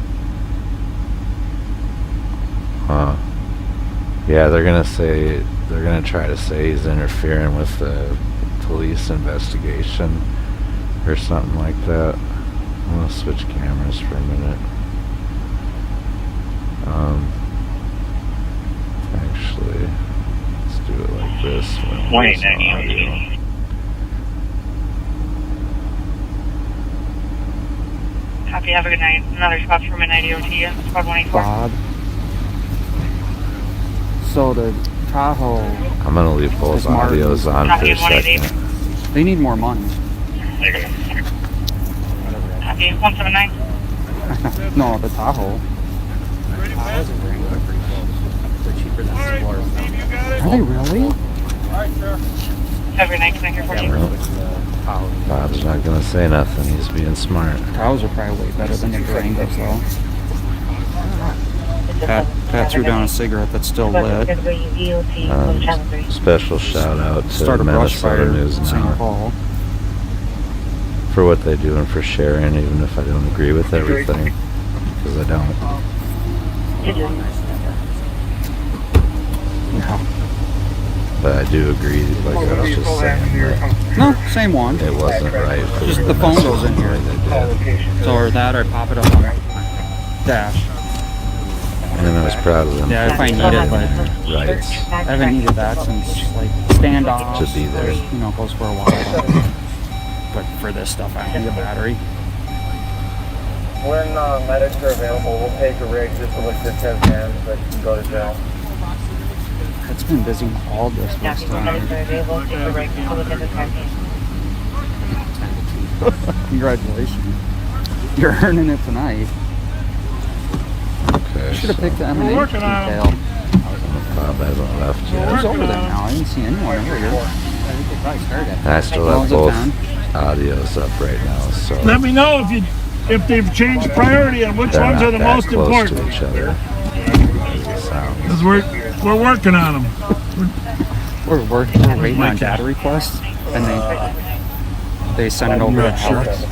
Huh. Yeah, they're gonna try to say he's interfering with the police investigation or something like that. I'm gonna switch cameras for a minute. Actually, let's do it like this. Audio. Copy, have a good night. Another spot for midnight EOT, squad 184. Bob. So the Tahoe. I'm gonna leave both audios on for a second. They need more money. Copy, 179. No, the Tahoe. Tahoes are very good. They're cheaper than Explorers. Are they really? Have a good night, connect your 14. Bob's not gonna say nothing. He's being smart. Tahoes are probably way better than the Durangos, though. Pat threw down a cigarette that's still lit. Special shout out Start to a brush Minnesota fire News in St. Now Paul. for what they do and for sharing, even if I don't agree with everything, because I don't. No. But I do agree, like I was just saying, that No, same one. it wasn't right for Just them the to phone mess goes with in the here. way they did. So or that, or pop it up on dash. And I was proud of them. Yeah, if I need it, but rights I haven't needed that since like standoff. to be there. You know, goes for a while. But for this stuff, I need a battery. When medics are available, we'll take a rig just to look at 10 hands that can go to jail. It's been busy all this last time. Congratulations. You're earning it tonight. Okay. Should have picked the M&A detail. Bob hasn't left yet. Who's over there now? I didn't see anyone over here. I think they probably started. And I still have both audios up right now, so Let me know if they've changed priority and which they're ones not are the that most close important. to each other. Sounds. Because we're working on them. We're waiting on data requests, and they send it over to Alex.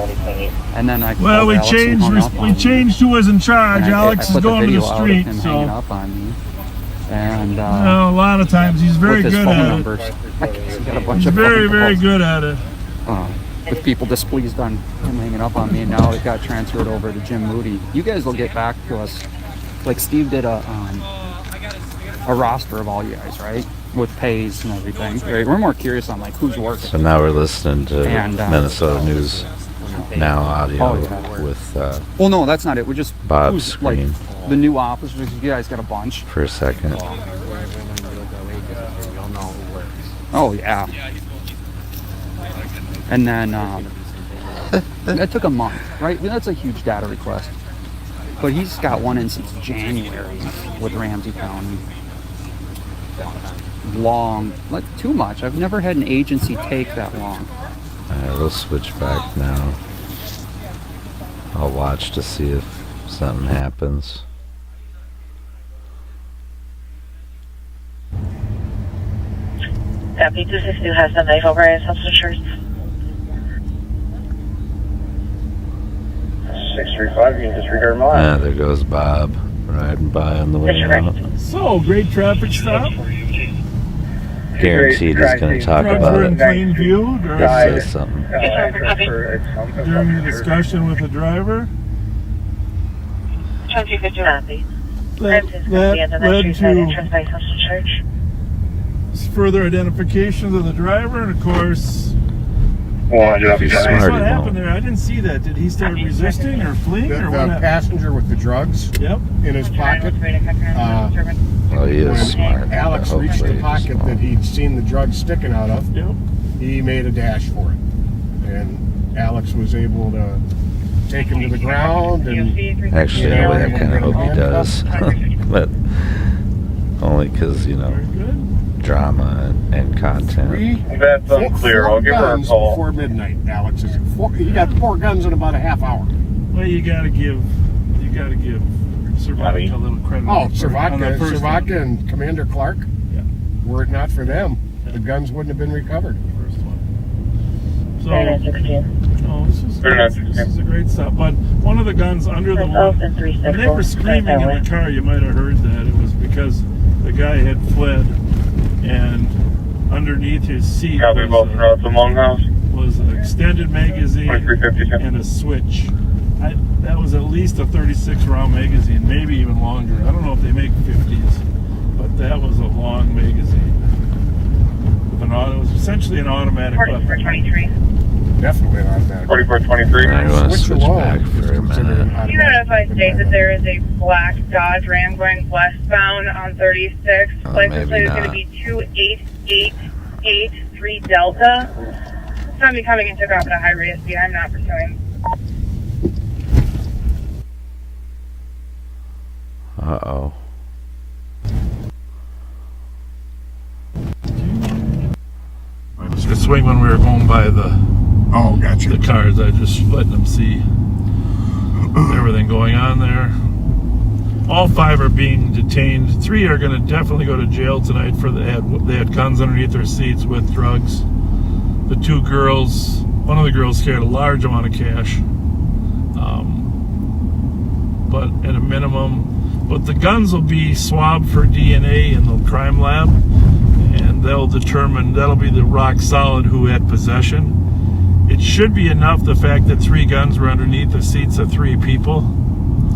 And then I Well, we changed who was in charge. Alex is going to the street, hanging so up on me. And well, a lot of times he's very with his good phone at numbers. it. He's got a bunch He's of very, phone very calls. good at it. With people displeased on him hanging up on me, and now it got transferred over to Jim Moody. You guys will get back to us. Like Steve did a roster of all you guys, right? With pays and everything. Right? We're more curious on like who's working. So now we're listening to And, Minnesota News Now audio with well, no, that's not it. We're just Bob's who's, like, screen the new officers. You guys got a bunch. for a second. Oh yeah. And then that took a month, right? That's a huge data request. But he's got one in since January with Ramsey County. Long, like too much. I've never had an agency take that long. Alright, we'll switch back now. I'll watch to see if something happens. Copy 262 has a knife over his substitute. 635, you can disregard mine. Ah, there goes Bob riding by on the way out. So, great traffic stop. Guaranteed he's going to talk Drugs about were in it. plain view He'll during, say something. during the discussion with the driver. Copy. That led to further identification of the driver, and of course, If he's what smart, he happened won't. there? I didn't see that. Did he start resisting or fleeing, The or what happened? passenger with the drugs in his pocket. Well, he is When smart. Alex but reached hopefully the pocket that he'd seen the drugs sticking out of. He made a dash for it, and Alex was able to take him to the ground. And Actually, in a way, I kind of hope he does. But only because, you know, drama and content. That's unclear. I'll give her a call. Before midnight, Alex is. He got 4 guns in about a half hour. Well, you gotta give Cervatica a little credit. Oh, on the first Cervatica one. and Commander Clark. Were it not for them, the guns wouldn't have been recovered. So, this is a great stop. But one of the guns under the one, when they were screaming in the car, you might have heard that. It was because the guy had fled, and underneath his seat was an extended magazine and a switch. that was at least a 36 round magazine, maybe even longer. I don't know if they make 50s, but that was a long magazine. It was essentially an automatic weapon. 4423. Definitely an automatic. 4423. I want to switch back for a minute. You notify state that there is a black Dodge Ram going westbound on 36. License plate is going to be 28883 Delta. Somebody coming and took off at a high rate of speed. I'm not pursuing. Uh-oh. The swing when we were going by the gotcha. The cars, I just letting them see everything going on there. All 5 are being detained. 3 are going to definitely go to jail tonight for they had guns underneath their seats with drugs. The 2 girls, one of the girls carried a large amount of cash, but at a minimum. But the guns will be swabbed for DNA in the crime lab, and they'll determine, that'll be the rock solid who had possession. It should be enough, the fact that 3 guns were underneath the seats of 3 people.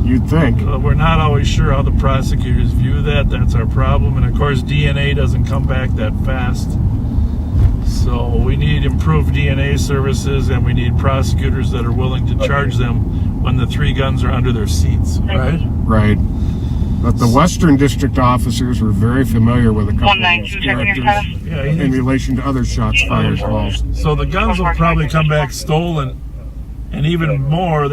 You'd think. We're not always sure how the prosecutors view that. That's our problem. And of course, DNA doesn't come back that fast. So we need improved DNA services, and we need prosecutors that are willing to charge them when the 3 guns are under their seats, right? Right. But the Western District officers were very familiar with a couple of those characters in relation to other shots fired calls. So the guns will probably come back stolen, and even more,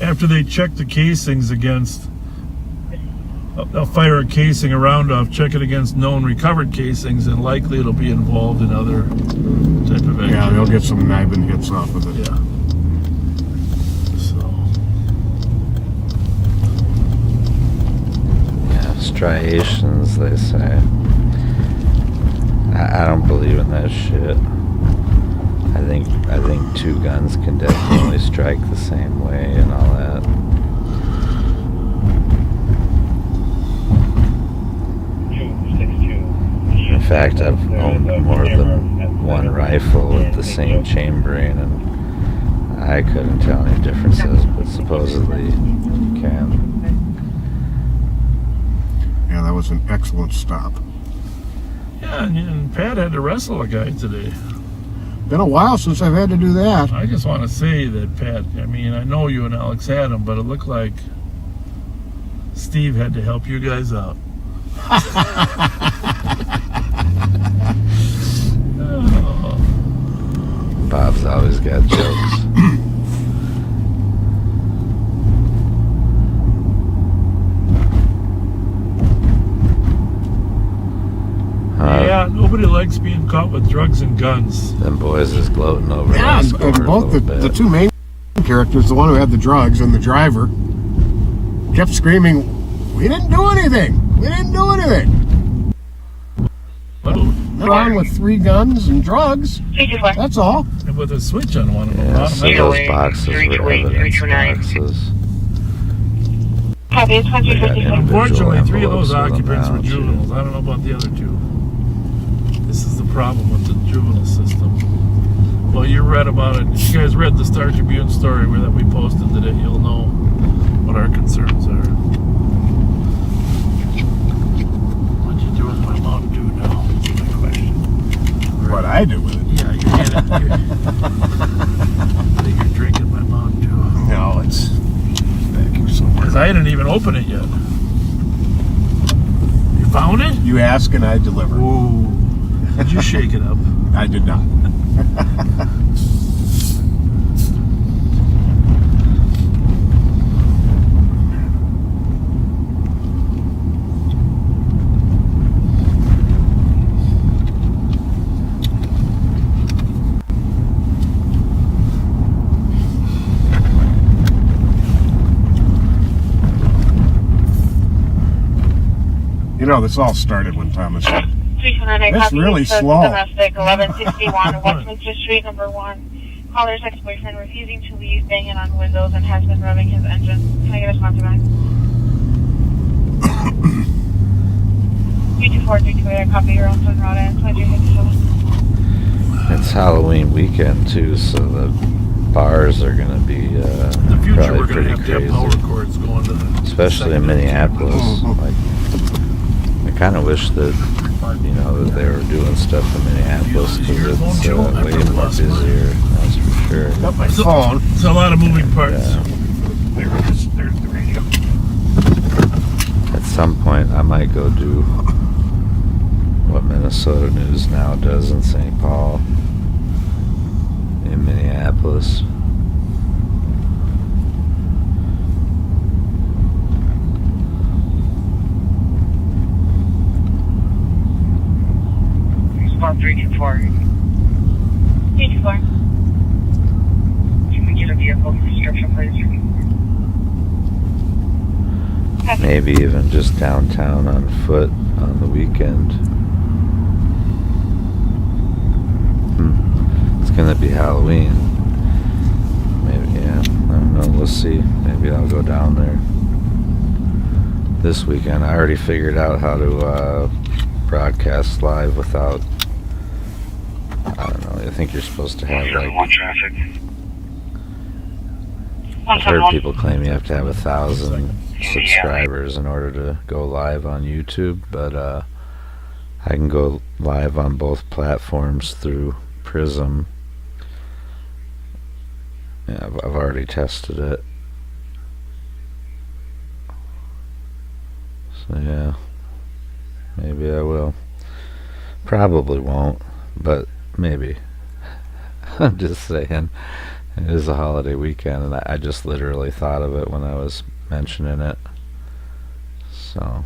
after they check the casings against, they'll fire a casing, a round off, check it against known recovered casings, and likely it'll be involved in other type of activity. Yeah, they'll get some Nibin hits off of it. Yeah. Striations, they say. I don't believe in that shit. I think 2 guns can definitely strike the same way and all that. In fact, I've owned more than 1 rifle with the same chambering, and I couldn't tell any differences, but supposedly you can. Yeah, that was an excellent stop. Yeah, and Pat had to wrestle a guy today. Been a while since I've had to do that. I just want to say that, Pat, I mean, I know you and Alex had him, but it looked like Steve had to help you guys out. Bob's always got jokes. Yeah, nobody likes being caught with drugs and guns. Them boys is gloating over yeah, and both the 2 main characters, the one who had the drugs and the driver, kept screaming, "We didn't do anything! We didn't do anything!" They're on with 3 guns and drugs. That's all. And with a switch on one of them. Yeah, so those boxes were evidence boxes. Unfortunately, 3 of those occupants were juveniles. I don't know about the other 2. This is the problem with the juvenile system. Well, you read about it. If you guys read the Star Tribune story that we posted today, you'll know what our concerns are. What'd you do with my Mountain Dew now? That's my question. What I do with it? Yeah, you get it. I think you're drinking my Mountain Dew. No, it's back here somewhere. Because I didn't even open it yet. You found it? You ask and I deliver. Ooh. Did you shake it up? I did not. You know, this all started when Thomas said, "It's really slow." Domestic 1161 Westminster Street, number 1. Caller's ex-boyfriend refusing to leave, banging on windows, and has been revving his engine. Can I get a sponsor back? 32432, copy your own son, Rhoda, and 2357. It's Halloween weekend too, so the bars are going to be the future probably we're going to pretty have crazy. To have power cords going to the especially in Minneapolis. Like, I kind of wish that, you know, that they were doing stuff in Minneapolis because it's way more busier, that's for sure. Got my phone. It's a lot of moving parts. Yeah. There's the radio. At some point, I might go do what Minnesota News Now does in St. Paul, in Minneapolis. Spot 324. 324. Can we get a vehicle description, please? Maybe even just downtown on foot on the weekend. It's gonna be Halloween. Maybe, yeah, I don't know, we'll see. Maybe I'll go down there this weekend. I already figured out how to broadcast live without, I don't know, I think you're supposed to have like, traffic. I've heard people claim you have to have 1,000 subscribers in order to go live on YouTube, but I can go live on both platforms through Prism. Yeah, I've already tested it. So yeah, maybe I will. Probably won't, but maybe. I'm just saying, it is a holiday weekend, and I just literally thought of it when I was mentioning it. So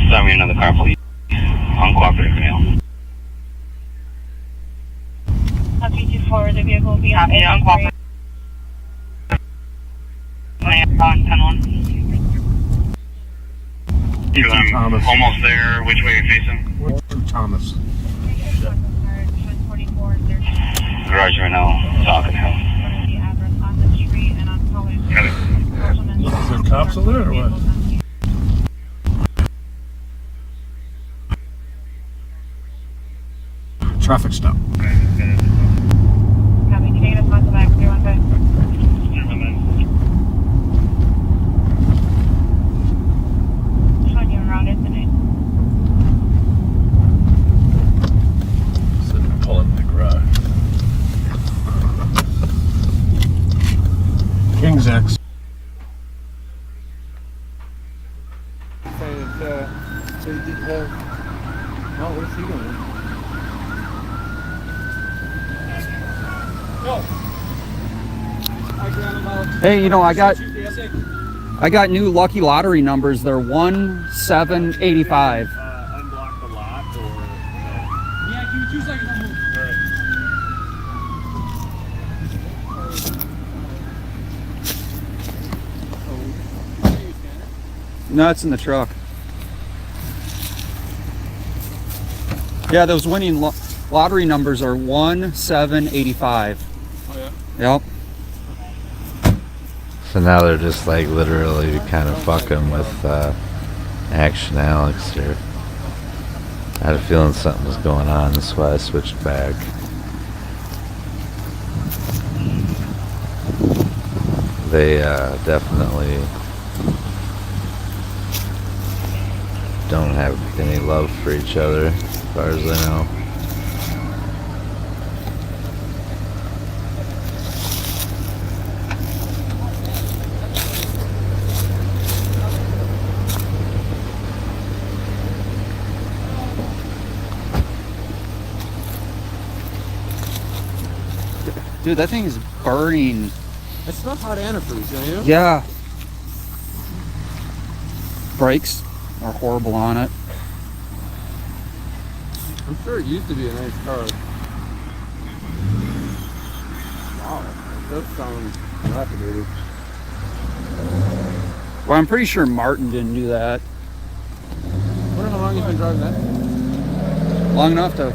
Sorry, another car, please. Uncooperative male. 324, the vehicle will be on uncooperative. on 10-1. I'm almost there. Which way are you facing? Thomas. Garage right now. Talking hell. Is there cops over there or what? Traffic stop. Copy, taking us back to back, 315. Showing you around, isn't it? So pull in the garage. King's X. Oh, where's he going? Hey, you know, I got new lucky lottery numbers. They're 1785. Unblock the lot or... Yeah, give me 2 seconds. I'll move. No, it's in the truck. Yeah, those winning lottery numbers are 1785. Oh yeah. Yep. So now they're just like literally kind of fucking with Action Alex here. I had a feeling something was going on, that's why I switched back. They definitely don't have any love for each other, as far as I know. Dude, that thing is burning. It's not hot antifreeze, don't you? Yeah. Brakes are horrible on it. I'm sure it used to be a nice car. Wow, that does sound dilapidated. Well, I'm pretty sure Martin didn't do that. I wonder how long he's been driving that. long enough to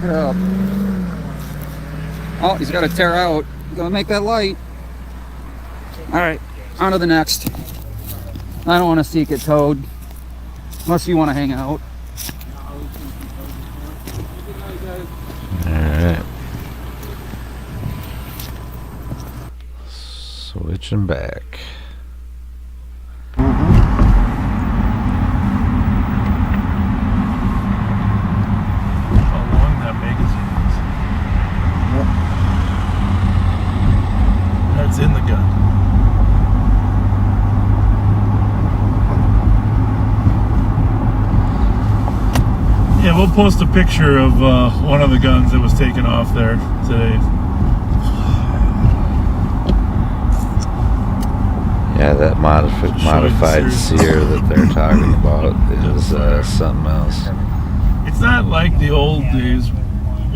get up. Oh, he's got to tear out. Gonna make that light. All right, on to the next. I don't want to see it get towed, unless you want to hang out. All right. Switching back. In the gun. Yeah, we'll post a picture of one of the guns that was taken off there today. Yeah, that modified sear that they're talking about is something else. It's not like the old days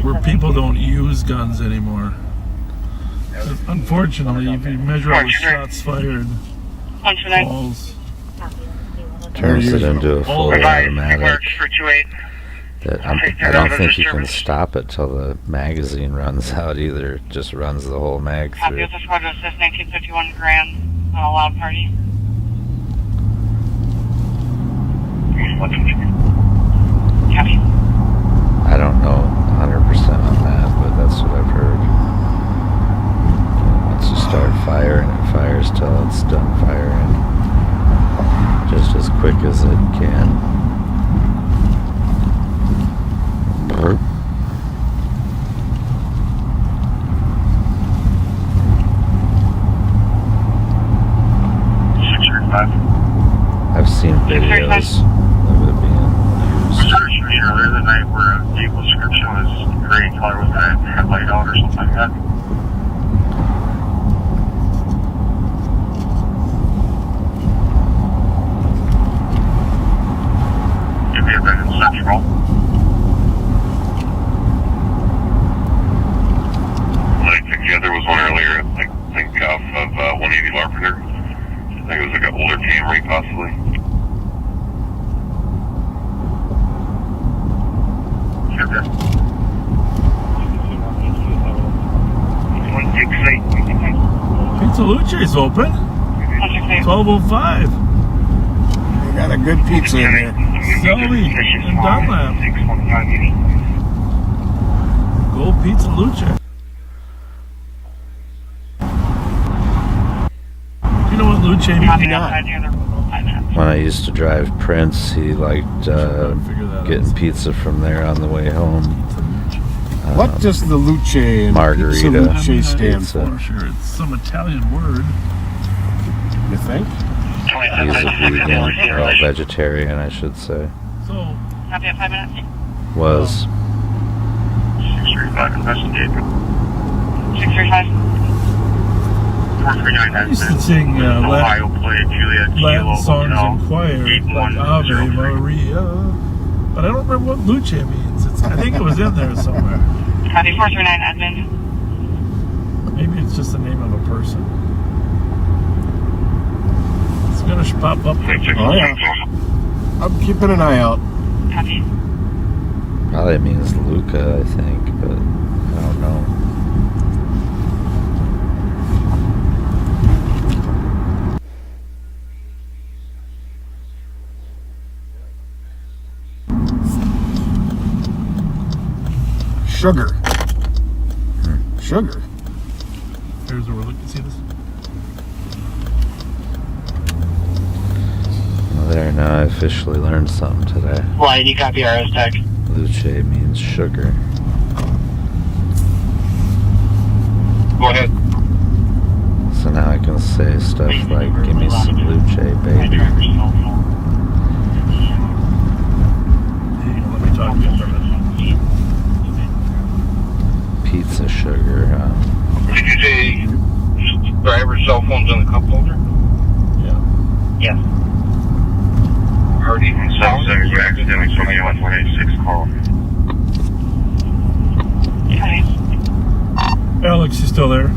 where people don't use guns anymore. Unfortunately, if you measure all the shots fired, balls, turns it into a full automatic. That I don't think you can stop it till the magazine runs out either. It just runs the whole mag through. Copy of the squad to assist 1951 Grand on a loud party. Copy. I don't know 100% on that, but that's what I've heard. Once you start firing, it fires till it's done firing, just as quick as it can. I've seen videos of it being used. Earlier the night where a vehicle description was gray color with a headlight out or something like that. It may have been in Central. I think yeah, there was one earlier. I think off of 180 Larpenter. I think it was like an older Camry, possibly. Okay. Pizza Luce's open. 12:05. They got a good pizza in there. Selby and Dunlap. Go Pizza Luce. You know what Luce means? When I used to drive Prince, he liked getting pizza from there on the way home. What does the Luce and margarita Luce stand for? Sure, it's some Italian word. You think? He's a vegan, or vegetarian, I should say. So, happy at 5 minutes. Was. 635 investigate. 635. I used to sing Latin songs in choir, like Ave Maria, but I don't remember what Luce means. I think it was in there somewhere. Copy 439 Edmund. Maybe it's just the name of a person. It's gonna pop up. Oh yeah. I'm keeping an eye out. Copy. Probably means Luca, I think, but I don't know. Sugar. Sugar. Here's where we're looking. See this? Well, there, now I officially learned something today. Why did you copy RS Tech? Luce means sugar. Go ahead. So now I can say stuff like, give me some Luce, baby. Let me talk to you for a minute. Pizza sugar, huh? Did you say driver's cell phone's in the cup holder? Yeah. Yes. Already even sounds like you accidentally put me on 186 call. Alex, you still there?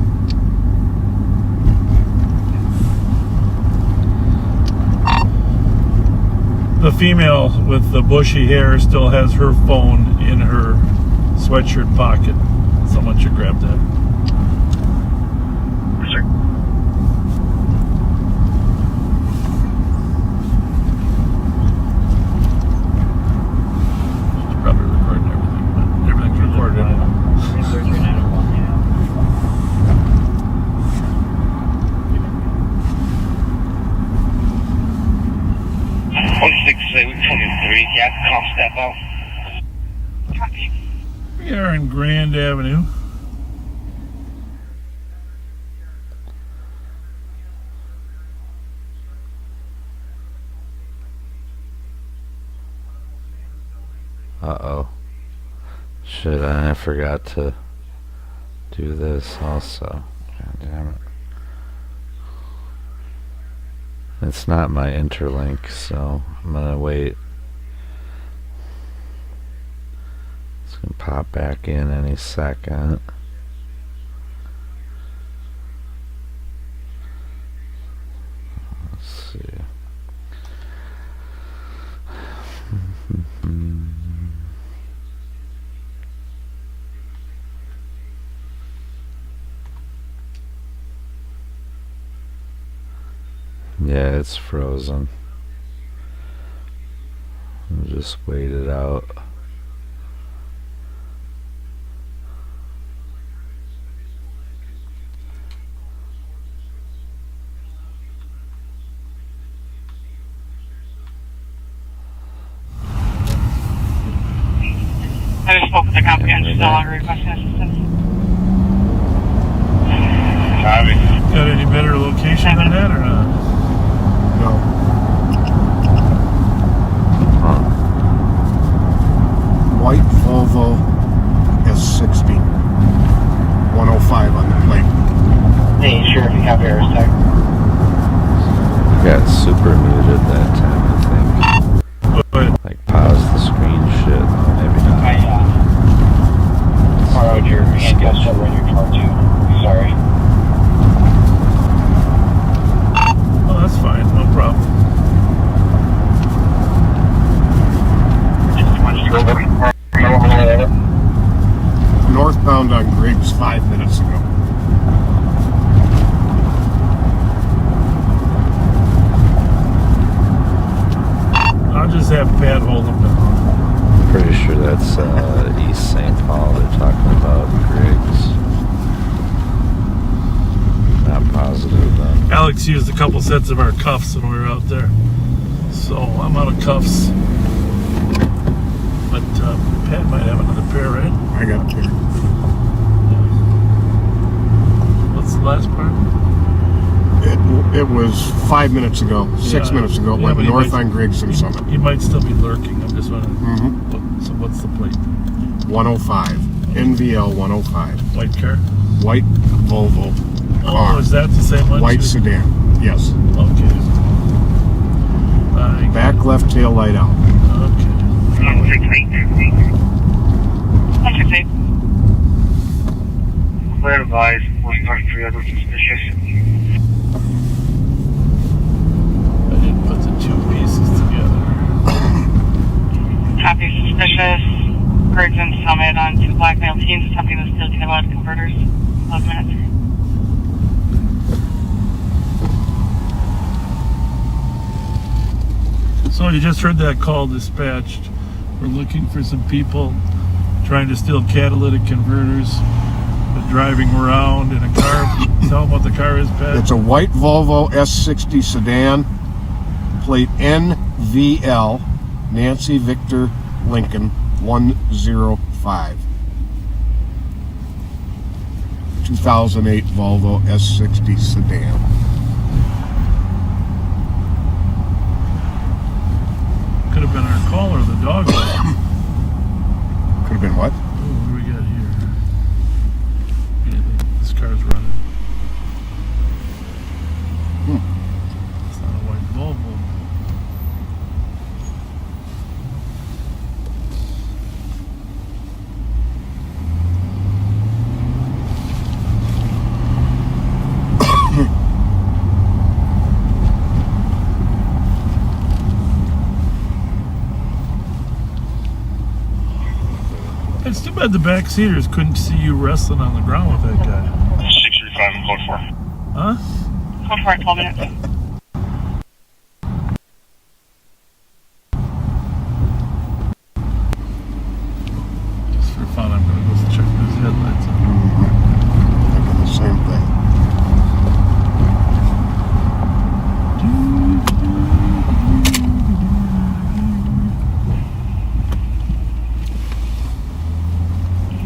The female with the bushy hair still has her phone in her sweatshirt pocket. Someone should grab that. Probably recording everything, but everything's recorded. 168 yeah, come step out. We are in Grand Avenue. Uh-oh. Shit, I forgot to do this also. God damn it. It's not my interlink, so I'm gonna wait. It's gonna pop back in any second. Let's see. Yeah, it's frozen. I'll just wait it out. I just spoke with the company and she's no longer requesting assistance. Got any better location than that or not? No. White Volvo S60. 105 on the plate. Hey, sure, if you have errors there. Got super muted that time, I think. Like pause the screen shit. Maybe not. I borrowed your handcuffs over in your car too. Sorry. Oh, that's fine, no problem. Northbound on Griggs 5 minutes ago. I'll just have Pat hold them down. Pretty sure that's East St. Paul they're talking about, Griggs. Not positive though. Alex used a couple sets of our cuffs when we were out there. So I'm out of cuffs. But Pat might have another pair, right? I got a pair. What's the last part? It was 5 minutes ago, 6 minutes ago. It went north on Griggs and Summit. He might still be lurking. I'm just wondering. So what's the plate? 105. NVL 105. White car? White Volvo car. Oh, is that the same one? White sedan. Yes. Okay. Back left tail light out. Okay. Clear advised, we'll start 3 other suspicious. I didn't put the two pieces together. Copy suspicious. Griggs and Summit on 2 blackmail teams attempting to steal catalog converters. 12 minutes. So you just heard that call dispatched. We're looking for some people trying to steal catalytic converters. They're driving around in a car. Tell them what the car is, Pat. It's a white Volvo S60 sedan, plate NVL, Nancy Victor Lincoln 105. 2008 Volvo S60 sedan. Could have been our caller, the dog. Could have been what? Oh, what do we got here? This car's running. It's not a white Volvo. bet the backseaters couldn't see you wrestling on the ground with that guy. 635 and code 4. Huh? Code 4 at 12 minutes. Just for fun, I'm going to go check those headlights out. Thinking the same thing.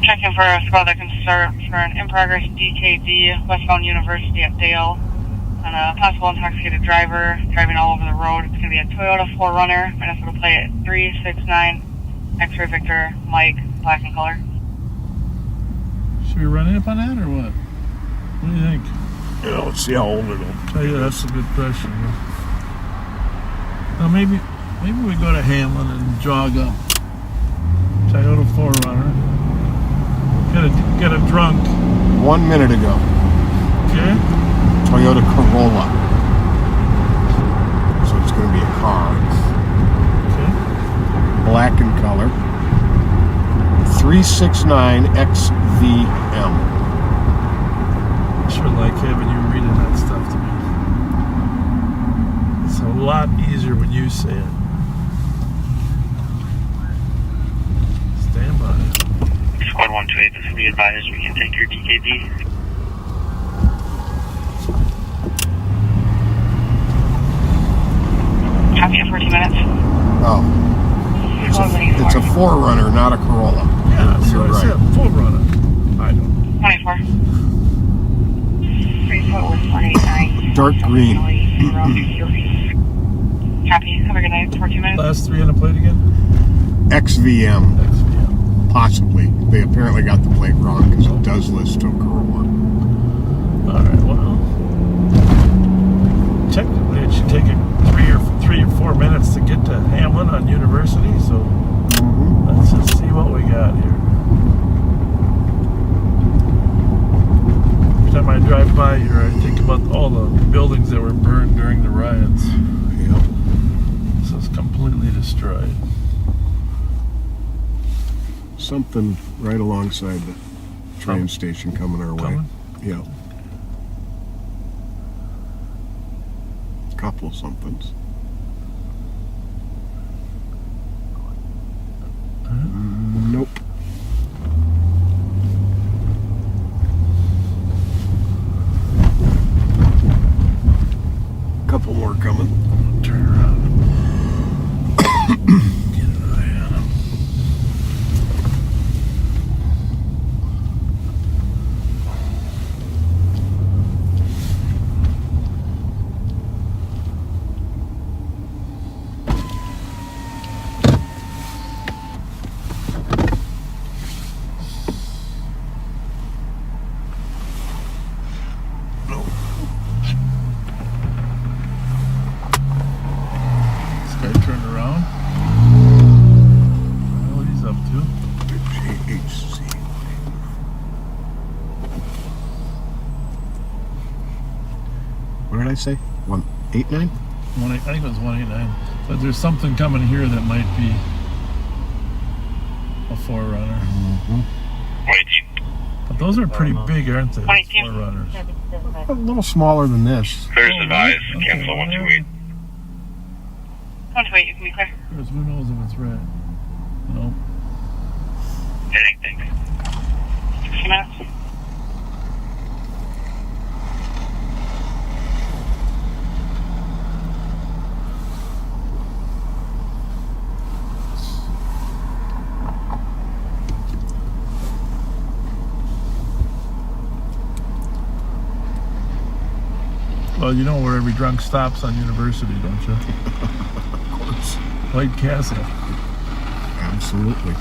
Checking for a squad that can start for an in-progress DKD westbound University at Dale. And a possible intoxicated driver driving all over the road. It's going to be a Toyota 4Runner. Minnesota plate 369 X-Ray Victor Mike, black in color. Should we run up on that or what? What do you think? Yeah, let's see how old it'll Oh, yeah, that's a good question. Now maybe we go to Hamlin and jog up. Toyota 4Runner. Get a drunk. 1 minute ago. Okay. Toyota Corolla. So it's going to be a car. Okay. Black in color. 369 XVM. I sure like having you reading that stuff to me. It's a lot easier when you say it. Stand by. Squad 128, this will be advised. We can take your TKD. Copy at 14 minutes. Oh. It's a 4Runner, not a Corolla. Yeah, so you're I right. said 4Runner. I don't. 24. 3-189. Dark green. Copy. Have a good night. 14 minutes. Last three on the plate again? XVM. Possibly. They apparently got the plate wrong because it does list to a Corolla. Alright, well. Technically it should take it 3 or 4 minutes to get to Hamlin on University, so let's just see what we got here. Every time I drive by here, I think about all the buildings that were burned during the riots. Yep. So it's completely destroyed. Something right alongside the train station coming our way. Yeah. Couple somethings. Nope. Couple more coming. Turn around. Get an eye on them. Turned around. I don't know what he's up to. GHC. What did I say? 189? I think it was 189. But there's something coming here that might be a 4Runner. But those are pretty big, aren't they? 4Runners. A little smaller than this. Clear's advised. Cancel 128. 128, you can be clear. Because who knows if it's red? No. Heading, thanks. 60 minutes. Well, you know where every drunk stops on University, don't you? Of course. White Castle. Absolutely.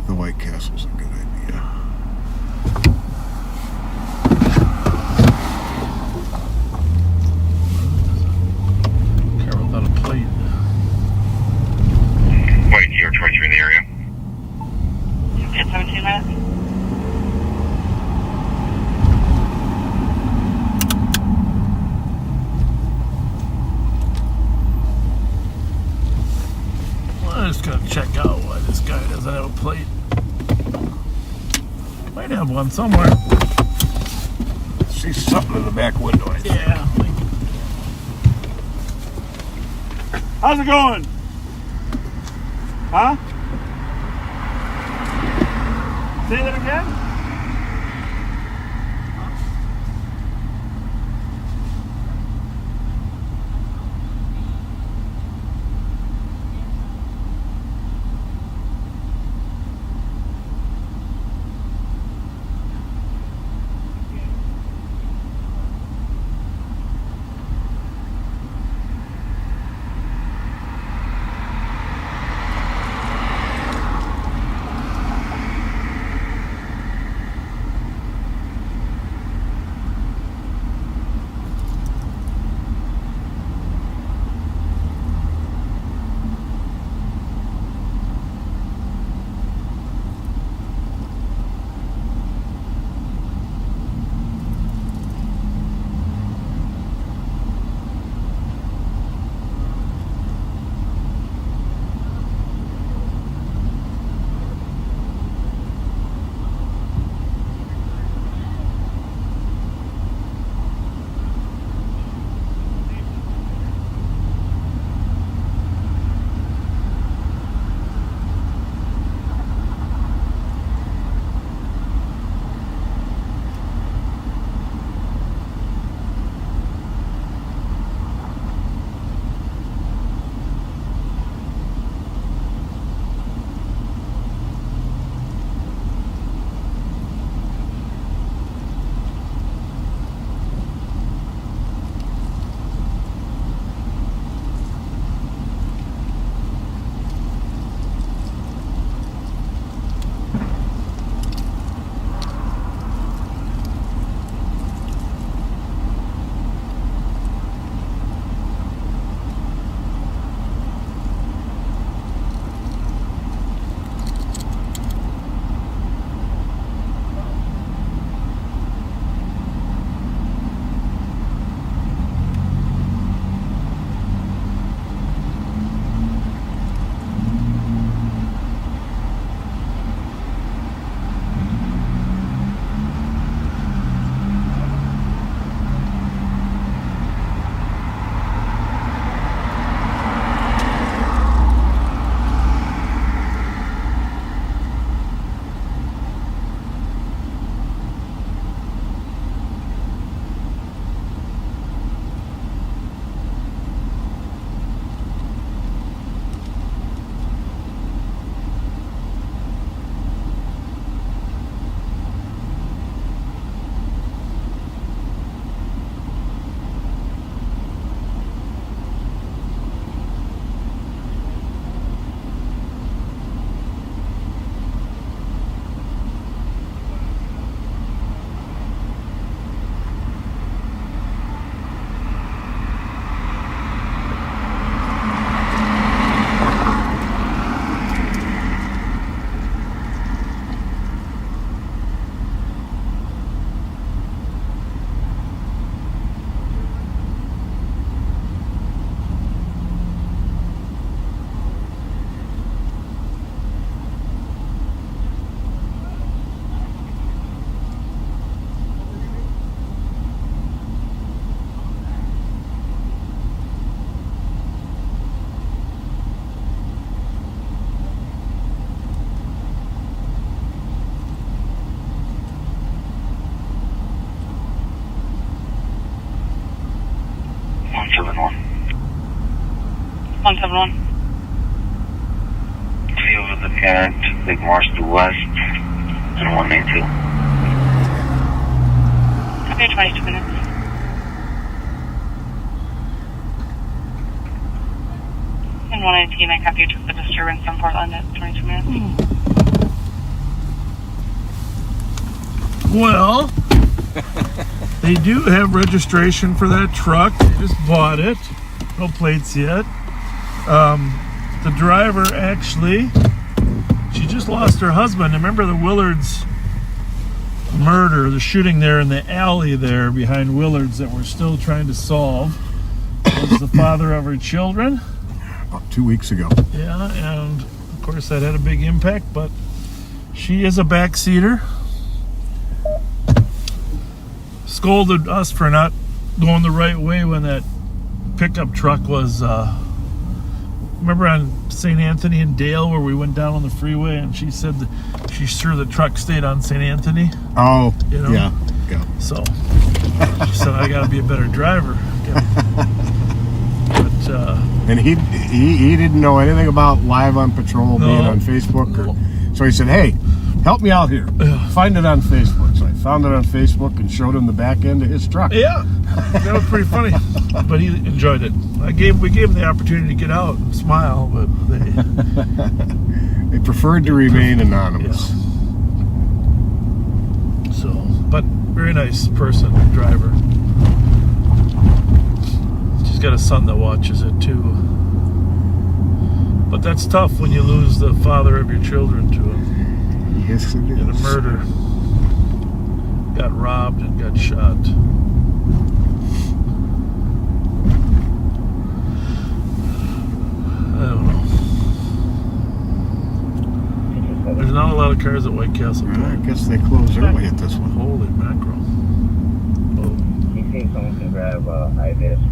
the White Castle's a good idea. Car without a plate. Wait, you're 23 in the area? It's 17 minutes. I'm just gonna check out why this guy doesn't have a plate. Might have one somewhere. See something in the back window, I think. Yeah. How's it going? Huh? Say that again? $171. Cleo with the parent, Big Marsh to West, and 192. Okay, 22 minutes. And 119, I copy you took the disturbance from Portland at 22 minutes. Well, they do have registration for that truck. They just bought it. No plates yet. The driver actually, she just lost her husband. Remember the Willards murder, the shooting there in the alley there behind Willards that we're still trying to solve? Was the father of her children. About 2 weeks ago. Yeah, and of course that had a big impact, but she is a backseater. Scolded us for not going the right way when that pickup truck was, remember on St. Anthony and Dale where we went down on the freeway and she said that she's sure the truck stayed on St. Anthony? Oh, you know? Yeah. So she said, I gotta be a better driver. But, and he didn't know anything about Live on Patrol being on Facebook. So he said, hey, help me out here. Find it on Facebook. So I found it on Facebook and showed him the back end of his truck. Yeah, that was pretty funny. But he enjoyed it. We gave him the opportunity to get out and smile, but they preferred to remain anonymous. Yeah. So, but very nice person, driver. She's got a son that watches it too. But that's tough when you lose the father of your children to it. Yes, it is. In a murder. Got robbed and got shot. I don't know. There's not a lot of cars at White Castle. I guess they close early at this one. Holy mackerel.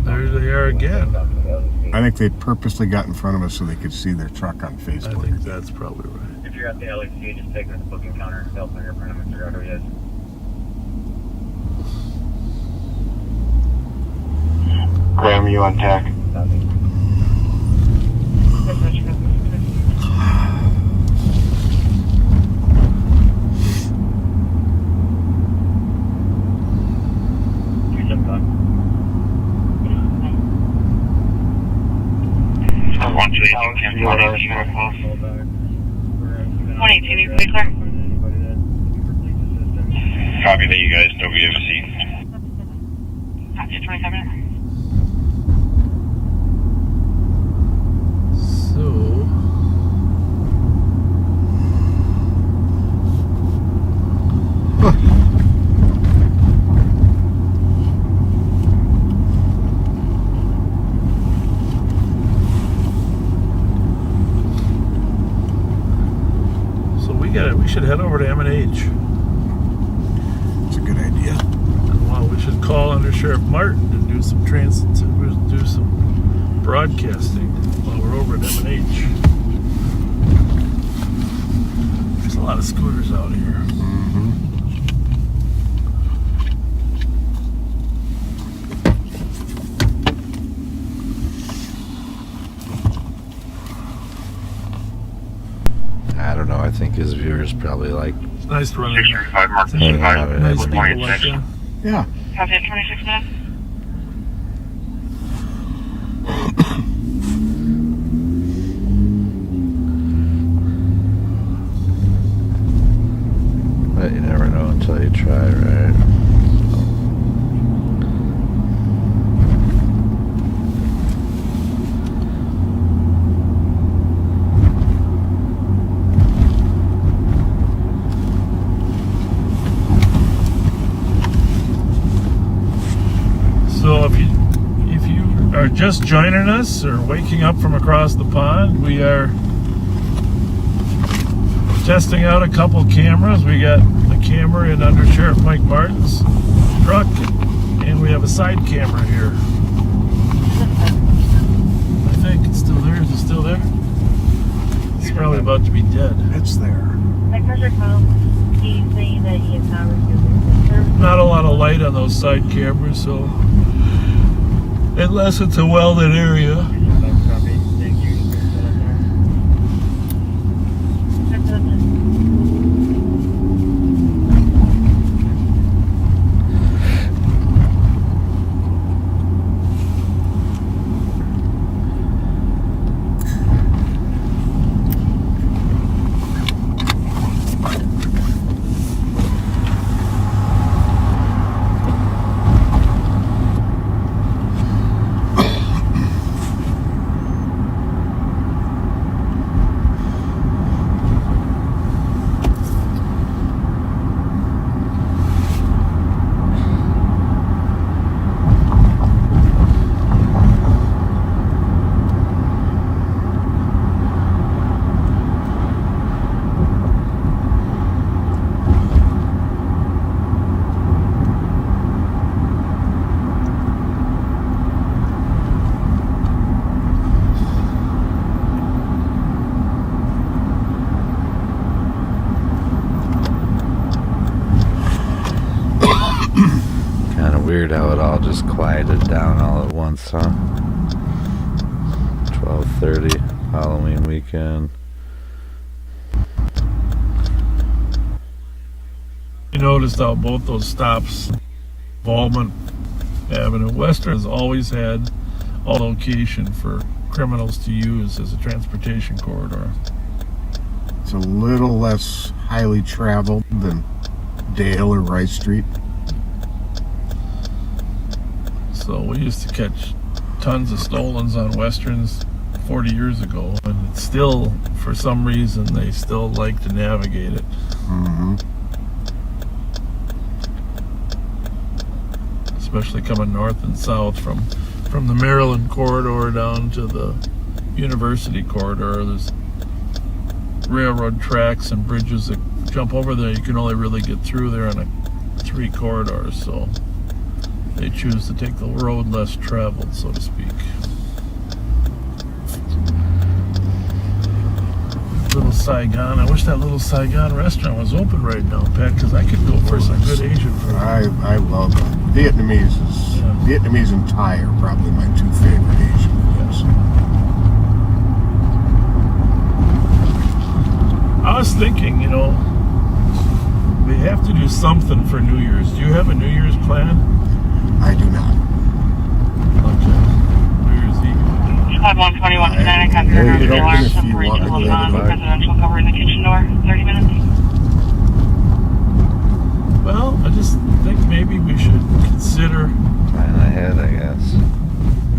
There they are again. I think they purposely got in front of us so they could see their truck on Facebook. I think that's probably right. If you're at the LAC, just take it to the booking counter. They'll fingerprint him and figure out who he is. Graham, you on tack? You clear? Copy that, you guys. Nobody have a seat. Copy, 27. So we should head over to M&H. It's a good idea. Well, we should call under Sheriff Martin and do some broadcasting while we're over at M&H. There's a lot of scooters out here. I don't know. I think his viewers probably like. It's nice to run in. 635 Mark Yeah, Nice people like that. Yeah. Copy at 26 minutes. But you never know until you try, right? So if you are just joining us or waking up from across the pond, we are testing out a couple cameras. We got a camera in under Sheriff Mike Martin's truck, and we have a side camera here. I think it's still there. Is it still there? It's probably about to be dead. It's there. He's saying that he is not refusing service. Not a lot of light on those side cameras, so unless it's a well-lit area. Weird how it all just quieted down all at once, huh? 12:30, Halloween weekend. You noticed how both those stops, Baldwin Avenue, Western has always had a location for criminals to use as a transportation corridor. It's a little less highly traveled than Dale or Rice Street. So we used to catch tons of stolens on Westerns 40 years ago, and it's still, for some reason, they still like to navigate it. Mm-hmm. Especially coming north and south from the Maryland corridor down to the University corridor. There's railroad tracks and bridges that jump over there. You can only really get through there on 3 corridors, so they choose to take the road less traveled, so to speak. Little Saigon. I wish that Little Saigon restaurant was open right now, Pat, because I could go for some good Asian food. I love it. Vietnamese and Thai are probably my 2 favorite Asian foods. I was thinking, we have to do something for New Year's. Do you have a New Year's plan? I do not. Okay. New Year's Eve. Squad 121 tonight, I copy your alarm. Presidential cover in the kitchen door. 30 minutes. Well, I just think maybe we should consider plan ahead, I guess.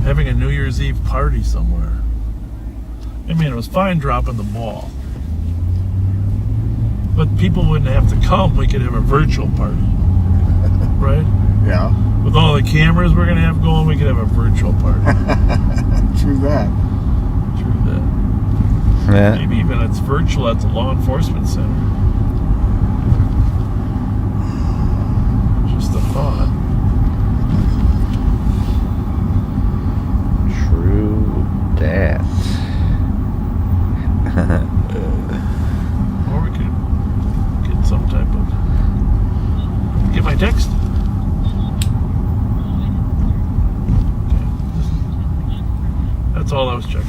Having a New Year's Eve party somewhere. I mean, it was fine dropping the ball, but people wouldn't have to come. We could have a virtual party, right? Yeah. With all the cameras we're gonna have going, we could have a virtual party. True that. Yeah. Maybe even it's virtual at the law enforcement center. Just a thought. True that. Or we could get some type of... Get my text? Okay. That's all I was checking.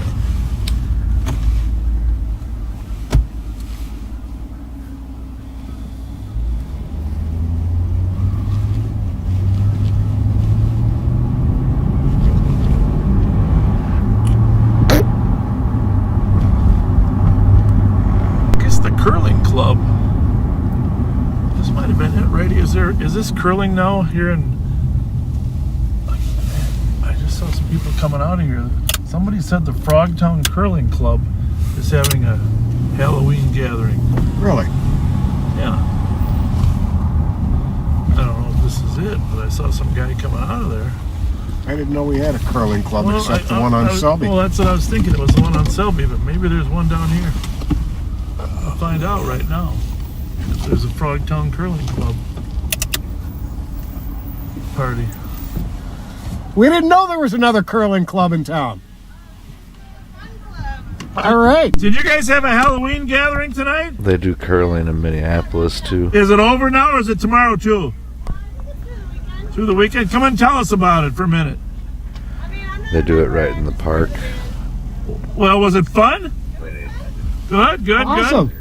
This might have been it, right? Is this curling now here in... I just saw some people coming out of here. Somebody said the Frogtown Curling Club is having a Halloween gathering. Really? Yeah. I don't know if this is it, but I saw some guy coming out of there. I didn't know we had a curling club except the one on Selby. Well, that's what I was thinking. It was the one on Selby, but maybe there's one down here. I'll find out right now. There's a Frogtown Curling Club party. We didn't know there was another curling club in town. All right. Did you guys have a Halloween gathering tonight? They do curling in Minneapolis too. Is it over now or is it tomorrow too? Through the weekend? Come and tell us about it for a minute. They do it right in the park. Well, was it fun? Good. Awesome.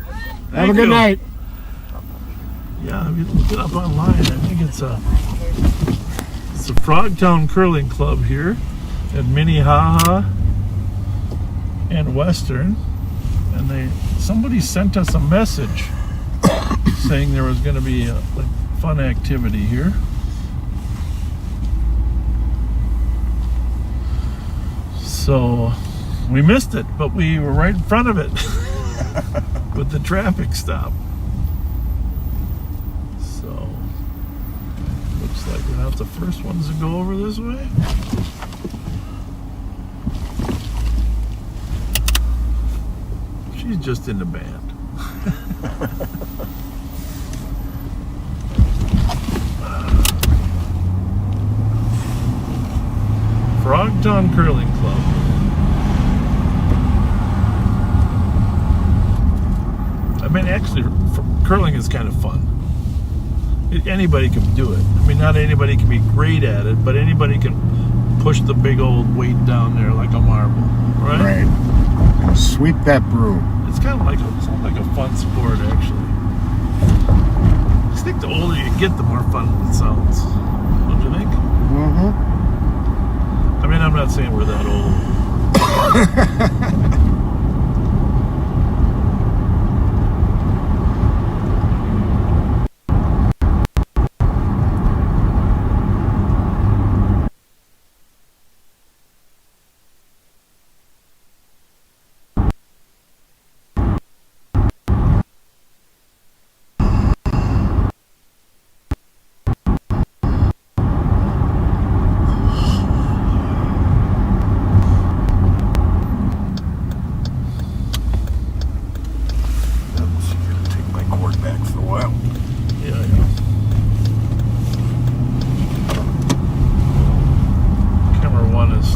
Have a good night. Yeah, if you look it up online, I think it's a Frogtown Curling Club here at Minnehaha and Western, and somebody sent us a message saying there was going to be a fun activity here. So we missed it, but we were right in front of it with the traffic stop. So looks like we're not the first ones to go over this way. She's just in the band. Frogtown Curling Club. I mean, actually, curling is kind of fun. Anybody can do it. I mean, not anybody can be great at it, but anybody can push the big old weight down there like a marble, right? Right. And sweep that broom. It's kind of like a fun sport, actually. I think the older you get, the more fun it sounds. Don't you think? Mm-hmm. I mean, I'm not saying we're that old.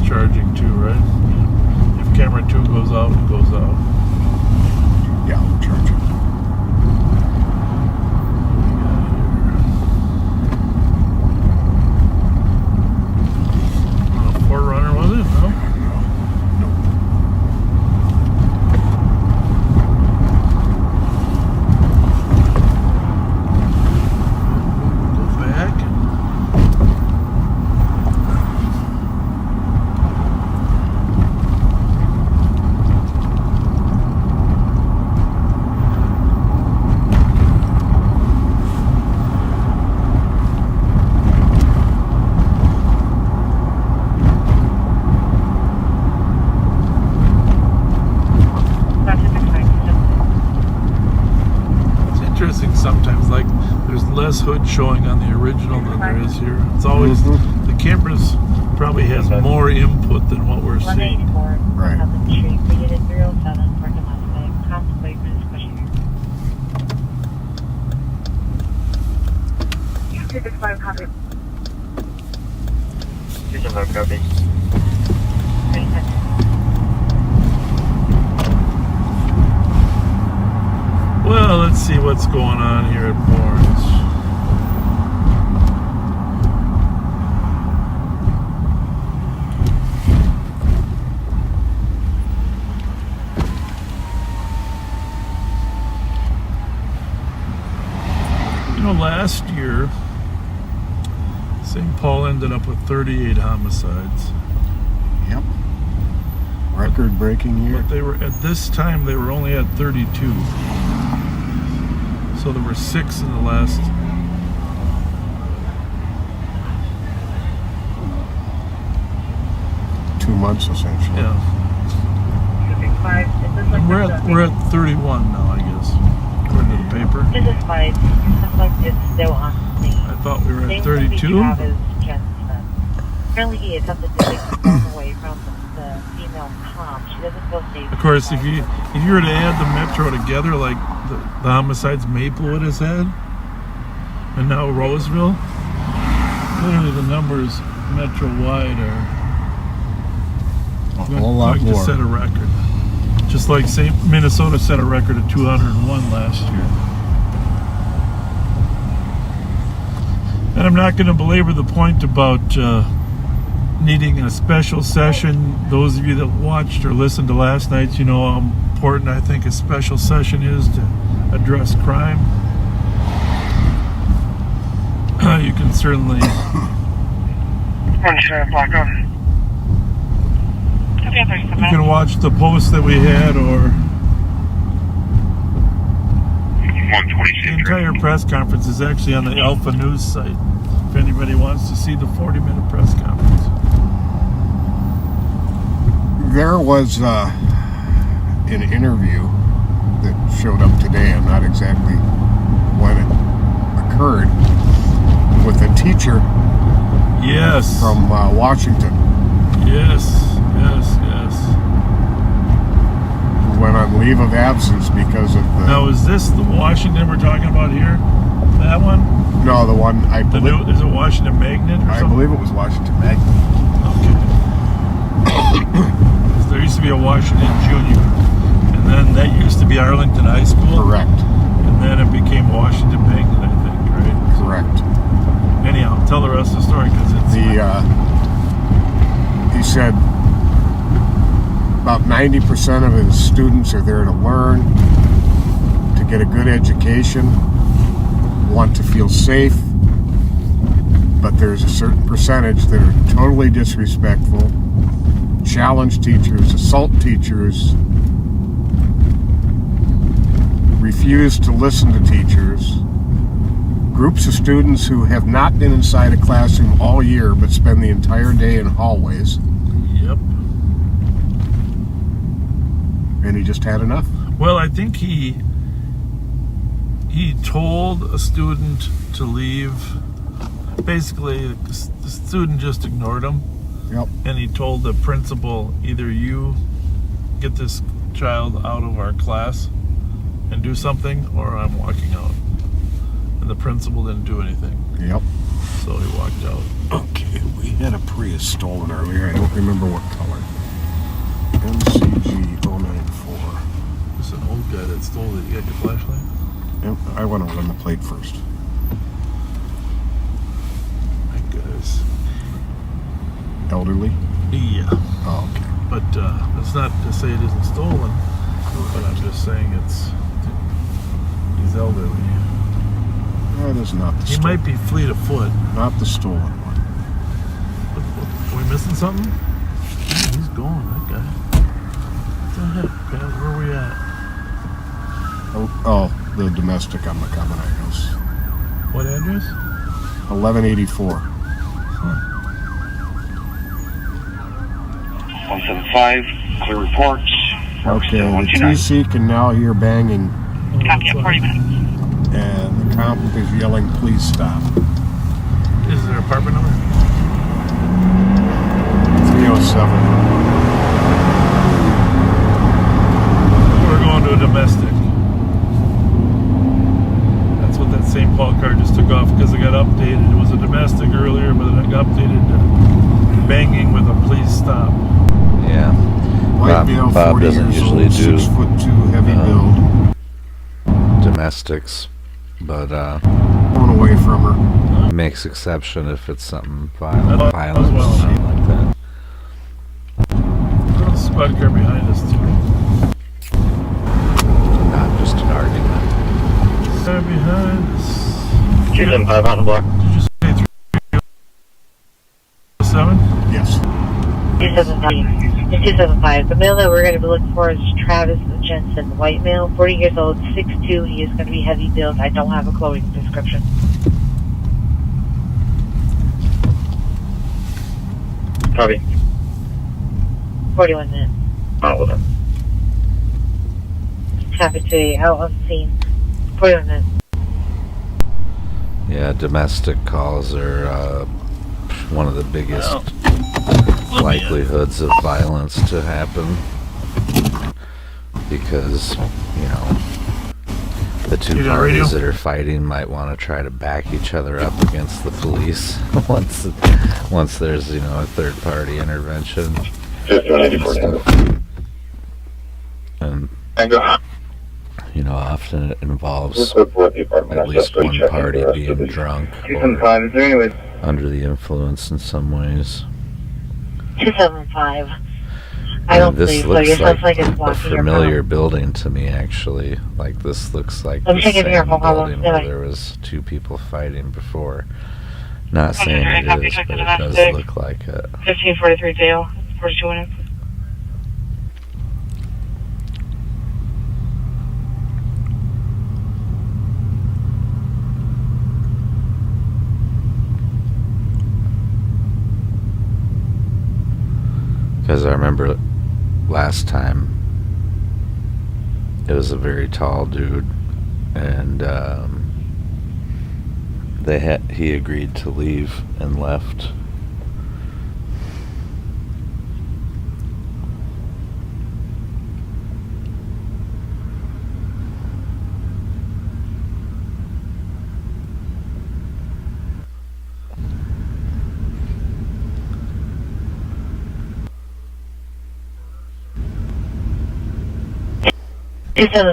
Charging too, right? If camera 2 goes out, it goes out. Yeah, I'm charging. Forerunner, was it? No? Go back. Sometimes, like, there's less hood showing on the original than there is here. It's always the cameras probably has more input than what we're seeing. Right. Well, let's see what's going on here at Barnes. You know, last year, St. Paul ended up with 38 homicides. Yep. Record-breaking year. But they were, at this time, they were only at 32. So there were 6 in the last. Two months, essentially. Yeah. And we're at 31 now, I guess, according to the paper. This is fine. Looks like it's still on scene. I thought we were at 32. Apparently, it's something to take the away from the female cop. She doesn't feel safe. Of course, if you were to add the metro together, like the homicides Maplewood has had, and now Roseville, clearly the numbers metro-wide are a whole lot going to more. set a record. Just like Minnesota set a record of 201 last year. And I'm not going to belabor the point about needing a special session. Those of you that watched or listened to last night's, you know how important I think a special session is to address crime. You can certainly you can watch the post that we had, or the entire press conference is actually on the Alpha News site if anybody wants to see the 40-minute press conference. There was an interview that showed up today. I'm not exactly when it occurred, with a teacher. Yes. From Washington. Yes. Who went on leave of absence because of the. Now, is this the Washington we're talking about here? That one? No, the one I believe. Is it Washington Magnet or something? I believe it was Washington Magnet. Okay. There used to be a Washington Junior, and then that used to be Arlington High School. Correct. And then it became Washington Magnet, I think, right? correct. Anyhow, tell the rest of the story because it's. He said about 90% of his students are there to learn, to get a good education, want to feel safe, but there's a certain percentage that are totally disrespectful, challenge teachers, assault teachers, refuse to listen to teachers, groups of students who have not been inside a classroom all year but spend the entire day in hallways. Yep. And he just had enough. Well, I think he told a student to leave. Basically, the student just ignored him. Yep. And he told the principal, either you get this child out of our class and do something, or I'm walking out. And the principal didn't do anything. Yep. So he walked out. Okay, we had a Prius stolen earlier. I don't remember what color. MCG 094. This is an old guy that stole it. You got your flashlight? Yep, I want to run the plate first. That guy's elderly? Yeah. Oh, okay. But it's not to say it isn't stolen, but I'm just saying he's elderly. That is not the He might be fleet of foot. Not the stolen one. Are we missing something? Yeah, he's going, that guy. What the heck, man? Where are we at? Oh, the domestic on McCommon-Igos. What address? 1184. 175, clear reports. Okay, the TC can now hear banging. Copy at 40 minutes. And the comp is yelling, please stop. Is there an apartment number? 307. We're going to a domestic. That's what that St. Paul car just took off because it got updated. It was a domestic earlier, but then it got updated to banging with a please stop. Yeah. White male, Bob 40 doesn't years usually old, do 6'2", heavy build. Domestics, but going away from her. Makes exception if it's something violent or something like that. There's a squad car behind us too. Not just an argument. Car behind us. 275 on the block. Did you say 307? Yes. 275. The male that we're going to be looking for is Travis Jensen, white male, 40 years old, 6'2". He is going to be heavy build. I don't have a clothing description. Copy. 41 minutes. Out with him. Traffic to out on scene. 41 minutes. Yeah, domestic calls are one of the biggest likelihoods of violence to happen because, you know, the two parties that are fighting might want to try to back each other up against the police once there's, you know, a third party intervention. And you know, often it involves at least one party being drunk or under the influence in some ways. 275. I don't believe so. It sounds like it's blocking your familiar building to me, actually. Like, this looks like the same building where there was two people fighting before. Not saying it is, but it does look like it. 1543 jail, 42 minutes. Because I remember last time it was a very tall dude, and he agreed to leave and left.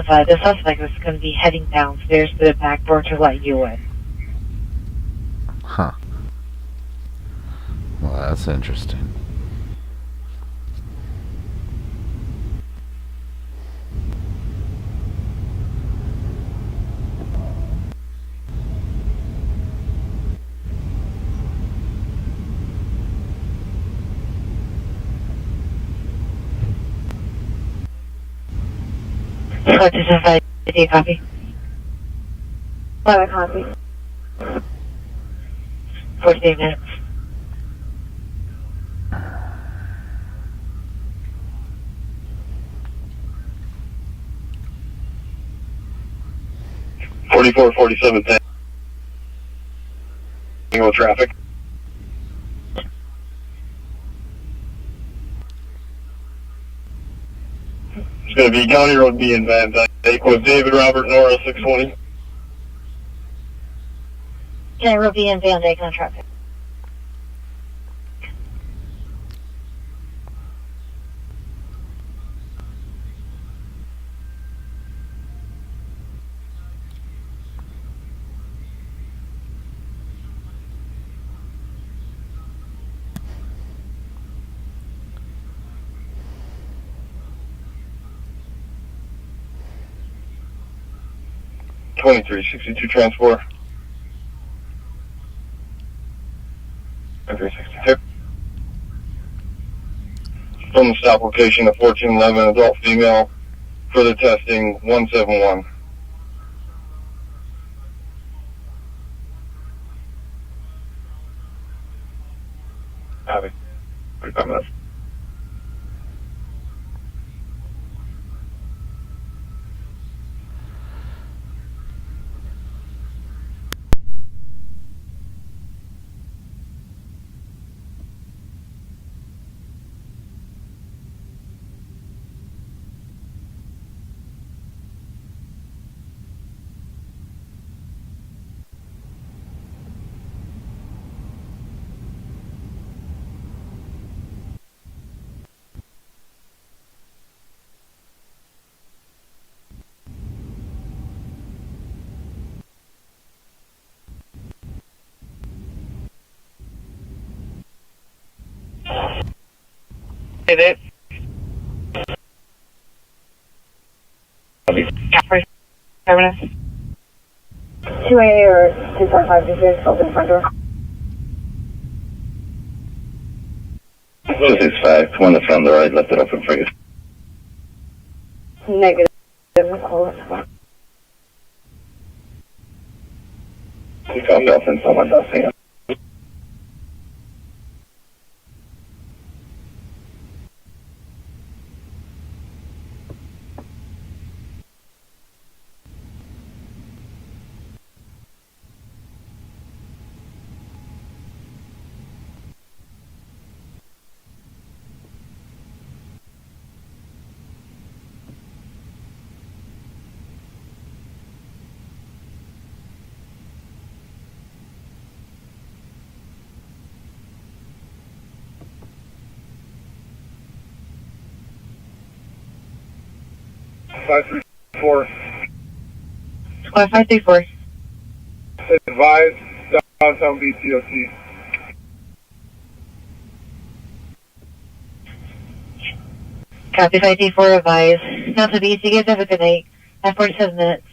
The suspect is going to be heading downstairs to the back door to let you in. Huh. Well, that's interesting. What does that copy? 11 copy. 14 minutes. .44, 47, Tango traffic. It's going to be County Road B in Van Dyke with David Robert Nora 620. County Road B in Van Dyke on traffic. .2362 transport. 2362. From the stop location of 1411, adult female, further testing 171. Copy. 45 minutes. Hey, Dave. For 5 minutes. 2A or 245 degrees, open front door. This is 5, one that's on the right, left it open for you. Negative. Call it. You call me and someone does see it. Five, 4. 534. Advise downtown BTOC. Copy 534, advise. Downtown BTOC, you guys have a good night. Have 47 minutes.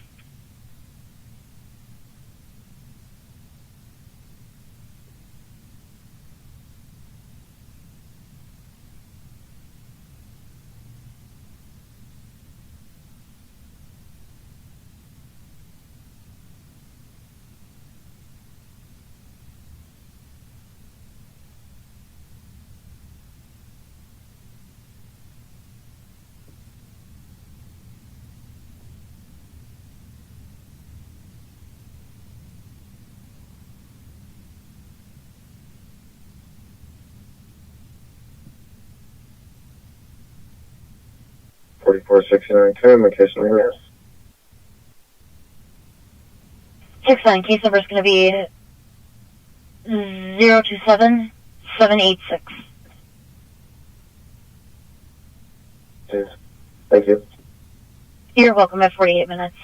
Location here. 69, case number is going to be 027786. Thank you. You're welcome at 48 minutes.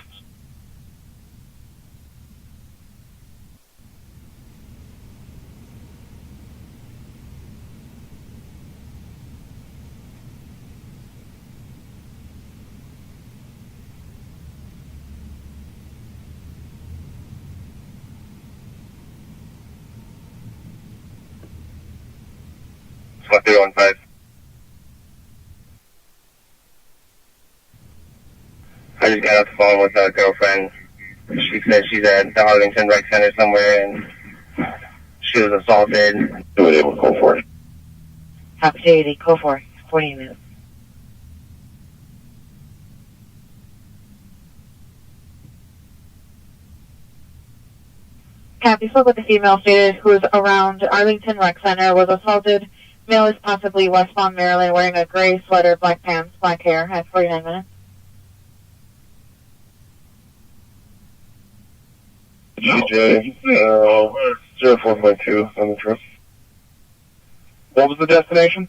1315. I just got off the phone with a girlfriend. She said she's at the Arlington Rec Center somewhere and she was assaulted. Who was able to go for it? Opportunity, go for it. 40 minutes. Copy. Spoke with the female stated who was around Arlington Rec Center, was assaulted. Male is possibly westbound Maryland, wearing a gray sweater, black pants, black hair, at 49 minutes. GJ, 04.2 on the trip. What was the destination?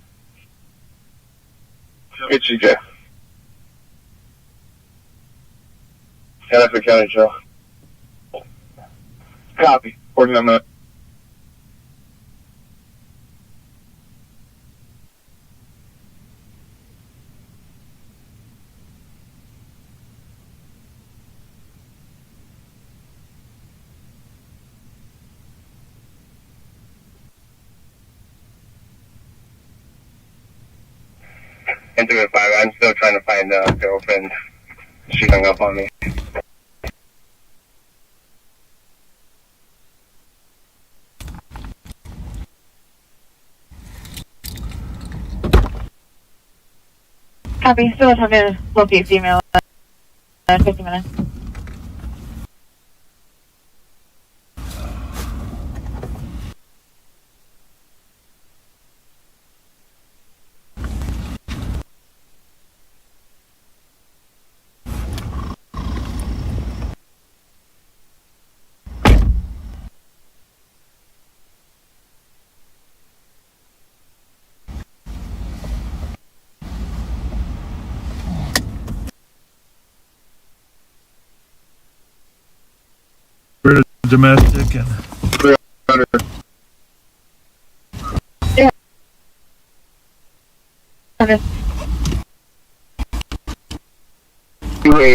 It's GJ. Hennepin County Jail. Copy. 49 minutes. And 3 to 5, I'm still trying to find a girlfriend. She hung up on me. Copy. Still attempting to locate female in 50 minutes. Domestic and 300. Yeah.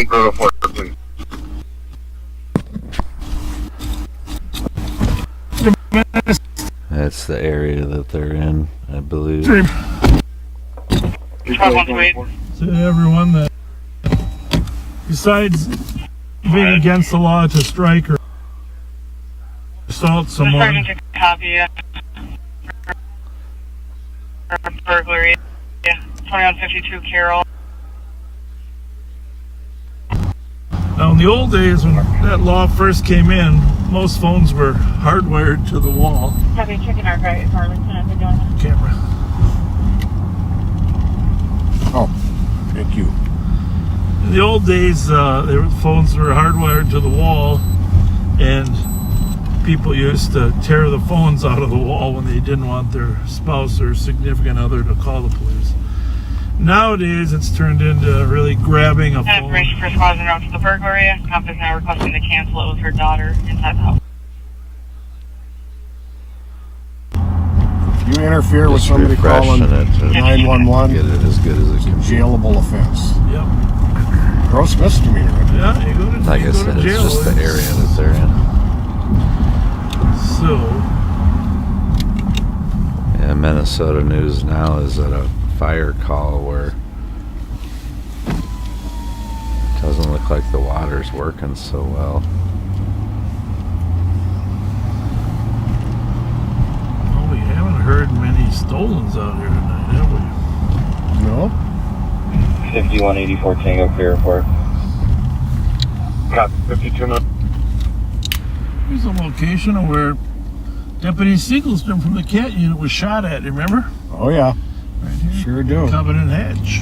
Go to 4, please. That's the area that they're in, I believe. Say to everyone that besides being against the law to strike or assault someone, Sergeant took a copy for burglary. Yeah, 2152 Carroll. now in the old days when that law first came in, most phones were hardwired to the wall. Copy. Checking our right Arlington. I've been doing that. Camera. Oh, thank you. In the old days, phones were hardwired to the wall, and people used to tear the phones out of the wall when they didn't want their spouse or significant other to call the police. Nowadays, it's turned into really grabbing a phone. Information for squads en route to the burglary. Cop is now requesting to cancel it with her daughter inside the house. If you interfere with somebody calling 911, get it as good as it can be. Jailable offense. Yep. Gross misdemeanor. Yeah, you go to Like I said, it's just the area that they're in. So, yeah, Minnesota News Now is at a fire call where it doesn't look like the water's working so well. well, we haven't heard many stolens out here tonight, have we? No. 5184 Tango Clear Report. Copy. 52 minutes. Here's a location of where Deputy Siegelstrom from the CAT unit was shot at, remember? Oh, yeah. Right here. Sure do. Covenant Hedge.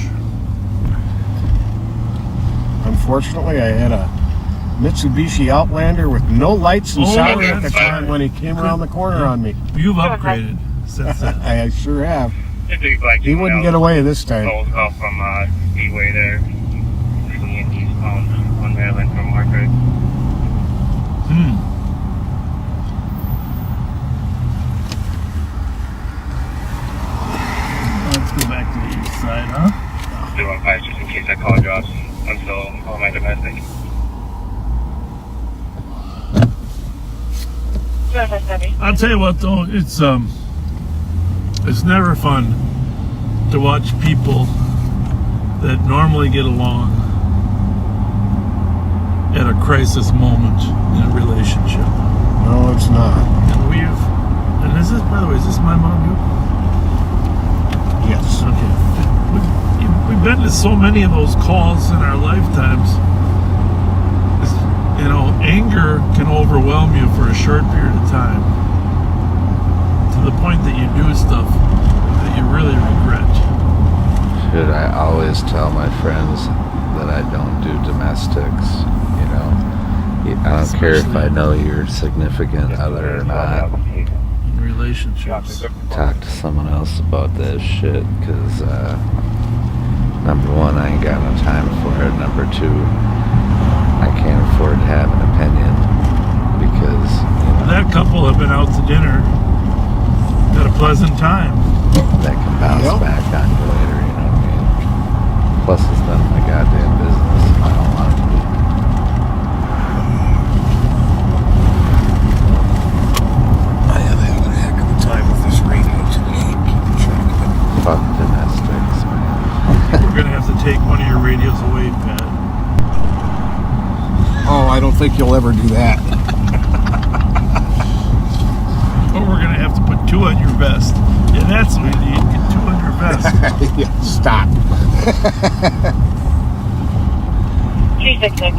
Unfortunately, I had a Mitsubishi Outlander with no lights inside at the time when he came around the corner on me. You've upgraded since then. I sure have. Like He wouldn't get away this time. Phone call from Speedway there. And he's on Maryland from Margaret. Let's go back to the east side, huh? 315, just in case that call drops. I'm still on my domestic. I'll tell you what though, it's It's never fun to watch people that normally get along at a crisis moment in a relationship. No, it's not. And is this, by the way, is this my mom? Yes. Okay. We've been to so many of those calls in our lifetimes. You know, anger can overwhelm you for a short period of time, to the point that you do stuff that you really regret. Should I always tell my friends that I don't do domestics? You know, I don't care if I know your significant other or not. In relationships. Talk to someone else about that shit, because number one, I ain't got no time for it. Number two, I can't afford to have an opinion, because that couple have been out to dinner, had a pleasant time. That can bounce back on you later, you know what I mean? Plus, it's none of my goddamn business. I don't want it to be. I am having a heck of a time with this radio today. Keep track of it. Fuck domestics, man. We're gonna have to take one of your radios away, Pat. Oh, I don't think you'll ever do that. Or we're gonna have to put 2 on your vest. Yeah, that's what you need. Get 2 on your vest. Yeah, stop. 366.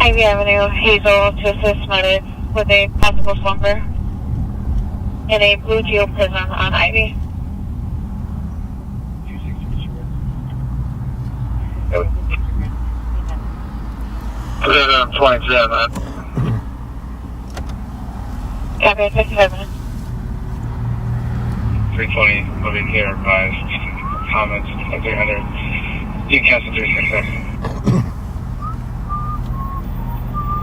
Ivy Avenue, Hazel, to assist medic with a possible slumber in a blue geo prison on Ivy. Put it on 27. Copy, 55 minutes. 320, moving here, advised. Comments, 300. You can cancel 366.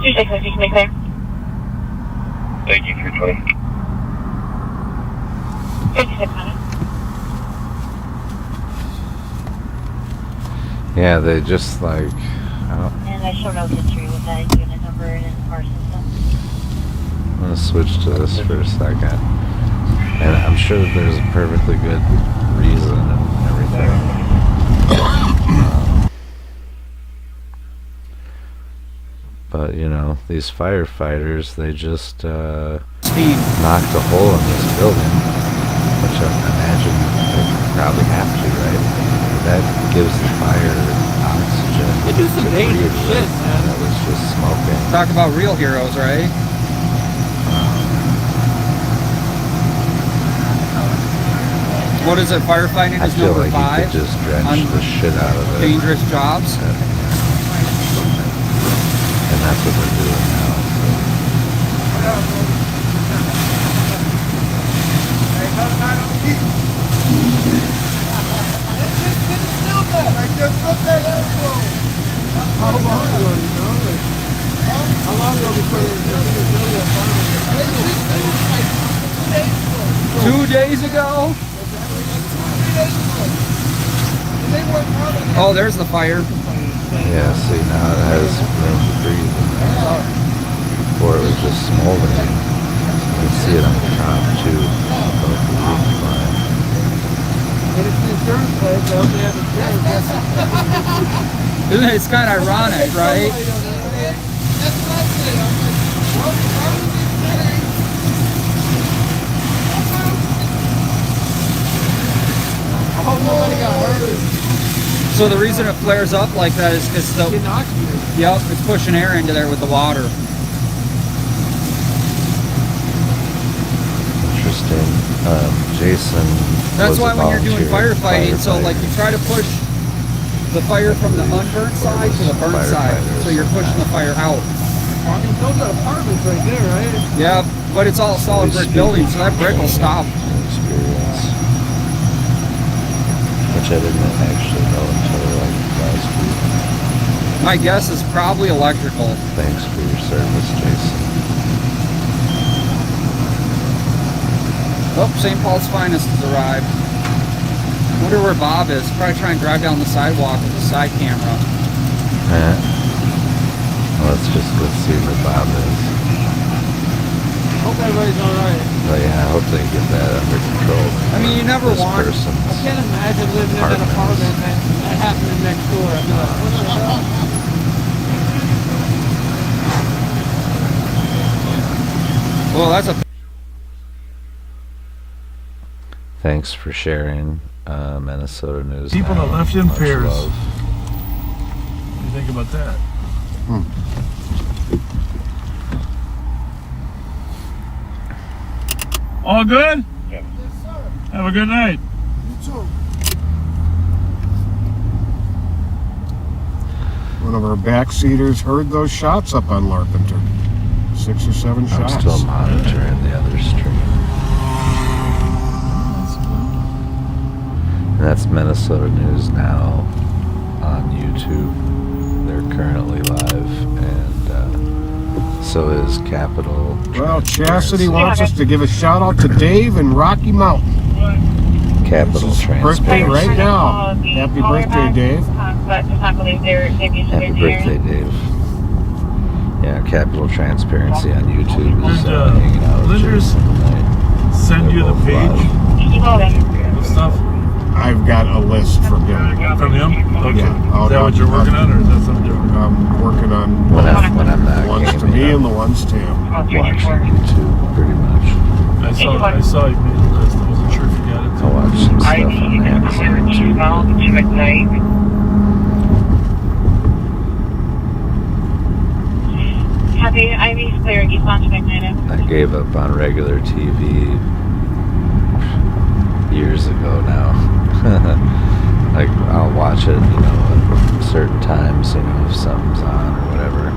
266, you can make clear. Thank you, 320. 56 minutes. Yeah, they just like, And I show no history with that unit number in our system. I'm gonna switch to this for a second. And I'm sure that there's a perfectly good reason and everything. But, you know, these firefighters, they just knocked a hole in this building, which I imagine they probably have to, right? That gives the fire oxygen. They do some dangerous shit, man. That was just smoking. Talk about real heroes, right? What is it? Firefighting I is feel number like 5. you could just drench the shit out of it. Dangerous jobs. And that's what they're doing now. How long ago before they 2 days ago? Oh, there's the fire. Yeah, see, now it has room to breathe in there. Before it was just smoldering. You can see it on the top too. Above the roof line. Isn't it? It's kind of ironic, right? So the reason it flares up like that is because it's pushing air into there with the water. Interesting. Jason. That's why when you're doing firefighting, so like you try to push the fire from the unburnt side to the burnt side, so you're pushing the fire out. I mean, those are apartments right there, right? Yeah, but it's all solid brick buildings, so that brick will stop. Experience. Which I didn't actually know until like last week. My guess is probably electrical. Thanks for your service, Jason. Oh, St. Paul's Finest has arrived. Wonder where Bob is. Probably try and drive down the sidewalk with a side camera. Let's see where Bob is. Hope everybody's alright. But yeah, I hope they get that under control. I mean, you never This want. person's I can't imagine living in an apartment that happened next door. I'd be like, what the hell? Well, that's a. Thanks for sharing, Minnesota News. People Now. that left in Much pairs. love. What do you think about that? All good? Yes, sir. Have a good night. You too. One of our backseaters heard those shots up on Larpenteur. 6 or 7 shots. I'm still monitoring the other stream. And that's Minnesota News Now on YouTube. They're currently live, and so is Capital. Well, Chastity wants us to give a shout out to Dave in Rocky Mountain. Capital Birthday right now. Happy birthday, Dave. Happy birthday, Dave. Yeah, Capital Transparency on YouTube is hanging out with Jason tonight. Send you the page. The stuff. I've got a list from him. From him? Okay. Yeah, is that what you're working on, or is that something different? I'm working on when I'm not the ones to gaming, me and the ones to him. watching YouTube pretty much. I saw you made a list. I wasn't sure if you got it. I watch some stuff on Amazon too. Happy Ivy's clear, East Launch Magnetic. I gave up on regular TV years ago now. Like, I'll watch it, at certain times, if something's on or whatever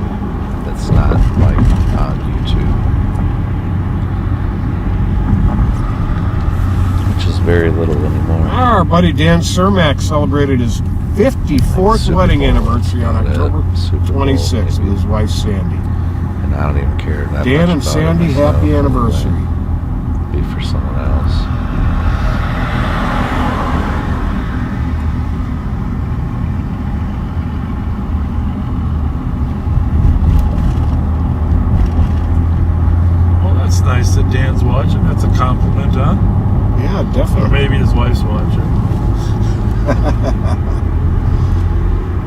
that's not, like, on YouTube. Which is very little anymore. Our buddy Dan Cermak celebrated his 54th wedding anniversary on October 26th with his wife Sandy. And I don't even care that Dan much and about Sandy, it myself, happy anniversary. Be for someone else. It's nice that Dan's watching. That's a compliment, huh? Yeah, definitely. Or maybe his wife's watching.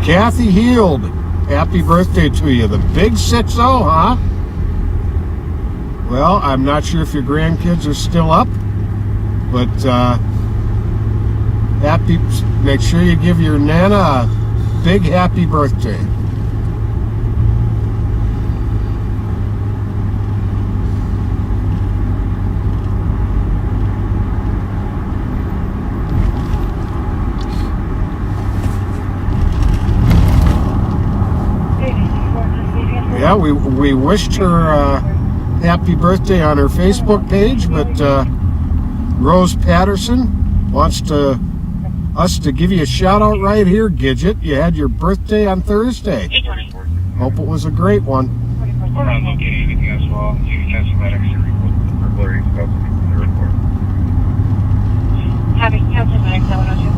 Kathy Heald, happy birthday to you. The big 6-0, huh? Well, I'm not sure if your grandkids are still up, but make sure you give your Nana a big happy birthday. Yeah, we wished her happy birthday on her Facebook page, but Rose Patterson wants us to give you a shout out right here, Gidget. You had your birthday on Thursday. Hope it was a great one. We're not locating anything as well. You can cancel that extra report. Blurry stuff in the report. Happy cancel medic 702.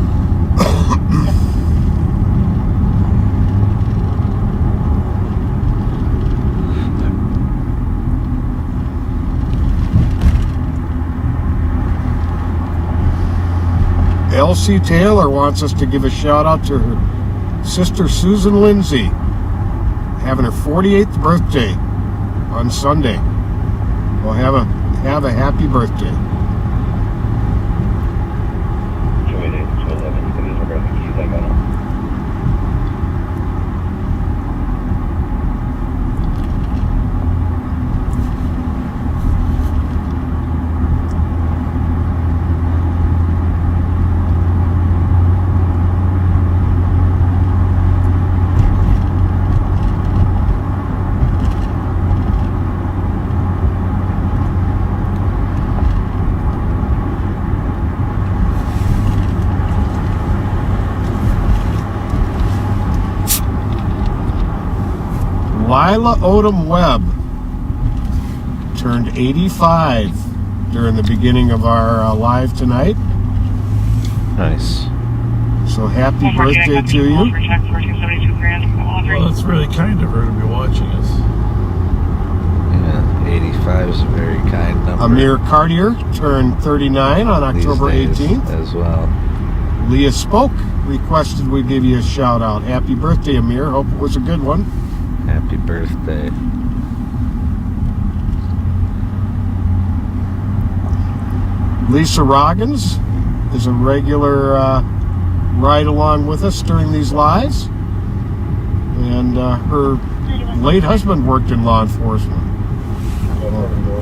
Elsie Taylor wants us to give a shout out to her sister Susan Lindsay, having her 48th birthday on Sunday. Well, have a happy birthday. Lila Odom Webb turned 85 during the beginning of our live tonight. Nice. So happy birthday to you. Well, it's really kind of her to be watching us. Yeah, 85 is a very kind number. Amir Cartier turned 39 on October 18th. As well. Leah Spoke requested we give you a shout out. Happy birthday, Amir. Hope it was a good one. Happy birthday. Lisa Roggins is a regular ride along with us during these lives. And her late husband worked in law enforcement.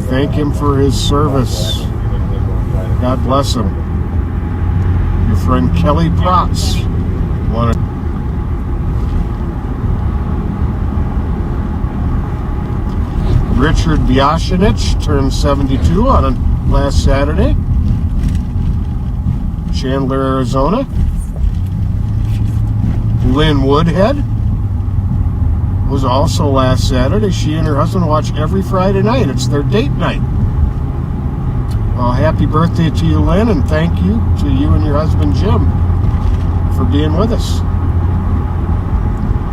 Thank him for his service. God bless him. Your friend Kelly Protz wanted. Richard Biashinich turned 72 on last Saturday. Chandler, Arizona. Lynn Woodhead was also last Saturday. She and her husband watch every Friday night. It's their date night. Well, happy birthday to you, Lynn, and thank you to you and your husband, Jim, for being with us.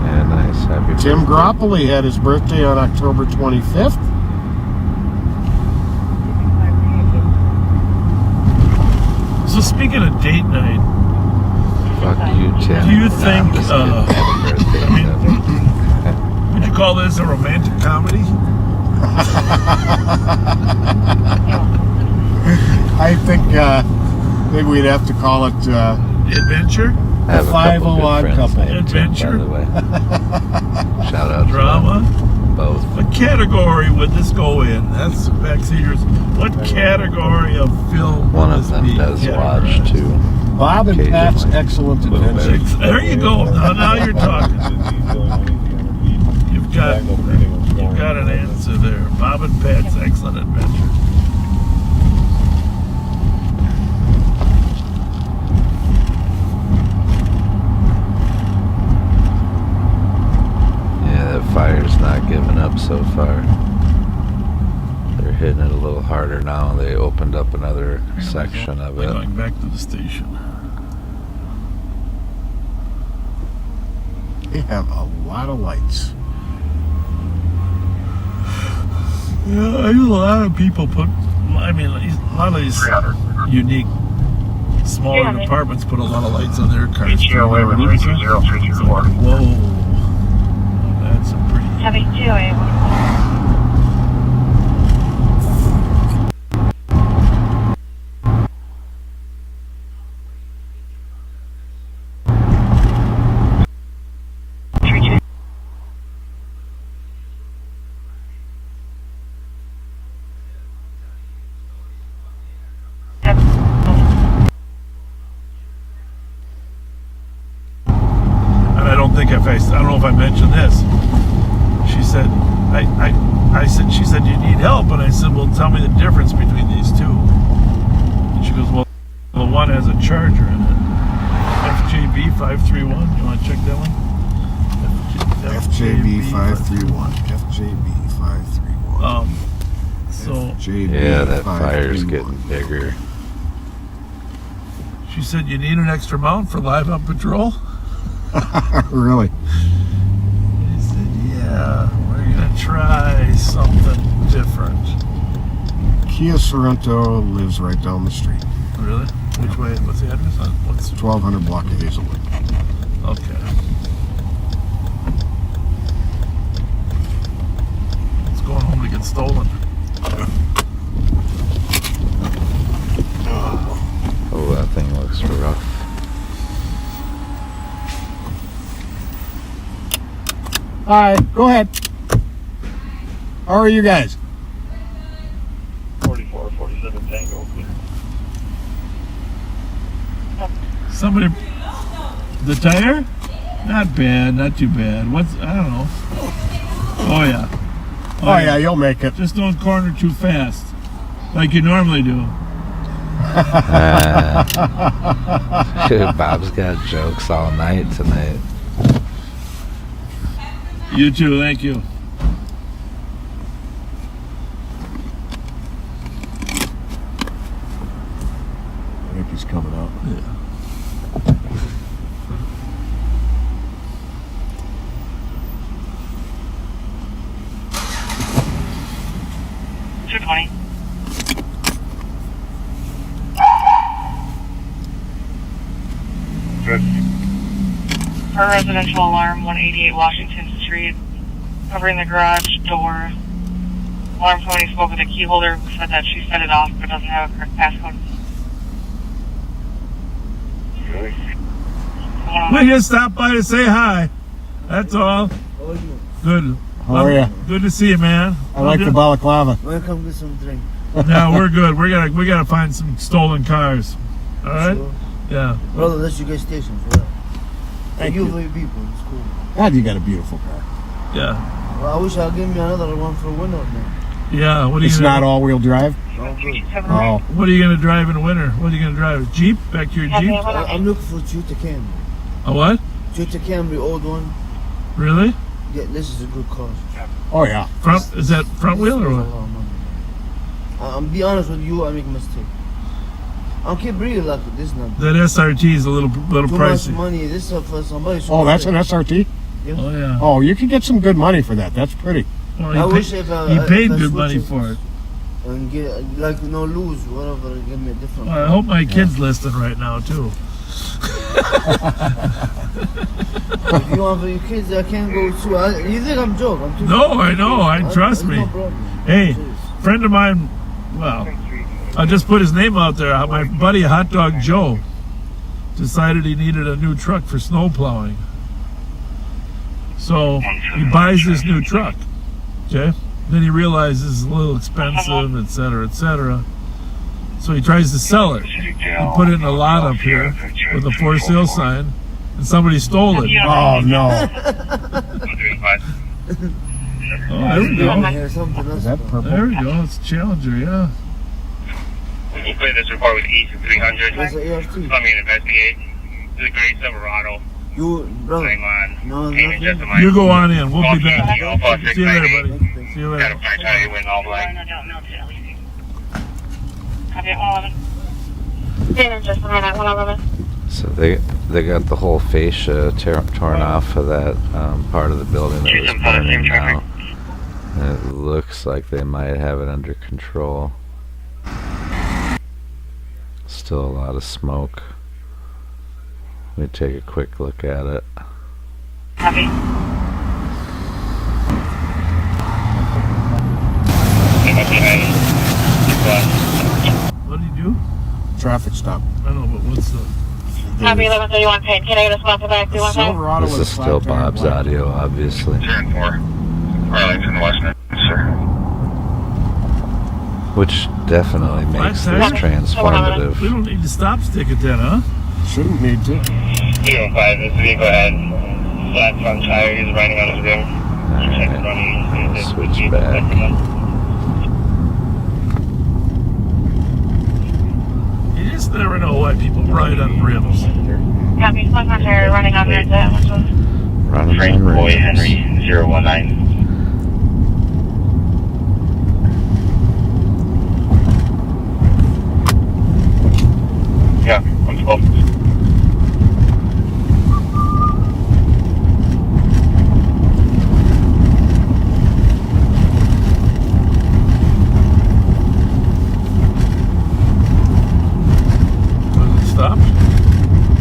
Yeah, nice. Happy birthday. Tim Groppoli had his birthday on October 25th. So speaking of date night, fuck you, Tim. Do you think, would you call this a romantic comedy? I think maybe we'd have to call it Adventure? I have a couple 501 good friends couple. named Tim, Adventure? by the way. Shout out Drama? to them. Both. What category would this go in? That's backseaters. What category of film? One of them does watch too. Bob and Pat's Excellent Adventure. There you go. Now you're talking. You've got an answer there. Bob and Pat's Excellent Adventure. Fire's not giving up so far. They're hitting it a little harder now. They opened up another section of it. Going back to the station. They have a lot of lights. Yeah, a lot of people a lot of these unique smaller departments put a lot of lights on their cars. Whoa. That's a pretty... Heavy 2A. I don't know if I mentioned this. She said, she said, you need help? And I said, well, tell me the difference between these two. And she goes, well, the one has a charger in it. FJB 531. You want to check that one? FJB 531. FJB 531. So FJB yeah, that 531. fire's getting bigger. She said, you need an extra mount for live on patrol? Really? He said, yeah, we're going to try something different. Kia Sorrento lives right down the street. Really? Which way? What's the address? What's 1200 block of Hazelwood. Okay. It's going home to get stolen. Oh, that thing looks rough. Hi, go ahead. How are you guys? 44, 47 Tango. Somebody, the tire? Not bad, not too bad. I don't know. Oh yeah. Oh yeah, you'll make it. Just don't corner too fast, like you normally do. Dude, Bob's got jokes all night tonight. You too, thank you. I think he's coming out. Yeah. For residential alarm, 188 Washington Street, covering the garage door. Alarm company spoke with a key holder who said that she set it off but doesn't have a correct passcode. We just stopped by to say hi. That's all. Good. How are you? Good to see you, man. I like the balaclava. Welcome to some drink. No, we're good. We gotta find some stolen cars. All right. Sure. Yeah. Brother, that's your guys station for that. Thank you for your people. It's cool. God, you got a beautiful car. Yeah. Well, I wish I'd give me another one for winter now. Yeah. What are It's you? not all-wheel drive. Oh, good. Oh. What are you gonna drive in the winter? What are you gonna drive? A Jeep? Back to your Jeep? I'm looking for a Toyota Camry. A what? Toyota Camry, old one. Really? Yeah, this is a good car. Oh yeah. Front? Is that front wheel or what? I'm be honest with you, I make a mistake. I keep really like this now. That SRT is a little Too pricey. much money. This is for somebody. Oh, that's an SRT? Yeah. Oh yeah. Oh, you could get some good money for that. That's pretty. Well, I he wish paid, if he paid if I good switch money it for it. and get like no lose whatever. Give me a different. Well, I hope my kid's listening right now too. If you want for your kids, I can't go too. You think I'm joking? I'm too. No, I know. Trust me. No problem. Hey, friend of mine. Well, I'll just put his name out there. My buddy Hot Dog Joe decided he needed a new truck for snow plowing. So he buys this new truck. Okay. Then he realizes it's a little expensive, etc., etc. So he tries to sell it. He put it in a lot up here with a for sale sign, and somebody stole it. Oh no. Oh, there we go. Is that purple? There we go. It's a Challenger, yeah. You clear this report with East 300. That's an ART. Let me investigate. This is a gray Silverado. You, brother. Hang on. No, Payment just nothing. You go on in. We'll be back. See you later, 698. buddy. See you Got later. a fine tire, you win all black. Copy at 111. Payment just a minute, 111. So they got the whole fascia torn off of that part of the building that was burning now. And it looks like they might have it under control. Still a lot of smoke. Let me take a quick look at it. Copy. What do you do? Traffic stop. I know, but what's the... Copy 1131 paid. Can I get a spot for back? Do you want that? Silverado This with is a still flat tire Bob's black. audio, obviously. 204. Arlington, Washington, sir. Which definitely makes Black this tire? transformative. We don't need to stop stick it then, huh? Shouldn't need to. 305, this vehicle had flat front tire. He's riding on his rim. Check the running. Switch back. You just never know why people ride on rims. Copy. Flat front tire running on red. Running Frank on Boy rims. Henry 019. Yeah, I'm 12. Was it stopped?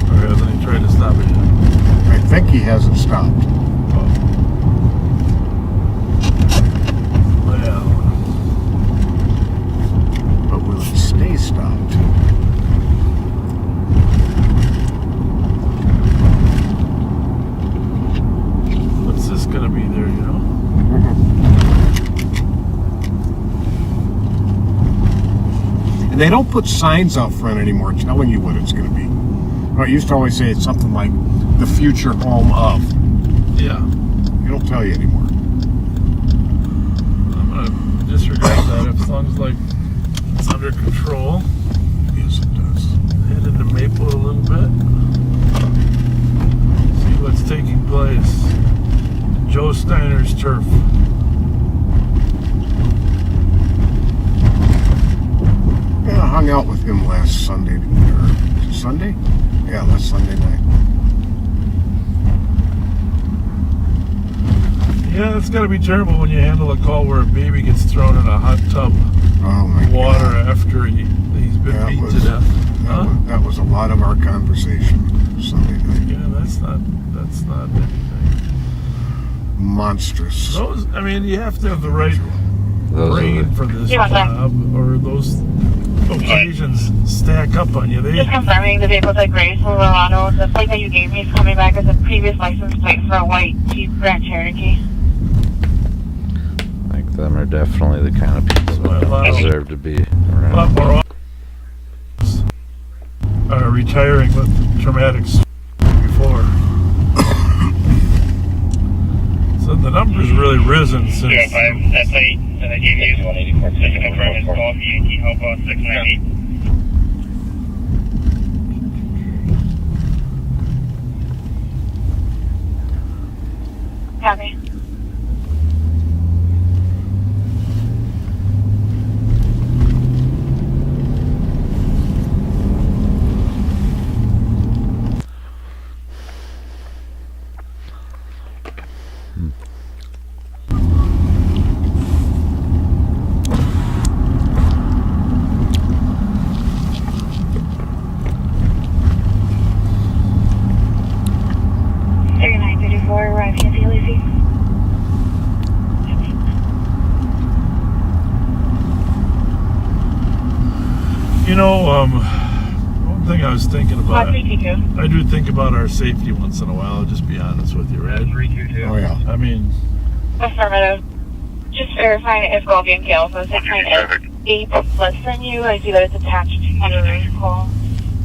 Or hasn't he tried to stop it yet? I think he hasn't stopped. Well, But will he stay stopped? what's this gonna be there, you know? And they don't put signs out front anymore telling you what it's going to be. Well, it used to always say it's something like the future home of. Yeah. They don't tell you anymore. I'm gonna disregard that as long as like it's under control. Yes, it does. Head into Maple a little bit. See what's taking place. Joe Steiner's turf. Yeah, I hung out with him last Sunday. Or, was it Sunday? Yeah, last Sunday night. Yeah, it's gotta be terrible when you handle a call where a baby gets thrown in a hot tub Oh my of water God. after he's been That beat was- to death. Huh? That was a lot of our conversation Sunday night. Yeah, that's not That's not anything. Monstrous. Those, I mean, you have to have the right brain for this job, or those occasions stack up on you. Just confirming the vehicle's at Grace Silverado. The plate that you gave me is coming back as a previous license plate for a white Jeep Grand Cherokee. I think them are definitely the kind of people that deserve to be around. A lot more officers are retiring with traumatic before. So the number's really risen since. Yeah, that's 8 that I gave you. Just to confirm his call, Yankee Alpha 698. Copy. You know, one thing I was thinking about, I do think about our safety once in a while, I'll just be honest with you, Red. Oh, yeah. I mean... Affirmative. Just verifying if Golby and Alpha 698 less than you. I see that it's attached to your call.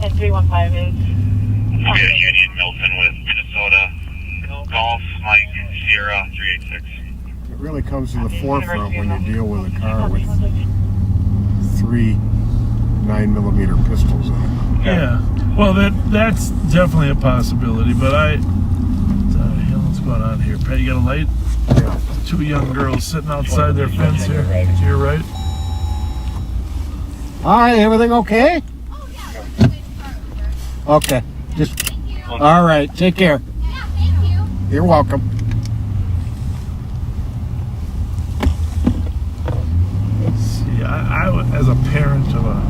And 315 is... Union Milton with Minnesota. Golf, Mike, Sierra 386. It really comes to the forefront when you deal with a car with 3 9mm pistols in it. Yeah. Well, that's definitely a possibility, but what the hell is going on here? Pat, you got a light? Yeah. 2 young girls sitting outside their fence here. To your right. All right, everything okay? Okay. Just. All right. Take care. Yeah, thank you. You're welcome. See, I as a parent of a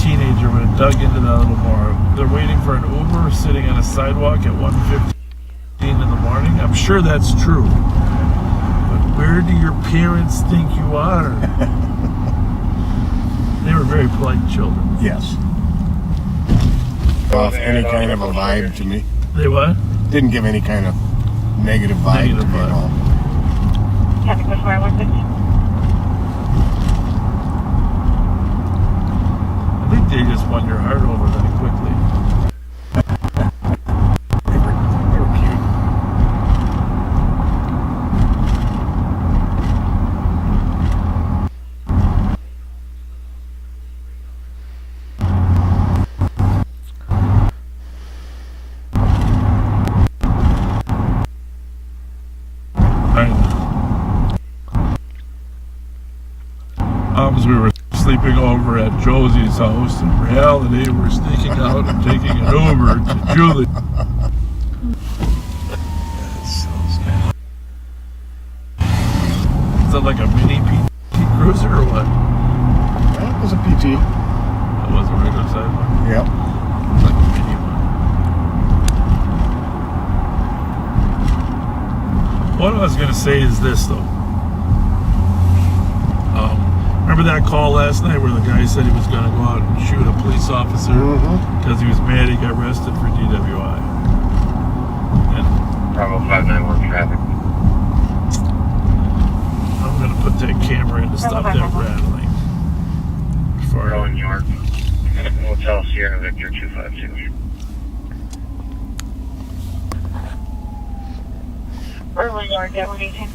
teenager would have dug into that a little more. They're waiting for an Uber sitting on a sidewalk at 1:15 in the morning. I'm sure that's true. But where do your parents think you are? They were very polite children. Yes. Off any kind of a vibe to me. They what? Didn't give any kind of negative vibe to me at all. Happy to swear 160. I think they just won your heart over that quickly. They were cute. We were sleeping over at Josie's house. In reality, we're sneaking out and taking an Uber to Julie. Is that like a mini PT Cruiser or what? That was a PT. That was a regular size one? Yep. It's like a mini one. What I was going to say is this, though. Remember that call last night where the guy said he was going to go out and shoot a police officer because he was mad he got arrested for DWI? And Bravo 591 traffic. I'm going to put that camera in to stop that rattling. We're in New York. Hotel Sierra Victor 252. We're in New York at 118.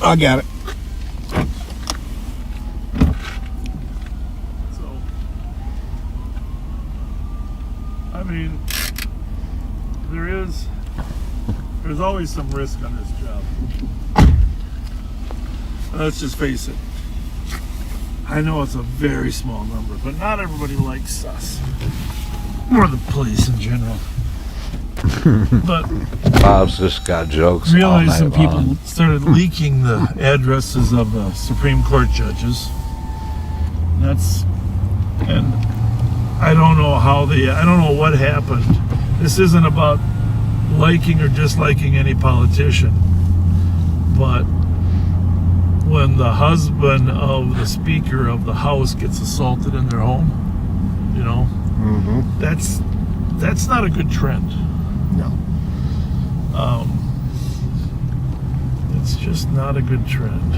I got it. So, I mean, there's always some risk on this job. Let's just face it. I know it's a very small number, but not everybody likes us. Or the police in general. But Bob's just got jokes. realized all some night people long. started leaking the addresses of the Supreme Court judges. And I don't know I don't know what happened. This isn't about liking or disliking any politician, but when the husband of the Speaker of the House gets assaulted in their home, you know, that's not a good trend. No. It's just not a good trend.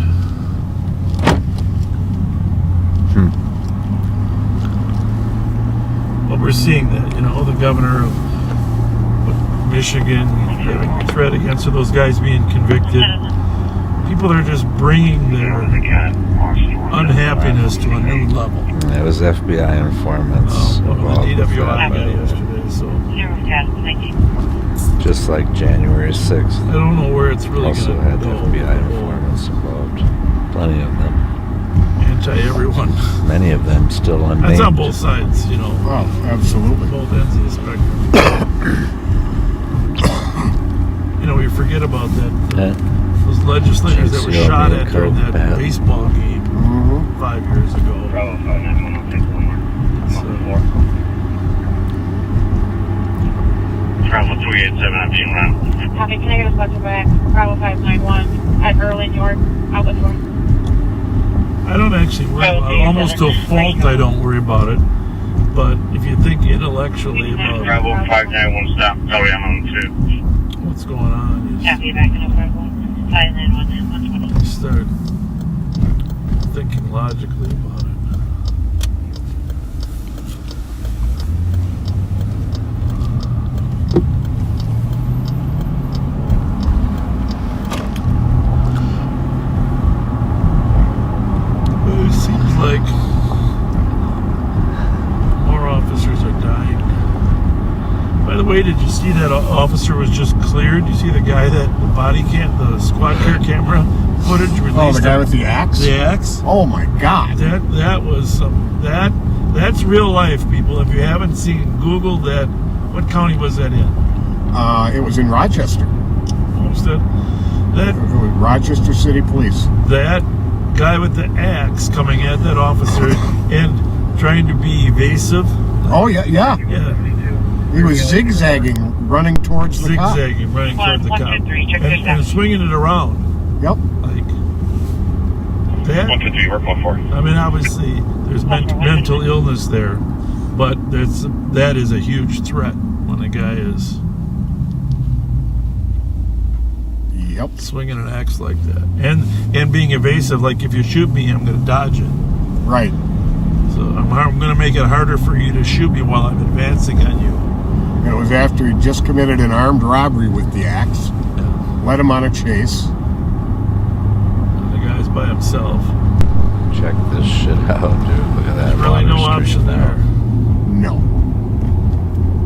But we're seeing that, you know, the governor of Michigan having a threat against those guys being convicted. People are just bringing their unhappiness to a new level. It was FBI informants. The DWI guy yesterday, so. Just like January 6th. I don't know where it's really also going had to go. FBI informants involved. Plenty of them. Anti-everyone. Many of them still unnamed. That's on both sides, you know. Oh, absolutely. Both ends of the spectrum. You know, we forget about that. Those legislators that were shot at during that baseball game 5 years ago. Travel 387, I'm being run. Copy, can I get a sponsor back? Bravo 591 at Early, New York, outlet 4. I don't actually worry about it. Almost to a fault, I don't worry about it. But if you think intellectually about Bravo 591, stop. Sorry, I'm on 2. what's going on, Copy, back in Bravo 591 you start thinking logically about it. It seems like more officers are dying. By the way, did you see that officer was just cleared? You see the guy that the squad car camera footage released? Oh, the guy with the axe? The axe? Oh my God! That was that's real life, people. If you haven't seen, Google that. What county was that in? It was in Rochester. It was Rochester City Police. That guy with the axe coming at that officer and trying to be evasive. Oh yeah. He was zigzagging, running towards the cop. Zigzagging, running towards the cop, and swinging it around. Yep. Like that. 123, we're 1-4. I mean, obviously, there's mental illness there, but that is a huge threat when a guy is. Yep. Swinging an axe like that, and being evasive. Like, if you shoot me, I'm going to dodge it. Right. So I'm going to make it harder for you to shoot me while I'm advancing on you. And it was after he just committed an armed robbery with the axe. Yeah. Led him on a chase. And the guy's by himself. Check this shit out, dude. Look at that. There's really no option there. No.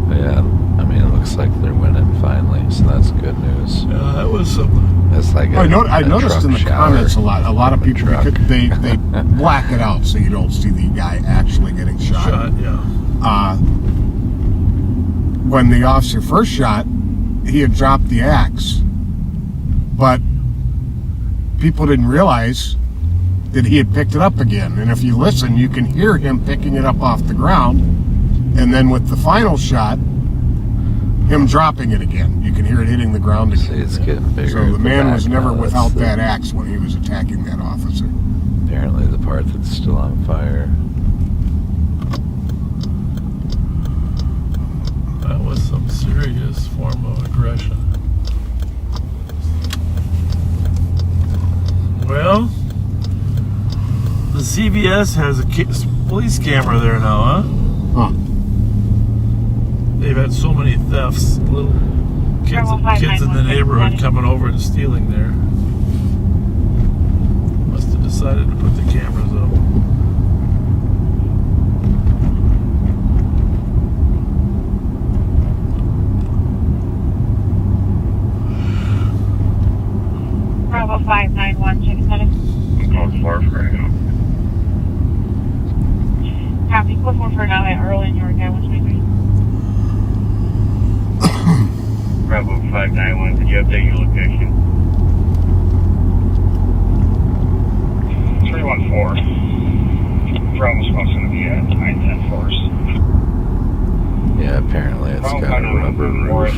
Yeah. I mean, it looks like they're winning finally, so that's good news. Yeah, that was something. It's like I noticed in the comments a lot of people they black it out so you don't see the guy actually getting shot. Yeah. When the officer first shot, he had dropped the axe, but people didn't realize that he had picked it up again. And if you listen, you can hear him picking it up off the ground, and then with the final shot, him dropping it again. You can hear it hitting the ground again. See, it's getting bigger. So the man was never without that axe when he was attacking that officer. Apparently the part that's still on fire. That was some serious form of aggression. Well, the CVS has a police camera there now, huh? Huh. They've had so many thefts, little kids in the neighborhood coming over and stealing there. Must have decided to put the cameras up. Bravo 591, check status. I'm calling 4 right now. Copy, code 4 for now at Early, New York, 123. Bravo 591, could you update your location? 314. Bravo's supposed to be at 910 Forest. Yeah, apparently it's got a rubber roof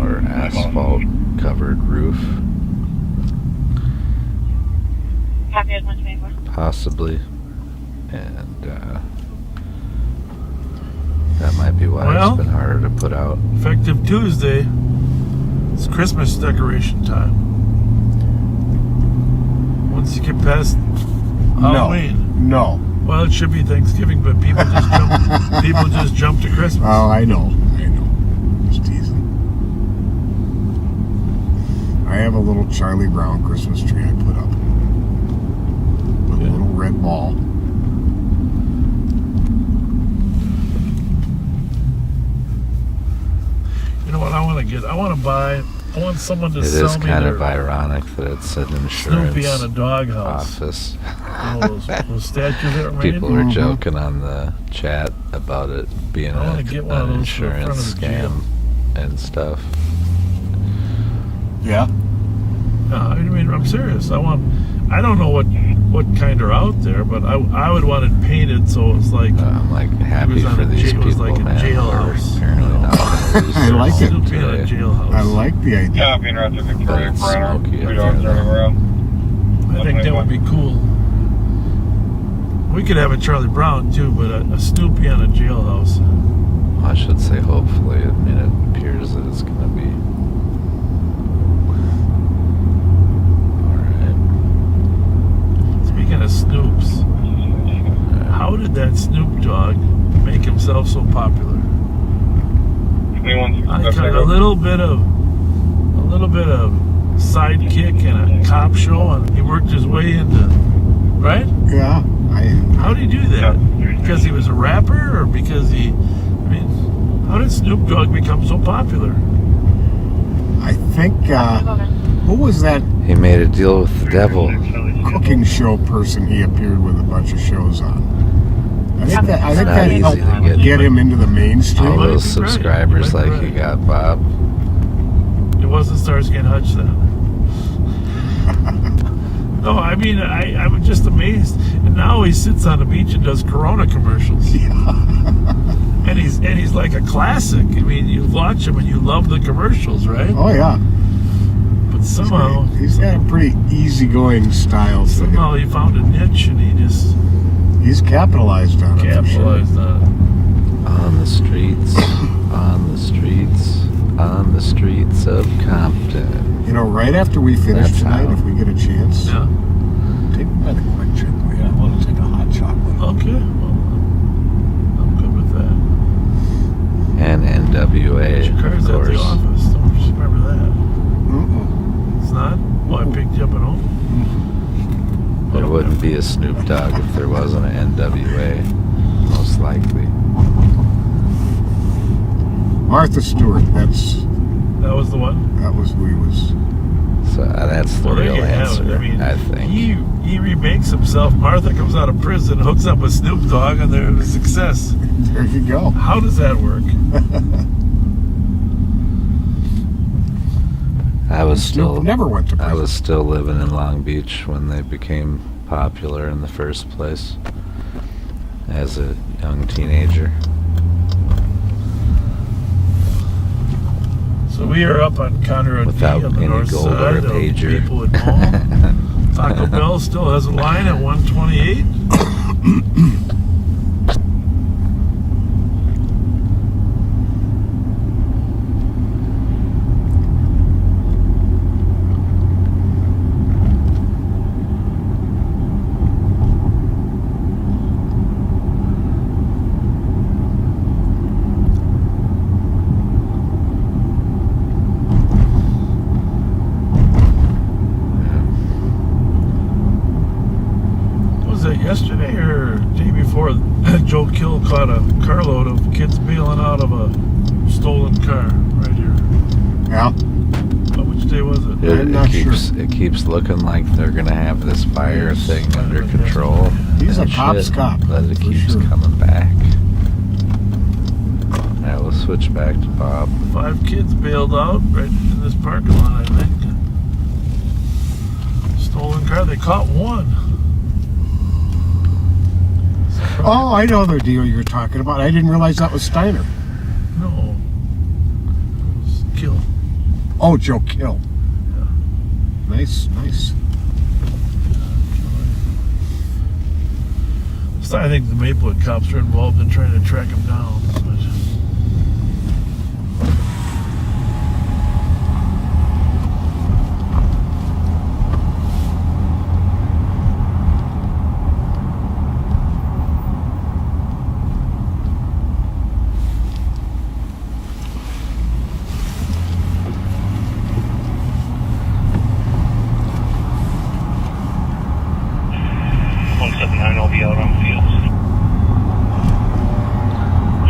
or asphalt covered roof. Possibly. And that might be why it's been harder to put out. Effective Tuesday, it's Christmas decoration time. Once you get past Halloween. No. Well, it should be Thanksgiving, but people just jump to Christmas. Oh, I know. Just teasing. I have a little Charlie Brown Christmas tree I put up. With a little red ball. You know what I want to get? I want someone to sell me. It is kind of ironic that it's an insurance Snoopy on a doghouse office. Those statues that are made. People were joking on the chat about it being an insurance scam and stuff. Yeah. I mean, I'm serious. I don't know what kind are out there, but I would want it painted so it's like I'm like happy for these people, like man. a jailhouse. Apparently not gonna lose I like it. Snoopy in a jailhouse. I like the idea. Yeah, being right to Victoria Corner. Smoky 3 dogs running around. I think that would be cool. We could have a Charlie Brown too, but a Snoopy on a jailhouse. I should say hopefully. I mean, it appears that it's going to be. Alright. Speaking of Snoops, how did that Snoop Dogg make himself so popular? I got a little bit of sidekick and a cop show, and he worked his way into, right? Yeah. How did he do that? Because he was a rapper, or because how did Snoop Dogg become so popular? I think, who was that? He made a deal with the devil. Cooking show person he appeared with a bunch of shows on. I think that helped get him into the mainstream. All those subscribers like he got, Bob. It wasn't Starsky and Hutch then. No, I mean, I was just amazed. And now he sits on the beach and does Corona commercials. Yeah. and he's like a classic. I mean, you watch him and you love the commercials, right? Oh yeah. But somehow he's got a pretty easygoing style. Somehow he found a niche and he's capitalized on it. On the streets, on the streets, on the streets of Compton. You know, right after we finish tonight, if we get a chance, take me by the quick trip. I want to take a hot chocolate. Okay, well, I'm good with that. And NWA, your car's of course. at the office. Don't you remember that? It's not? Well, I picked you up at home. It wouldn't be a Snoop Dogg if there wasn't an NWA, most likely. Martha Stewart, that was the one? That was who he was. So that's the real answer, I think. He remakes himself. Martha comes out of prison, hooks up with Snoop Dogg, and there's a success. There you go. How does that work? I was still never went to prison. I was still living in Long Beach when they became popular in the first place as a young teenager. So we are up on Conroe without on the any north gold side or a pager. People at home. Taco Bell still has a line at 128. Yesterday or day before, Joe Kill caught a carload of kids bailing out of a stolen car right here. Yeah. Which day was it? It keeps looking like they're gonna have this fire thing under control. He's a cop's cop. But it keeps coming back. That was switch back to Bob. 5 kids bailed out right in this parking lot, I think. Stolen car. They caught one. Oh, I know the deal you're talking about. I didn't realize that was Steiner. No. It was Kill. Oh, Joe Kill. Yeah. Nice. So I think the Maplewood cops are involved in trying to track him down. I'll be out on fields.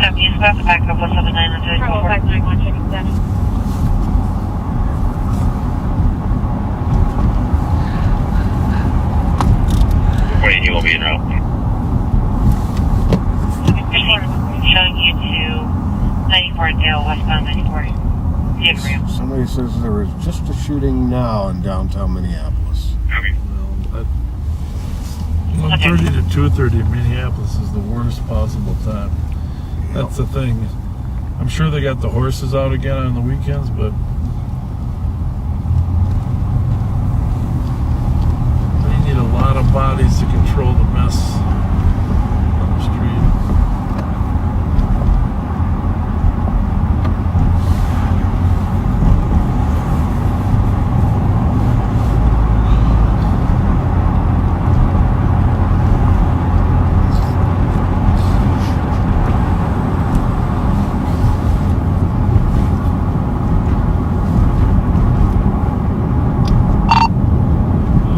70 is back up 179 on 591 checking status. Wait, you will be in route. Showing you to 94 Dale, westbound 94. Somebody says there was just a shooting now in downtown Minneapolis. Okay. 1:30 to 2:30 in Minneapolis is the worst possible time. That's the thing. I'm sure they got the horses out again on the weekends, but they need a lot of bodies to control the mess on the street.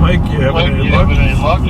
Mike, you have any luck?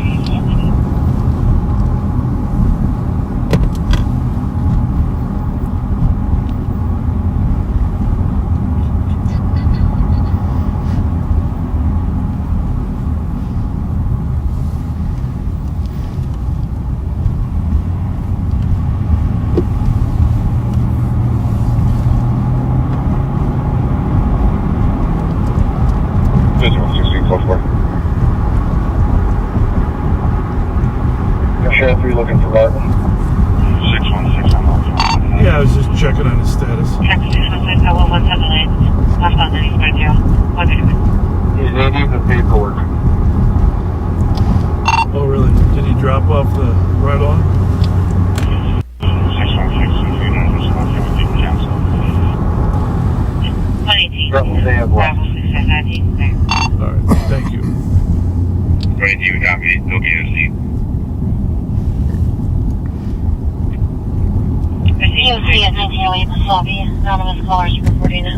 Sheriff, are you looking for Martin? 616 on that. Yeah, I was just checking on his status. Check 616 179. Westbound 95 Dale. He's needing the paperwork. Oh, really? Did he drop off the ride-on? 616, if you're not responsive, everything canceled. 118. Bravo 659. Alright, thank you. Right, you got me. They'll get a seat. EOC at 1908 in the lobby. Anonymous callers reporting a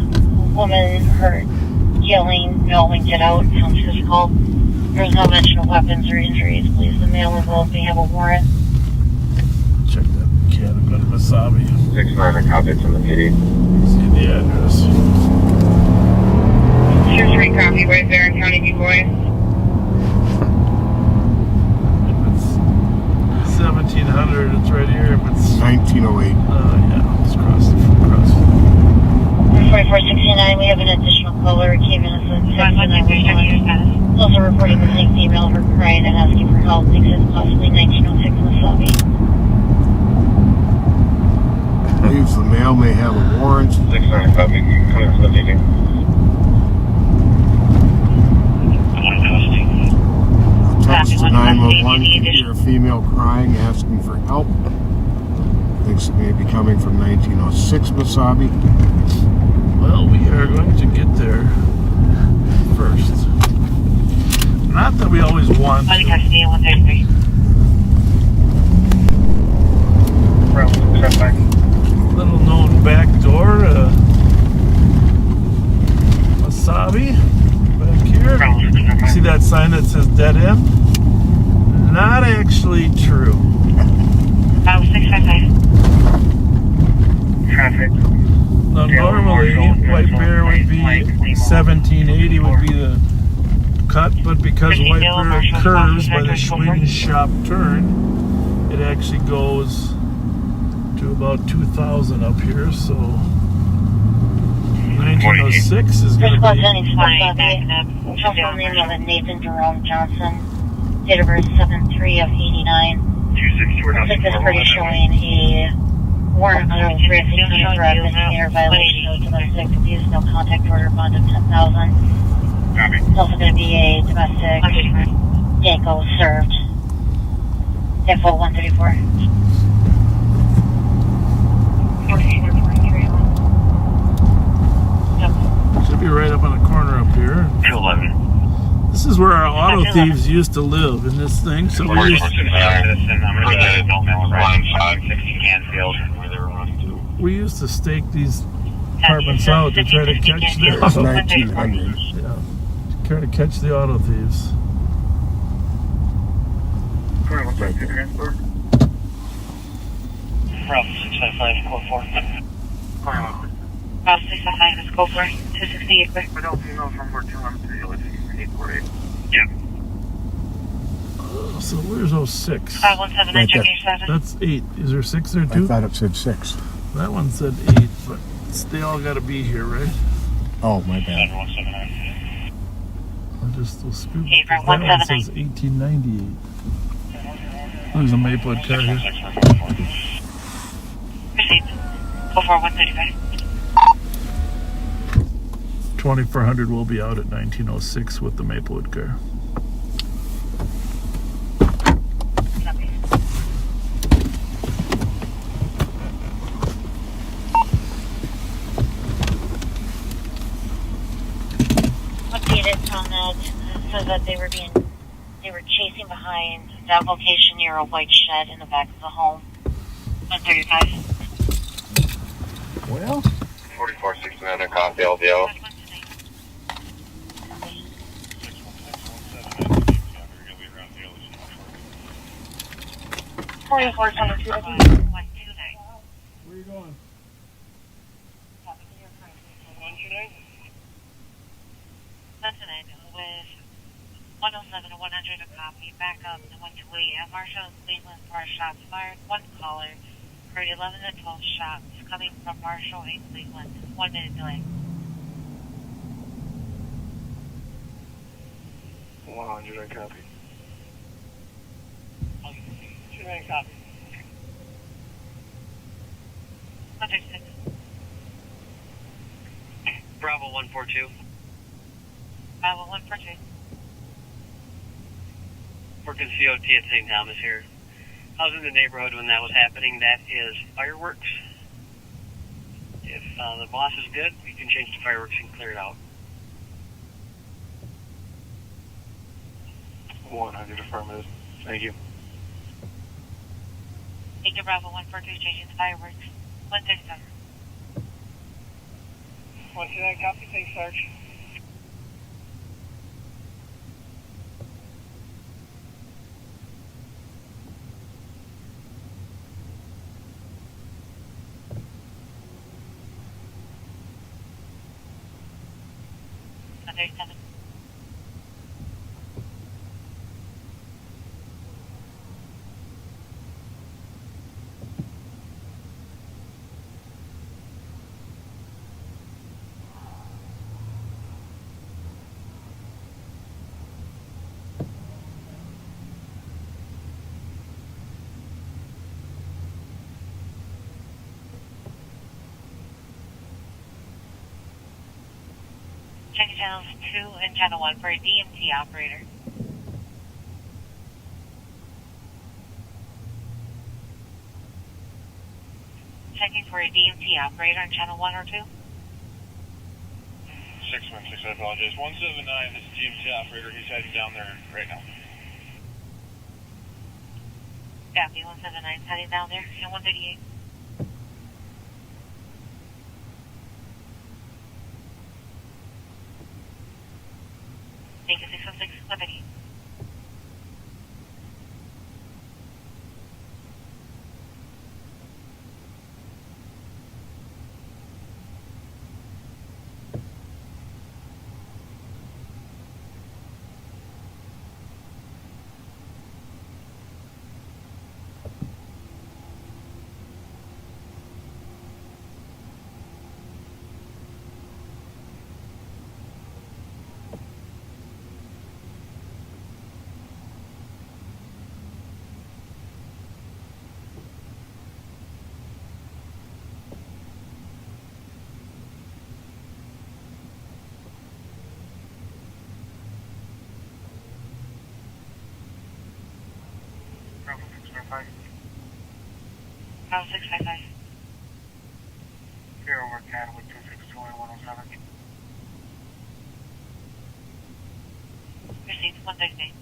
woman heard yelling, no one get out, sounds physical. There was no mention of weapons or injuries. Police and male involved may have a warrant. Check that cat. I've got a Masabi. 6-9, a copy from the PD. See the address. Tier 3 copy, boys there in County View, boys. 1700, it's right here. If it's 1908. Yeah, let's cross the 4469, we have an additional caller. It came in as a text and I was also reporting the same female, her crying and asking for help. Thinks it's possibly 1906 in the lobby. Believes the male may have a warrant. 6-9, copy. Coming to the meeting. Text to 911, you hear a female crying, asking for help. Thinks it may be coming from 1906 Masabi. Well, we are going to get there first. Not that we always want to. Little known back door, Masabi, back here. See that sign that says dead end? Not actually true. 655. Traffic. Now normally, White Bear would be 1780 would be the cut, but because White Bear curves by the Schwinn Shop turn, it actually goes to to about 2,000 up here, so 1906 is going to be... Full name of Nathan Jerome Johnson, date of birth 7/3 of 89. Looks like this party showing a warrant for misdemeanor violation of domestic abuse, no contact order, bond of 10,000. It's also going to be a domestic Danko served. Info 134. Should be right up on the corner up here. 211. This is where our auto thieves used to live in this thing. So we used to stake these apartments out to try to catch the It's 1900. Yeah, to try to catch the auto thieves. Transport. Bravo 655, code 4. Bravo 655 is code 4. 268 clear. Without female from 421 Yeah. So where's 06? 5179, check your status. That's 8. Is there 6 there too? I thought it said 6. That one said 8, but they all got to be here, right? Oh, my bad. 7179. I just will scoop. Okay, That one says 1898. There's a Maplewood car here. Proceed. Code 4 135. 2400 will be out at 1906 with the Maplewood car. Updated on that says that they were chasing behind that location near a white shed in the back of the home. 135. Well, 4469, copy LDO. 4422. Where are you going? With 107 to 100 a copy, back up to 128 at Marshall and Cleveland for shots fired. One caller heard 11 to 12 shots coming from Marshall and Cleveland. 1 minute delay. 100 I copy. 2 copy. 106. Bravo 142. Bravo 142. Working COT at St. Thomas here. I was in the neighborhood when that was happening. That is fireworks. If the boss is good, we can change to fireworks and clear it out. 100 affirmative. Thank you. Take your Bravo 142, changing to fireworks. 137. 129 copy, thanks, Sarge. Checking channels 2 and channel 1 for a DMT operator. Checking for a DMT operator on channel 1 or 2. 616, I apologize. 179, this is GMT operator. He's heading down there right now. Copy, 179 heading down there, and 138. Thank you, 616, 138. 655. 655. Here over Catwood 262 107. Received 160.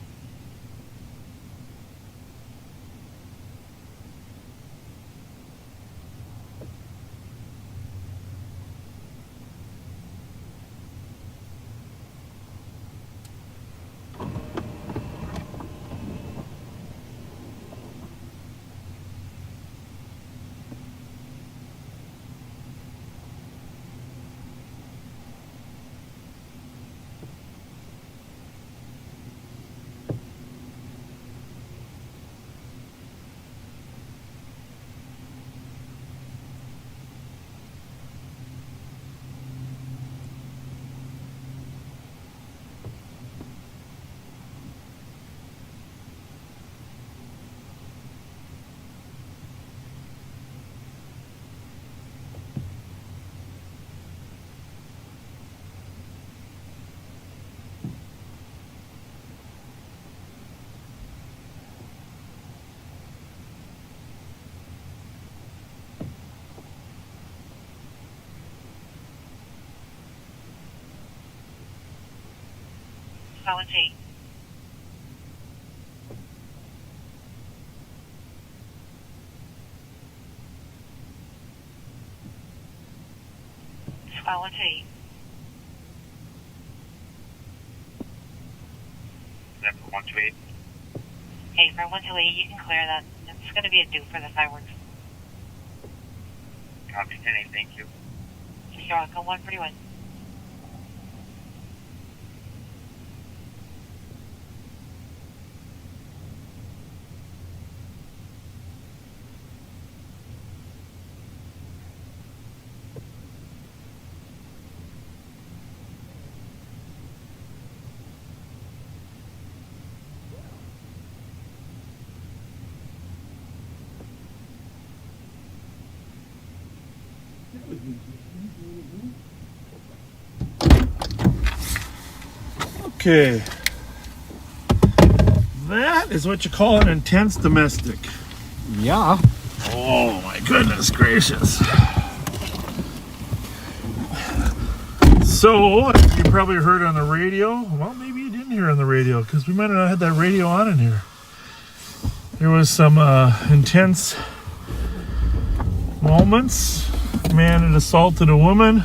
Solid T. Solid T. That's 128. Hey, for 128, you can clear that. It's going to be a due for the fireworks. Copy 10-8, thank you. You're welcome. 141. Okay. That is what you call an intense domestic. Yeah. Oh my goodness gracious. So, you probably heard on the radio, well maybe you didn't hear on the radio because we might have had that radio on in here. There was some intense moments. A man had assaulted a woman.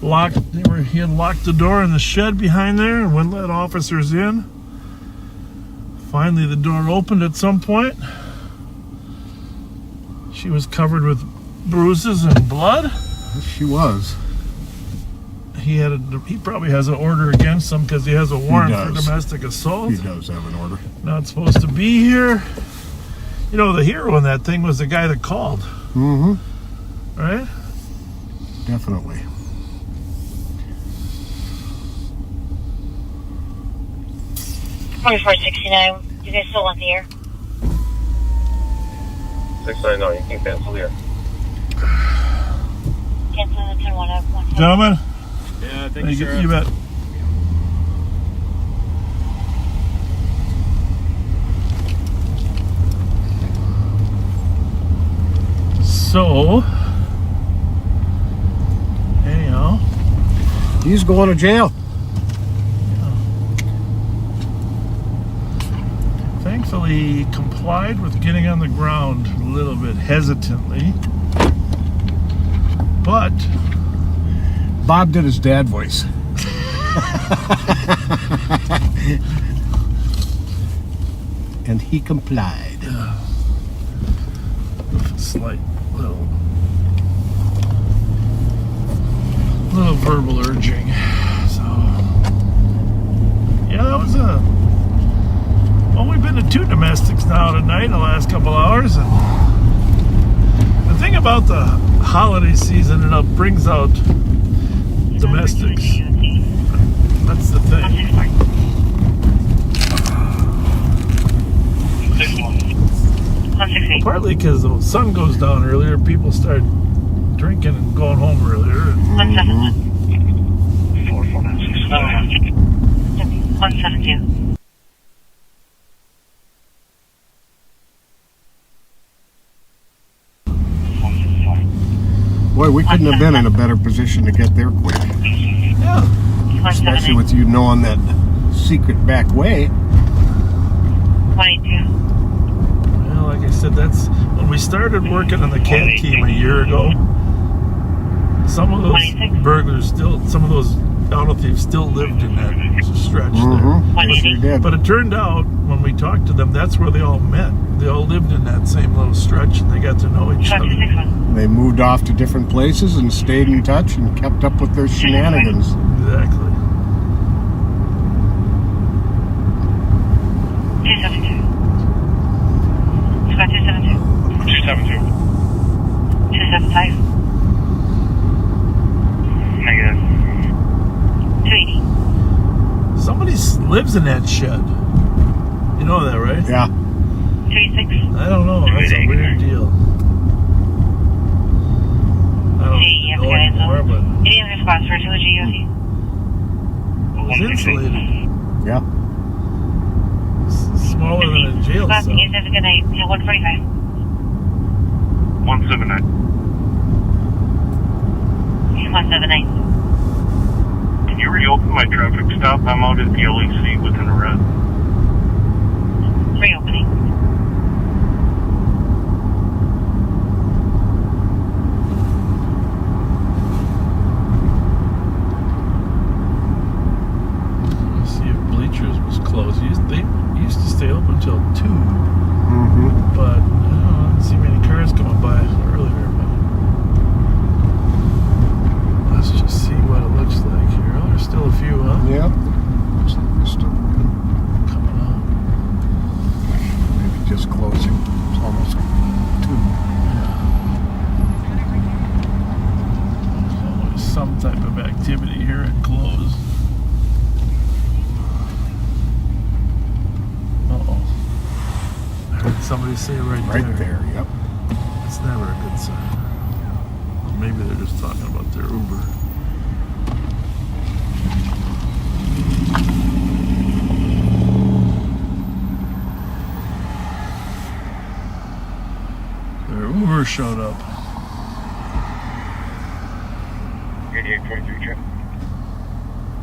He had locked the door in the shed behind there and wouldn't let officers in. Finally, the door opened at some point. She was covered with bruises and blood. She was. He probably has an order against him because he has a warrant for domestic assault. He does have an order. Not supposed to be here. You know, the hero in that thing was the guy that called. Mm-hmm. Right? Definitely. $2469. You guys still want the air? 690, you can cancel here. Cancel the 10-1. Gentlemen? Yeah, thank you, Sheriff. You bet. So, anyhow, he's going to jail. Thankfully, he complied with getting on the ground a little bit hesitantly, but Bob did his dad voice. And he complied. With a slight little verbal urging. So, yeah, that was well, we've been to 2 domestics now tonight in the last couple hours, and the thing about the holiday season, it brings out domestics. That's the thing. Partly because the sun goes down earlier, people start drinking and going home earlier. 172. couldn't have been in a better position to get there quick. Yeah. Especially with you knowing that secret back way. 22. Well, like I said, that's when we started working on the cat team a year ago. Some of those burglars still, some of those auto thieves still lived in that stretch there. Yes, they did. But it turned out when we talked to them, that's where they all met. They all lived in that same little stretch, and they got to know each other. They moved off to different places and stayed in touch and kept up with their shenanigans. Exactly. 272. Scott 272. 272. 275. Negative. 280. Somebody lives in that shed. You know that, right? Yeah. 286. I don't know. That's a weird deal. I don't know anymore, but Any other spots for 2 GOC? it was insulated. Yeah. Smaller than a jail Spots, cell. you have a good night. 145. 179. 179. Can you reopen my traffic stop? I'm out at the LEC within a red. Reopening. Let's see if Bleachers was closed. They used to stay open until 2. But I didn't see many cars coming by earlier. But let's just see what it looks like here. Oh, there's still a few, huh? Yep. Looks like they're still coming on. Maybe just closing. It's almost 2. There's always some type of activity here at close. Uh-oh. I heard somebody say right there. Yep. It's never a good sign. Or maybe they're just talking about their Uber. Their Uber showed up. 8843 trip.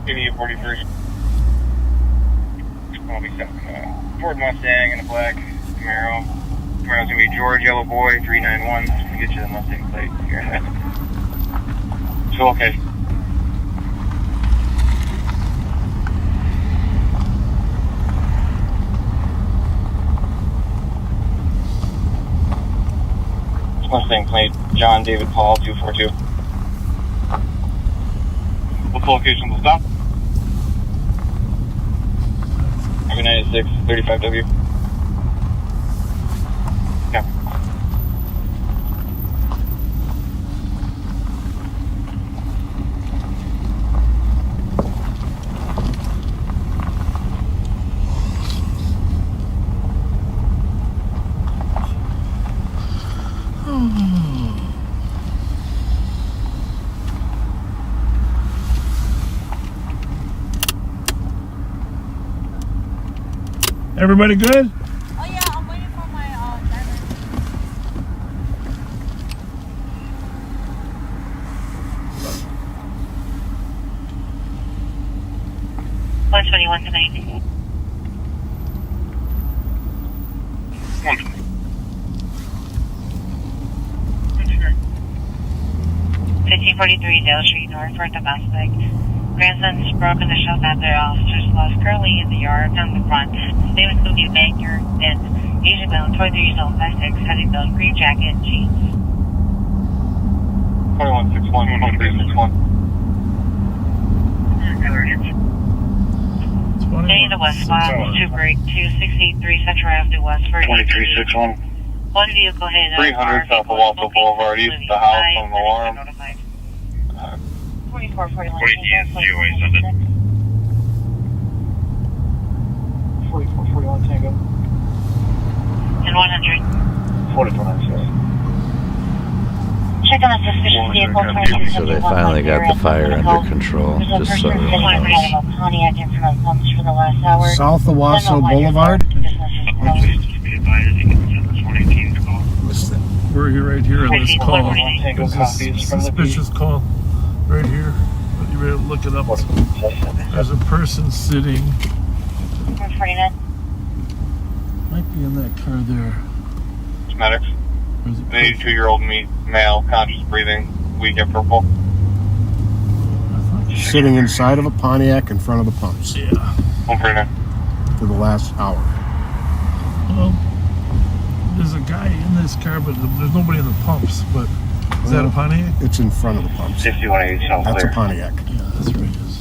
8843. I'll be stopping Ford Mustang and a black Camaro. Camaro's gonna be George Yellow Boy 391. I'll get you the Mustang plate here in a minute. So okay. Mustang plate John David Paul 242. What's the location of the stop? 96 35W. Yeah. Everybody good? Oh yeah, I'm waiting for my driver. 121 tonight. 1543 Dale Street North for domestic. Grandson's broken the shell at their officers lost currently in the yard on the front. They would still be banker and Asian bound 23 zone 56 heading down green jacket and jeans. 2161 1361. Staying the west spot, 2 break 2683 Central Avenue West for 2361. one vehicle hit 300 south of Walpole Boulevard East, the house on the alarm. 4441. 4441 Tango. And 100. 4496. Check on the suspicious vehicle. So they finally got the fire under control. Just so everyone knows. South of Wasso Boulevard? Missed it. we're here right here on this call. There's this suspicious call right here. You better look it up. There's a person sitting. Might be in that car there. It's medics. An 82-year-old male, conscious breathing, weak and purple. Sitting inside of a Pontiac in front of the pumps. Yeah. For the last hour. Well, there's a guy in this car, but there's nobody in the pumps. But is that a Pontiac? It's in front of the pumps. 6180 South That's clear. a Pontiac. Yeah, that's where he is.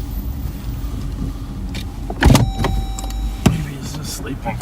Maybe he's just sleeping.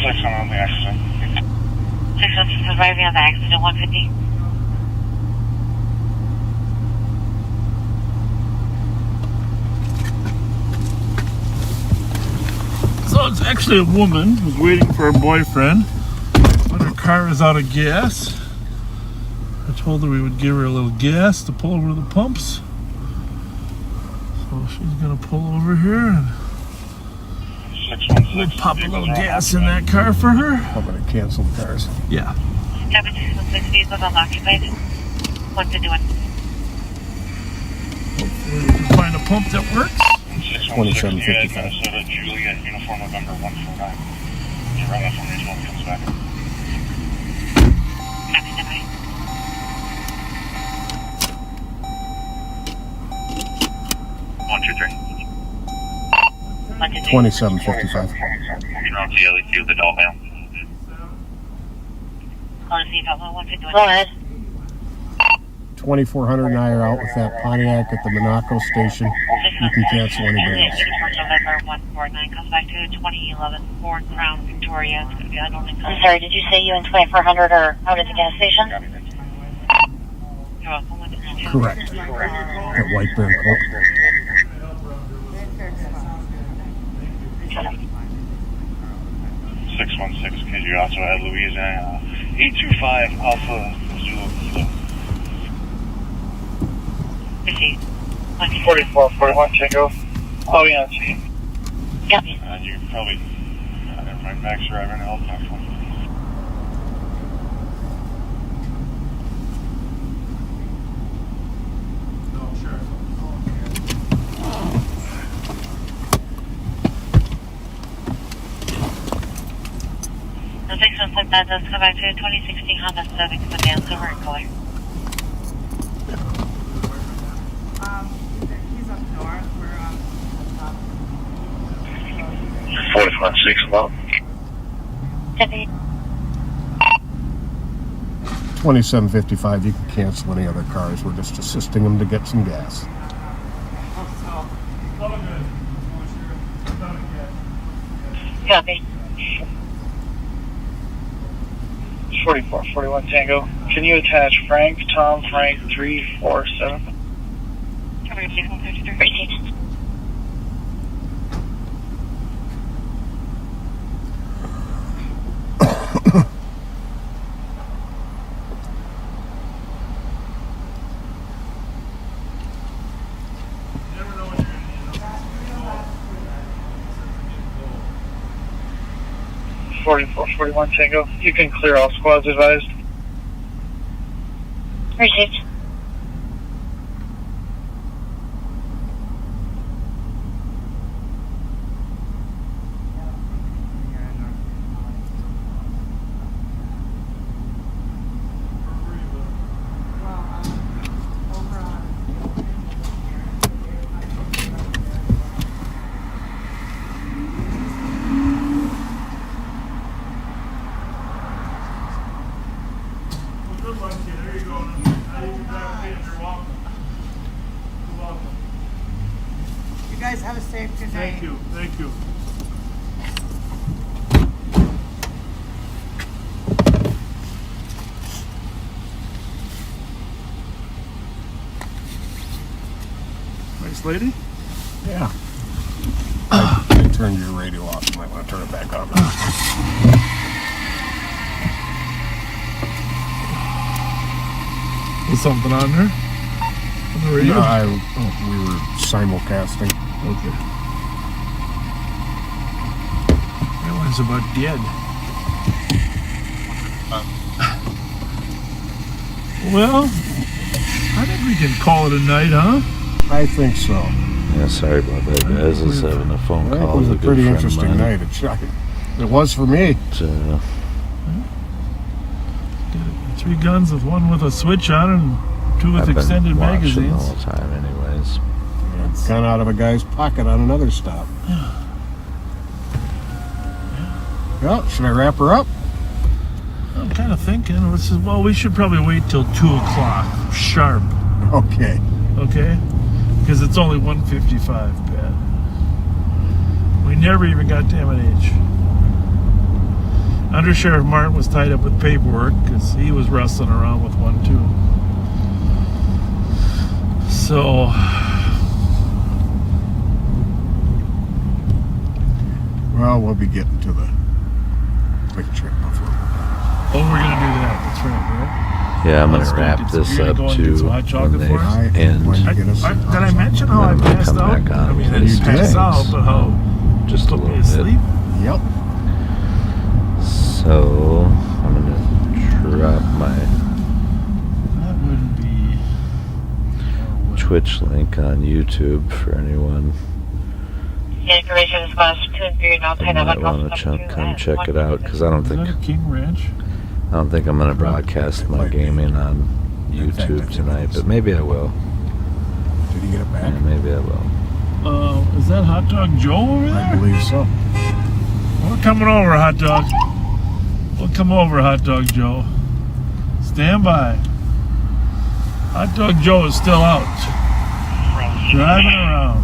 On the accident. 616 arriving on the accident, 150. So it's actually a woman who's waiting for her boyfriend, but her car is out of gas. I told her we would give her a little gas to pull over to the pumps. So she's gonna pull over here and we'll pop a little gas in that car for her. I'm going to cancel the cars. Yeah. 766 vehicles unoccupied. What's it doing? Hopefully we can find a pump that works. 2755. Minnesota, Juliet, uniform November 149. You're right off on the 12 comes back. One, two, three. 2755. You're on CLE2, the Dolphin. Go ahead. 2400 and I are out with that Pontiac at the Monaco station. You can cancel anybody else. November 149 comes back to 2011 Ford Crown Victoria. It's going to be unloading. I'm sorry, did you say you and 2400 are out at the gas station? You're welcome. Correct. At White Bear Court. 616, because you also had Louisiana 825 Alpha Zulu Kilo. 44, 41 Tango. Oh, yeah, that's you. Yep. You can probably, never mind, Max driving an Alpha. The 616 that does come back to 2016 Honda Civic sedan, silver in color. He's up north. We're on top. 456 about. 2755. You can cancel any other cars. We're just assisting them to get some gas. Copy. 44, 41 Tango. Can you attach Frank, Tom, Frank 347? Received. Forty-four, 41 Tango. You can clear all squads advised. Received. Good luck, kid. There you go. guys. Have a safe day. Thank you. Thank you. Nice lady? Yeah. I turned your radio off. You might want to turn it back on. Was something on there? On the radio? No, we were simulcasting. Okay. That one's about dead. Well, I think we can call it a night, huh? I think so. Yeah, sorry about that, guys. I was having a phone call. It was a with good pretty friend interesting of mine. night. It was for me. Three guns with one with a switch on and two with I've been extended watching magazines. the whole time, anyways. Gun out of a guy's pocket on another stop. Well, should I wrap her up? I'm kind of thinking, we should probably wait till 2 o'clock sharp. Okay. Okay? Because it's only 1:55, Pat. We never even got to M&H. Under Sheriff Martin was tied up with paperwork because he was wrestling around with one too. So, well, we'll be getting to the quick trip before. Oh, we're gonna do that. That's right? Yeah, I'm gonna wrap this up too. When they end. Did I mention how I passed out? I mean, I didn't pass out, but how just a little bit. Asleep? Yep. So I'm gonna drop my that wouldn't be Twitch link on YouTube for anyone. Information is class 2 and 3 now. I might want to come check it out because I don't think King Ranch. I don't think I'm gonna broadcast my gaming on YouTube tonight, but maybe I will. Did he get it back? Yeah, maybe I will. Is that Hot Dog Joe over there? I believe so. We're coming over, Hot Dog. We'll come over, Hot Dog Joe. Stand by. Hot Dog Joe is still out. Driving around.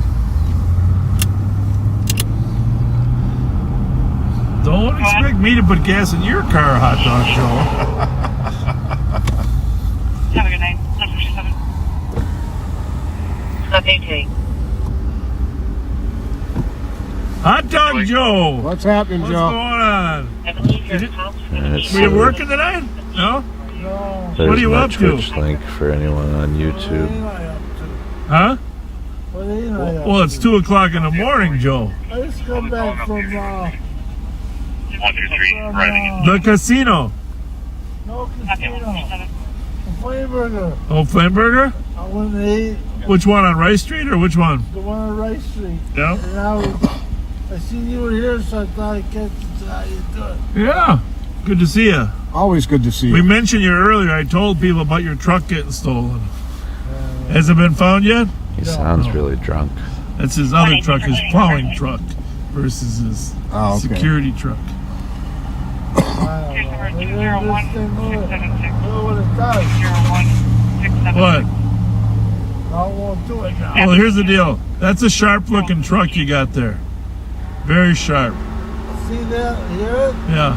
Don't expect me to put gas in your car, Hot Dog Joe. Have a good night. 747. Hot Dog Joe! What's happening, What's Joe? going on? It's, Were you working tonight? No? There's What are you my up to? Twitch link for anyone on YouTube. Huh? What are you not up Well, it's 2 o'clock in the morning, Joe. I just come back from 123, riding The casino. no casino. Flameburger. Oh, Flameburger? I went to eat Which one, on Rice Street or which one? the one on Rice Street. Yeah. And I seen you were here, so I thought I'd catch you. How you doing? Yeah. Good to see you. Always good to see We you. mentioned you earlier. I told people about your truck getting stolen. Has it been found yet? He sounds really drunk. That's his other truck, his plowing truck, versus his okay. security truck. Here's number 201676. What it does. 0167. What? I won't do it now. Well, here's the deal. That's a sharp-looking truck you got there. Very sharp. See that? Hear it? Yeah.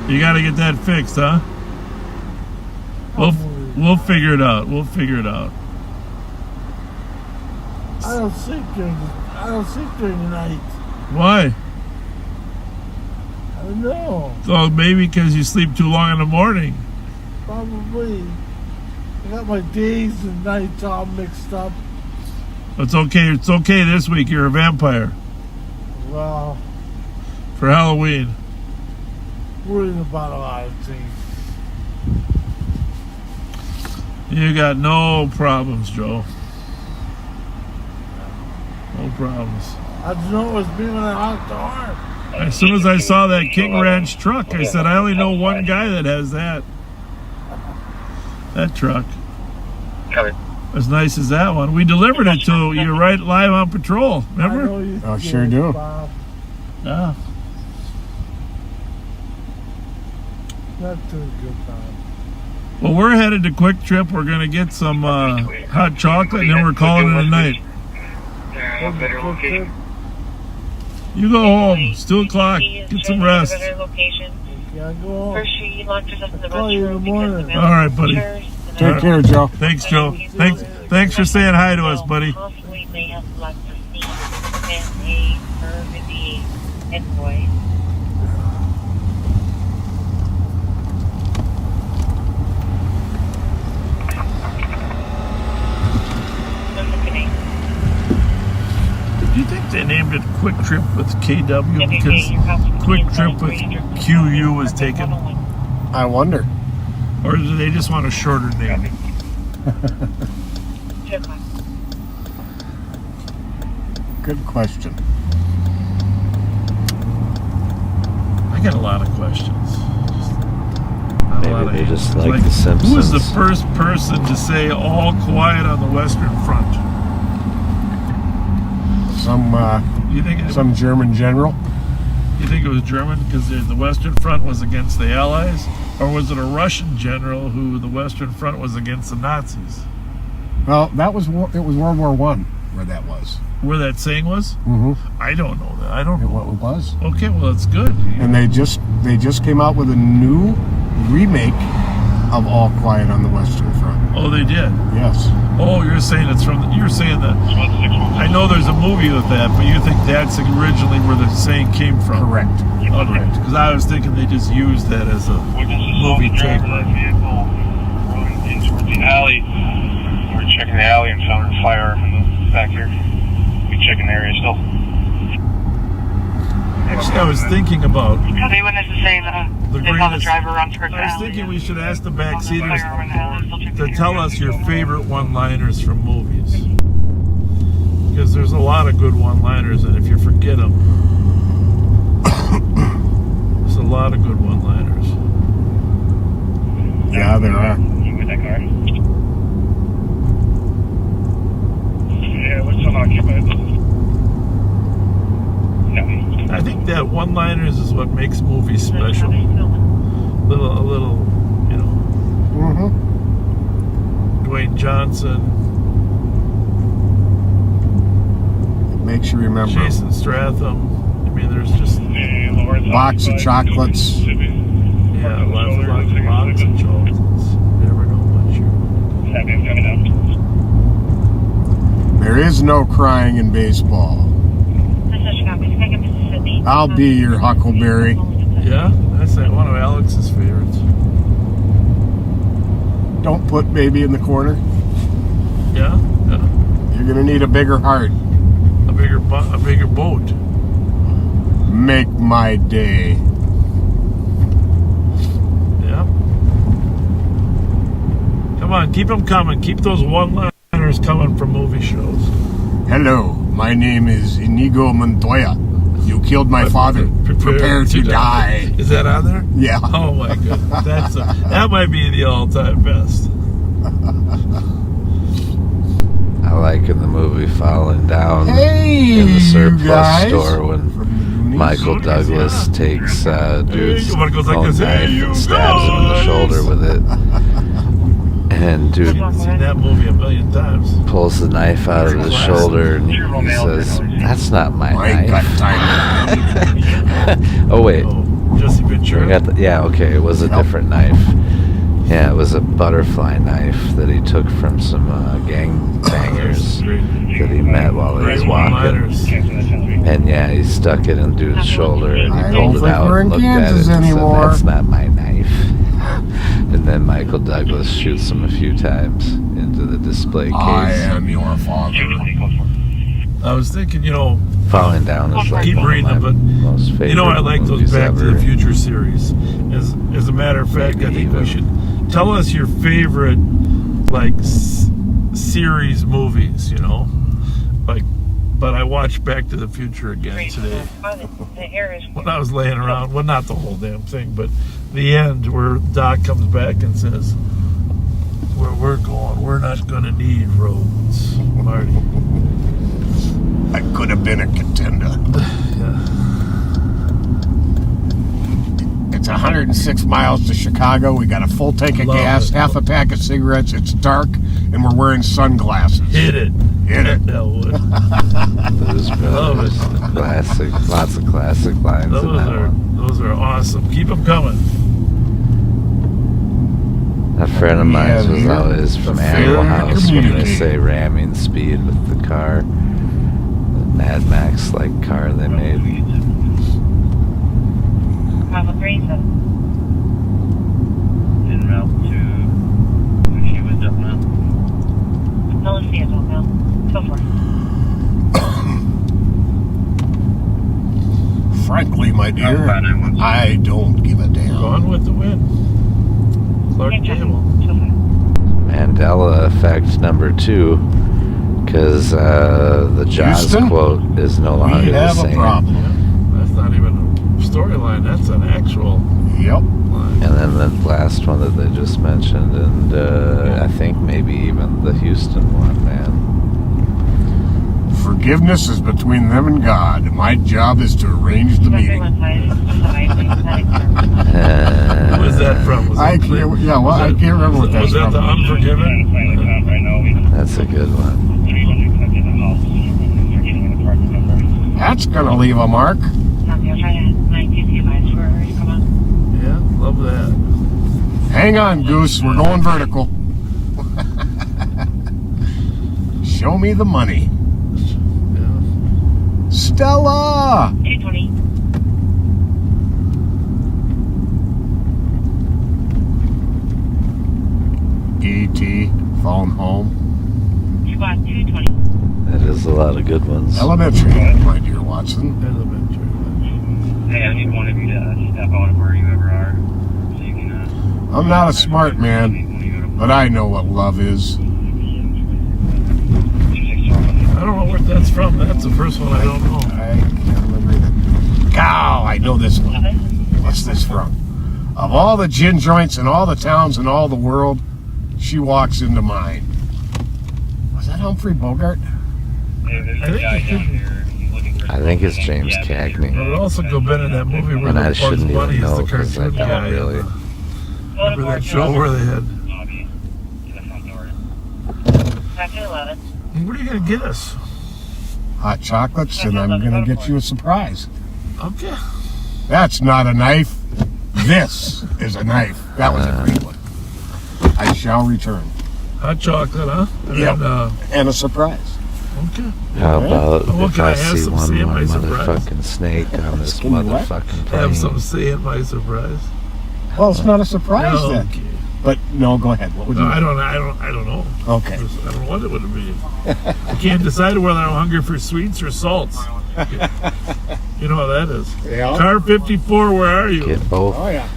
You got to get that fixed, huh? We'll figure it out. We'll figure it out. I don't sleep during the night. Why? I don't know. Oh, maybe because you sleep too long in the morning. Probably. I got my days and nights all mixed up. It's okay. It's okay this week. You're a vampire Well, for Halloween. worried about a lot of things. You got no problems, Joe. No problems. I just know it was me when I honked the horn. As soon as I saw that King Ranch truck, I said, I only know one guy that has that. That truck. As nice as that one. We delivered it to you right live on patrol. Remember? I sure do. Bob. Yeah. Not too good, Bob. Well, we're headed to Quick Trip. We're going to get some hot chocolate, and then we're calling it a night. a better location. You go home. It's 2 o'clock. Get some rest. First, she locked herself in the restroom. All right, buddy. Take care, Joe. Thanks, Joe. Thanks for saying hi to us, buddy. Possibly may have left the scene and a burgundy invoice. Do you think they named it Quick Trip with KW because Quick Trip with QU was taken? I wonder. Or do they just want a shorter name? Good question. I got a lot of questions. Maybe they just like The Simpsons. Who was the first person to say all quiet on the Western Front? Some German general. You think it was German because the Western Front was against the Allies? Or was it a Russian general who the Western Front was against the Nazis? Well, it was World War I where that was. Where that saying was? Mm-hmm. I don't know that. I don't know what it was. Okay, well, that's good. And they just came out with a new remake of All Quiet on the Western Front. Oh, they did? Yes. Oh, you're saying you're saying that. I know there's a movie with that, but you think that's originally where the saying came from? Correct. Okay. Because I was thinking they just used that as a movie trademark. Rolling in towards the alley. We're checking the alley and found a fire in the back here. We're checking the area still. Actually, I was thinking about Because they witnessed the saying that they found the driver run towards the alley. I was thinking we should ask the backseaters to tell us your favorite one-liners from movies. Because there's a lot of good one-liners, and if you forget them, there's a lot of good one-liners. Yeah, there are. You with that car? Yeah, we're still occupied. I think that one-liners is what makes movies special. A little, you know. Mm-hmm. Dwayne Johnson. It makes you remember. Jason Statham. I mean, there's just box of chocolates. Yeah, lots of box of chocolates. Never know what you're. There is no crying in baseball. I'll be your Huckleberry. Yeah, that's one of Alex's favorites. Don't put baby in the corner. Yeah. You're gonna need a bigger heart. A bigger boat. Make my day. Yeah. Come on, keep them coming. Keep those one-liners coming from movie shows. Hello, my name is Inigo Montoya. You killed my father. Prepare to die. Is that on there? Yeah. Oh my goodness. That might be the all-time best. I like in the movie Falling Down in the surplus store when Michael Douglas takes dude's own knife and stabs him in the shoulder with it. And dude I've seen that movie a million times. Pulls the knife out of his shoulder and he says, "That's not my knife." Oh wait, Jesse Ventura. Yeah, okay, it was a different knife. Yeah, it was a butterfly knife that he took from some gangbangers that he met while he was walking. And yeah, he stuck it in dude's shoulder and he pulled it out and looked at it and said, "That's not my knife." And then Michael Douglas shoots him a few times into the display case. I am your father. I was thinking, Falling Down is like keep reading them, but most favorite I like those movies Back ever. to the Future series. As a matter of fact, I think we should tell us your favorite series movies. But I watched Back to the Future again today when I was laying around. Well, not the whole damn thing, but the end where Doc comes back and says, "Where we're going, we're not going to need roads, Marty." I could have been a contender. Yeah. It's 106 miles to Chicago. We got a full tank of gas, half a pack of cigarettes. It's dark, and we're wearing sunglasses. Hit it. Hit it. Blues Brothers. Classic. Lots of classic lines in that one. Those are awesome. Keep them coming. A friend of mine was always from Animal House when they say ramming speed with the car. The Mad Max like car they made. Have a great one. En route to where she was up now. No, let's see it, no. Go for it. Frankly, my dear, I don't give a damn. Gone with the wind. Clark Gable. Mandela effect number 2, because the Jaws Houston? quote is no longer We the have a same. problem. That's not even a storyline. That's an actual. Yep. And then the last one that they just mentioned, and I think maybe even the Houston one, man. Forgiveness is between them and God. My job is to arrange the meeting. Who is that from? Was I that can't. Yeah, well, I can't remember what that's Was that from. the Unforgiven? That's a good one. That's gonna leave a mark. Yeah, love that. Hang on, Goose. We're going vertical. Show me the money. Stella! 220. E.T. Phone home. Squad 220. That is a lot of good ones. Elementary, my dear Watson. Elementary. Hey, I need one of you to step out of where you ever are. So you can, I'm not a smart man, but I know what love is. I don't know where that's from. That's the first one I don't know. I can't remember either. Cow, I know this one. What's this from? Of all the gin joints in all the towns in all the world, she walks into mine. Was that Humphrey Bogart? I think it's James Cagney. But it also could have been in that movie where And I the Bugs shouldn't Bunny even is know the because I cartoon don't guy. really. Remember that show where they had... After 11. What are you going to get us? Hot chocolates, and I'm going to get you a surprise. Okay. That's not a knife. This is a knife. That was a great one. I shall return. Hot chocolate, huh? And Yep. then, And a surprise. okay. How about Well, if can I I have see some one say in more my surprise? motherfucking snake on this Can you what? motherfucking plane? Have some say in my surprise. Well, it's not a surprise No, then. okay. But no, go ahead. What would you? No, I don't know. Okay. I don't know what it would be. I can't decide whether I'm hungry for sweets or salts. You know how that is. Yeah. Car 54, where are you? Get both. Oh yeah.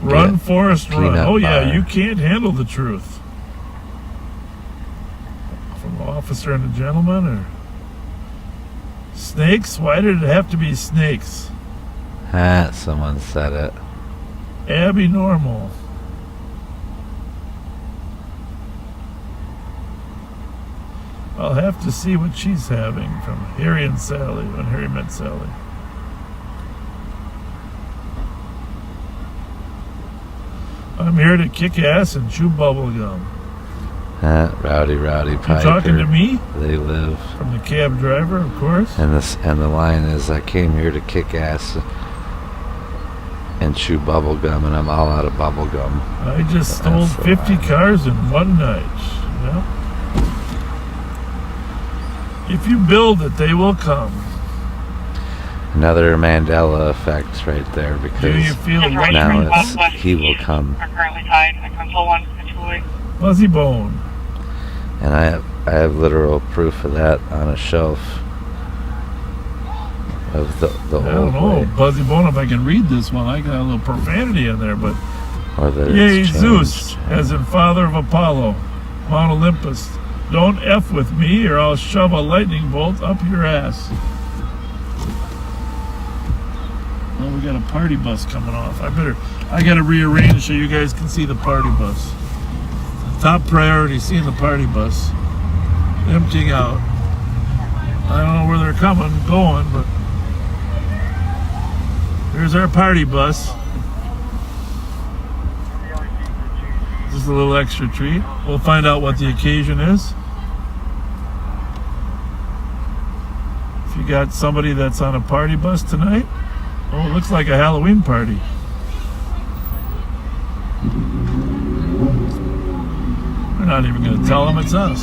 Run, Yeah. Forrest, run. Peanut Oh, yeah, bar. you can't handle the truth. From Officer and a Gentleman, or... Snakes? Why did it have to be snakes? Someone said it. Abby Normal. I'll have to see what she's having from Harry and Sally, when Harry met Sally. I'm here to kick ass and chew bubble gum. Rowdy Piper. You talking to me? They live. From the cab driver, of course. And the line is, I came here to kick ass and chew bubble gum, and I'm all out of bubble gum. I just stole That's the 50 line. cars in one night. Yeah. If you build it, they will come. Another Mandela effect right there, Do because you feel now lucky? it's he will come. Are currently tied. I control 1, control 8. Fuzzy Bone. And I have literal proof of that on a shelf of the I old don't know, way. Fuzzy Bone, if I can read this one. I got a little profanity in there, but... Or that Yea, it's Zeus, changed. as in father of Apollo, Mount Olympus. Don't F with me or I'll shove a lightning bolt up your ass. Well, we got a party bus coming off. I gotta rearrange so you guys can see the party bus. Top priority, seeing the party bus. Emptying out. I don't know where they're going, but here's our party bus. Just a little extra treat. We'll find out what the occasion is. If you got somebody that's on a party bus tonight, oh, it looks like a Halloween party. We're not even going to tell them it's us.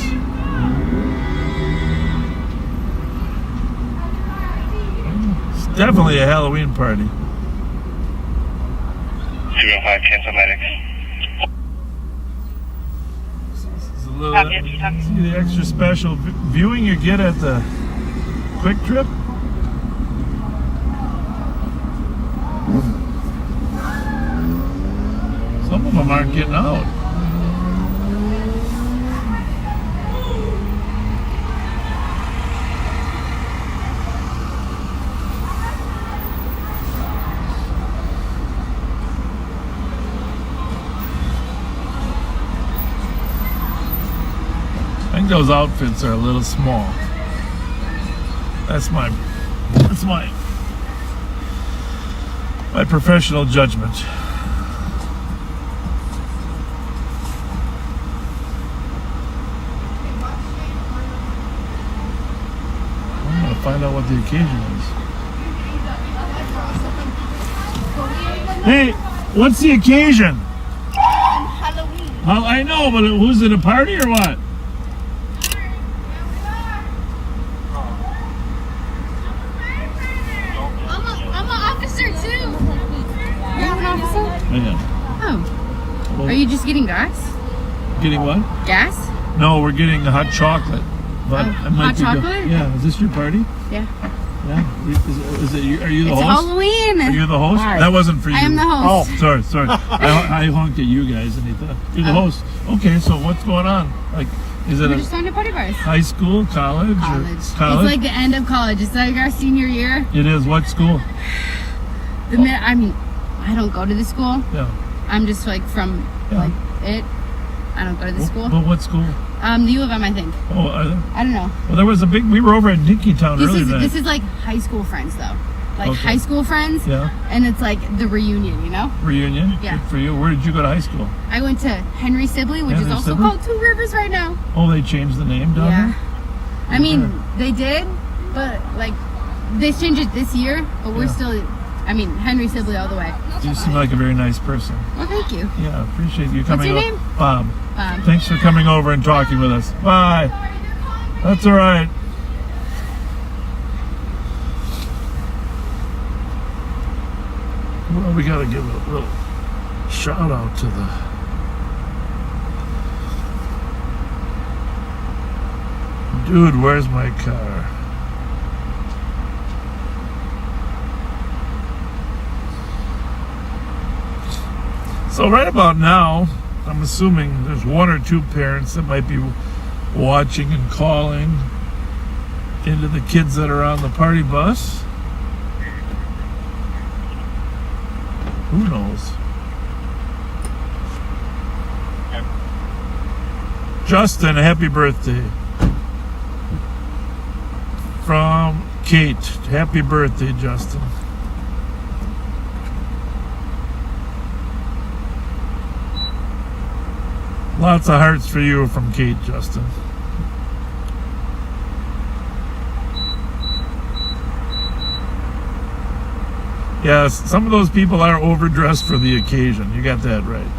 It's definitely a Halloween party. 205 cancel medics. See the extra special viewing you get at the Quick Trip? Some of them aren't getting out. I think those outfits are a little small. That's my professional judgment. I'm gonna find out what the occasion is. Hey, what's the occasion? Halloween. Well, I know, but who's it, a party or what? Oh. Are you just getting gas? Getting what? Gas? No, we're getting hot chocolate. But I might hot chocolate? Yeah. Is this your party? Yeah. Yeah. Is it you? Are you the it's host? Halloween. Are you the host? Right. That wasn't for you. I am the host. Oh, sorry. I honked at you guys and he thought you're the host. Okay, so what's going on? Like, is it We're just on to party bars. high school, college? College. Or college? It's like the end of college. It's like our senior year. It is. What school? I mean, I don't go to the school. Yeah. I'm just like from like it. I don't go to the school. But what school? The U of M, I think. Oh, I don't know. Well, there was a big. We were over at Dinkytown earlier today. This is like high school friends though, like high school friends. Yeah. And it's like the reunion, you know. Reunion. Yeah. Good for you. Where did you go to high school? I went to Henry Sibley, which is also called Two Rivers right now. Oh, they changed the name down there? I mean, they did, but like they changed it this year, but we're still. I mean, Henry Sibley all the way. You seem like a very nice person. Well, thank you. Yeah, appreciate you coming. What's your name? Bob. Bob. Thanks for coming over and talking with us. Bye. That's all right. Well, we got to give a little shout out to the dude. Where's my car? So right about now, I'm assuming there's one or two parents that might be watching and calling into the kids that are on the party bus. Who knows? Justin, happy birthday. From Kate. Happy birthday, Justin. Lots of hearts for you from Kate, Justin. Yes, some of those people are overdressed for the occasion. You got that right.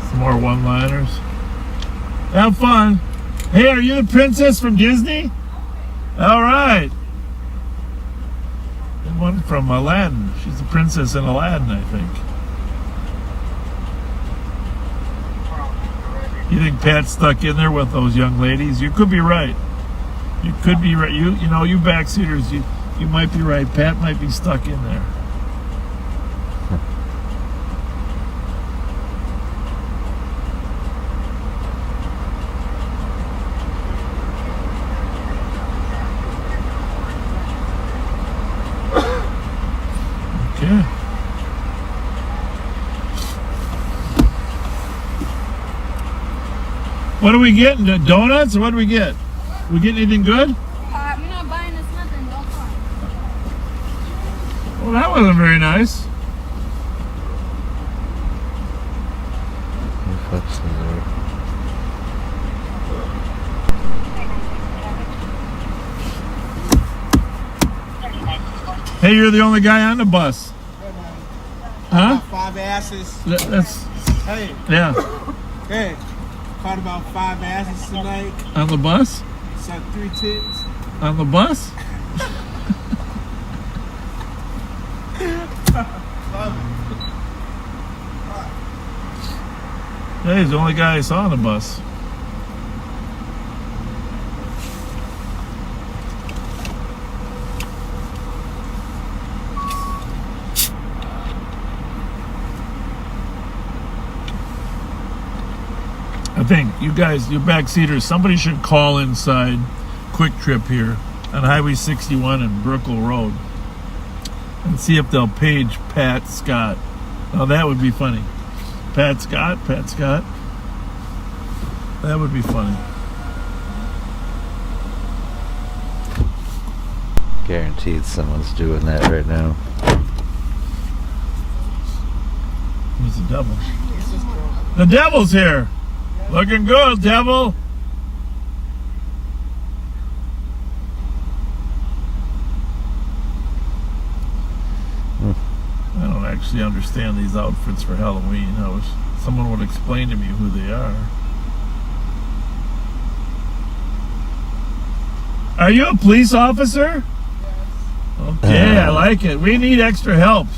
Some more one-liners. Have fun. Hey, are you the princess from Disney? All right. One from Aladdin. She's the princess in Aladdin, I think. You think Pat's stuck in there with those young ladies? You could be right. You could be right. You know, you backseaters, you might be right. Pat might be stuck in there. Okay. What are we getting? Donuts? Or what do we get? We get anything good? You're not buying us nothing, don't cry. wasn't very nice. Hey, you're the only guy on the bus. Huh? 5 asses. That's. Hey. Yeah. Hey. Caught about 5 asses tonight. On the bus? Sucked 3 tits. On the bus? Yeah, he's the only guy I saw on the bus. I think you guys, you backseaters, somebody should call inside Quick Trip here on Highway 61 and Brookville Road and see if they'll page Pat Scott. Now that would be funny. Pat Scott. That would be funny. Guaranteed someone's doing that right now. Who's the devil? The devil's here. Looking good, devil. I don't actually understand these outfits for Halloween. Someone would explain to me who they are. Are you a police officer? Yes. Okay, I like it. We need extra help.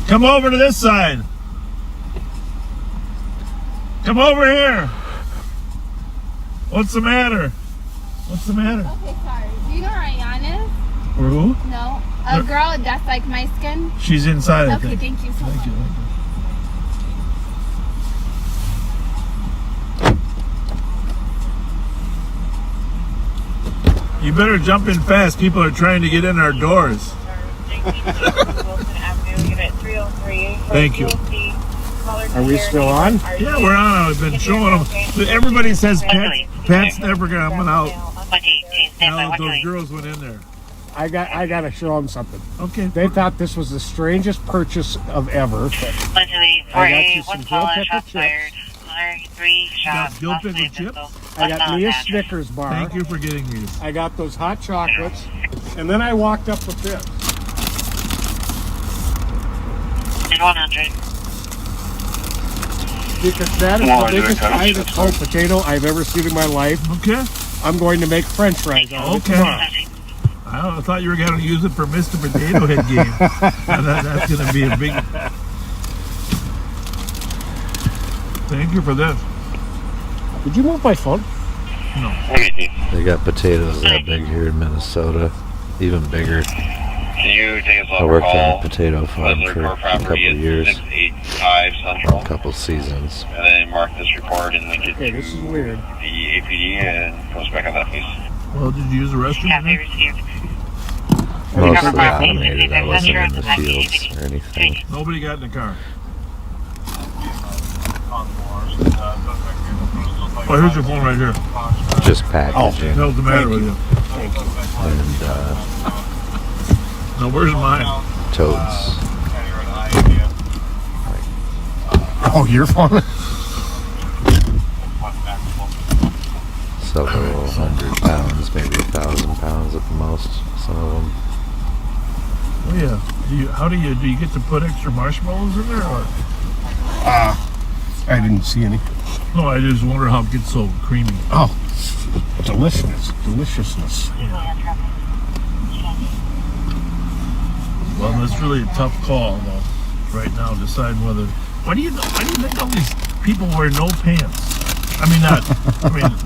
Come over to this side. Come over here. What's the matter? What's the matter? Okay, sorry. Do you know where Ayan is? Or who? No. A girl that's like my skin? She's inside, I think. Okay, thank you so much. You better jump in fast. People are trying to get in our doors. Thank you. Are we still on? Yeah, we're on. I've been showing them. Everybody says Pat's never coming out. Now that those girls went in there. I got to show them something. Okay. They thought this was the strangest purchase of ever. I got you some dill pepper chips. Dill pepper chips? I got me a Snickers bar. Thank you for getting these. I got those hot chocolates. And then I walked up with this. 100. Because that is the biggest bite of cold potato I've ever seen in my life. Okay. I'm going to make French fries out of it tomorrow. I thought you were going to use it for Mr. Potato Head game. That's going to be a big... Thank you for this. Did you move my phone? No. They got potatoes that big here in Minnesota. Even bigger. Can you take us I on worked call? on a potato farm for a couple of years. 685 Central. A couple seasons. And then mark this report and link it Okay, this is weird. the APD and post back on that piece. Well, did you use the restroom? Copy received. Mostly automated. I wasn't in the fields or anything. Nobody got in the car. Oh, here's your phone right here. Just packaging. Oh, what's the matter with you? Thank you. And no, where's mine? toads. Oh, your phone? Several 100 pounds, maybe 1,000 pounds at the most. Some of them. Oh yeah. Do you get to put extra marshmallows in there? Or? I didn't see any. No, I just wonder how it gets so creamy. Oh, deliciousness. Yeah. Well, that's really a tough call, though, right now, deciding whether. Why do you think all these people wear no pants? I mean,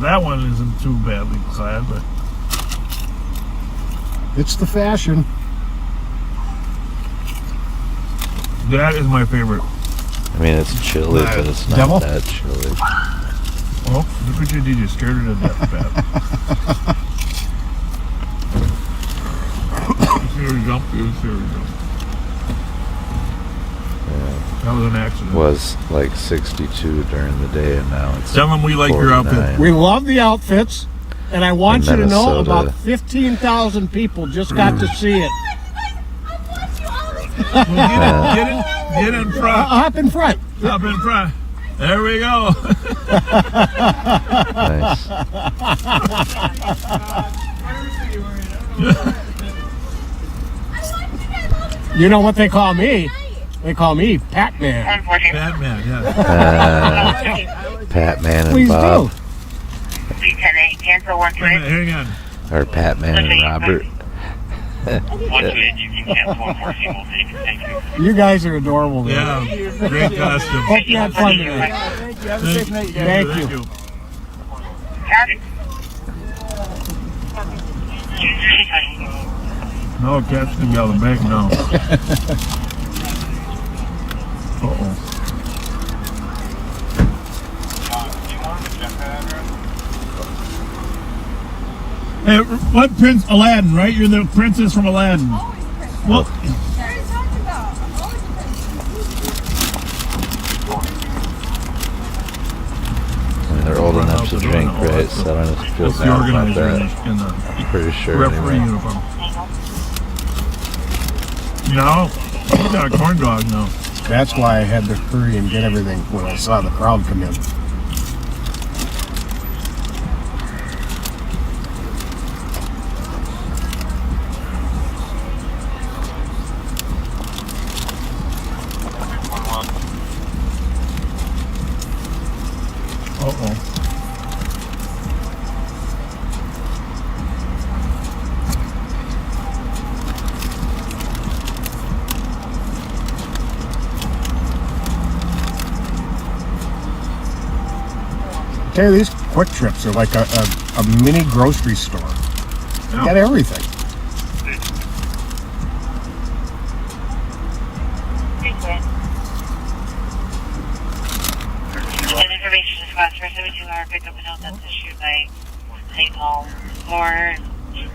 that one isn't too badly clad, but it's the fashion. That is my favorite. I mean, it's chilly, but it's not Devil? that chilly. Oh, look what you did. You scared her to death, Pat. Here we go. That was an accident. Was like 62 during the day, and now it's. Tell them we like your 49. outfit. We love the outfits, and I want you to know Minnesota. about 15,000 people just got to see it. Get in front. Hop in front. Hop in front. There we go. Nice. You know what they call me? They call me Pat-Man. Pat-Man, yeah. Pat-Man and Please Bob. do. Cancel 128. Hang on. Or Pat-Man and Robert. 128, you can cancel 114. We'll take it. Thank you. You guys are adorable. Man. Yeah, great costume. Hope you had fun tonight. Thank you. Have a safe night. Thank you. No, cats can go the back now. Uh-oh. Hey, what prince? Aladdin, right? You're the princess from Aladdin. Well, I mean, they're old enough to drink, right? So I don't have to feel that's the bad about organizer that. in the I'm pretty sure. referee Anyway. uniform. No, he's got a corn dog now. That's why I had to hurry and get everything when I saw the crowd come in. Uh-oh. I tell you, these Quick Trips are like a mini grocery store. You got everything. An information request for 72-hour pickup and note that's issued by St. Paul for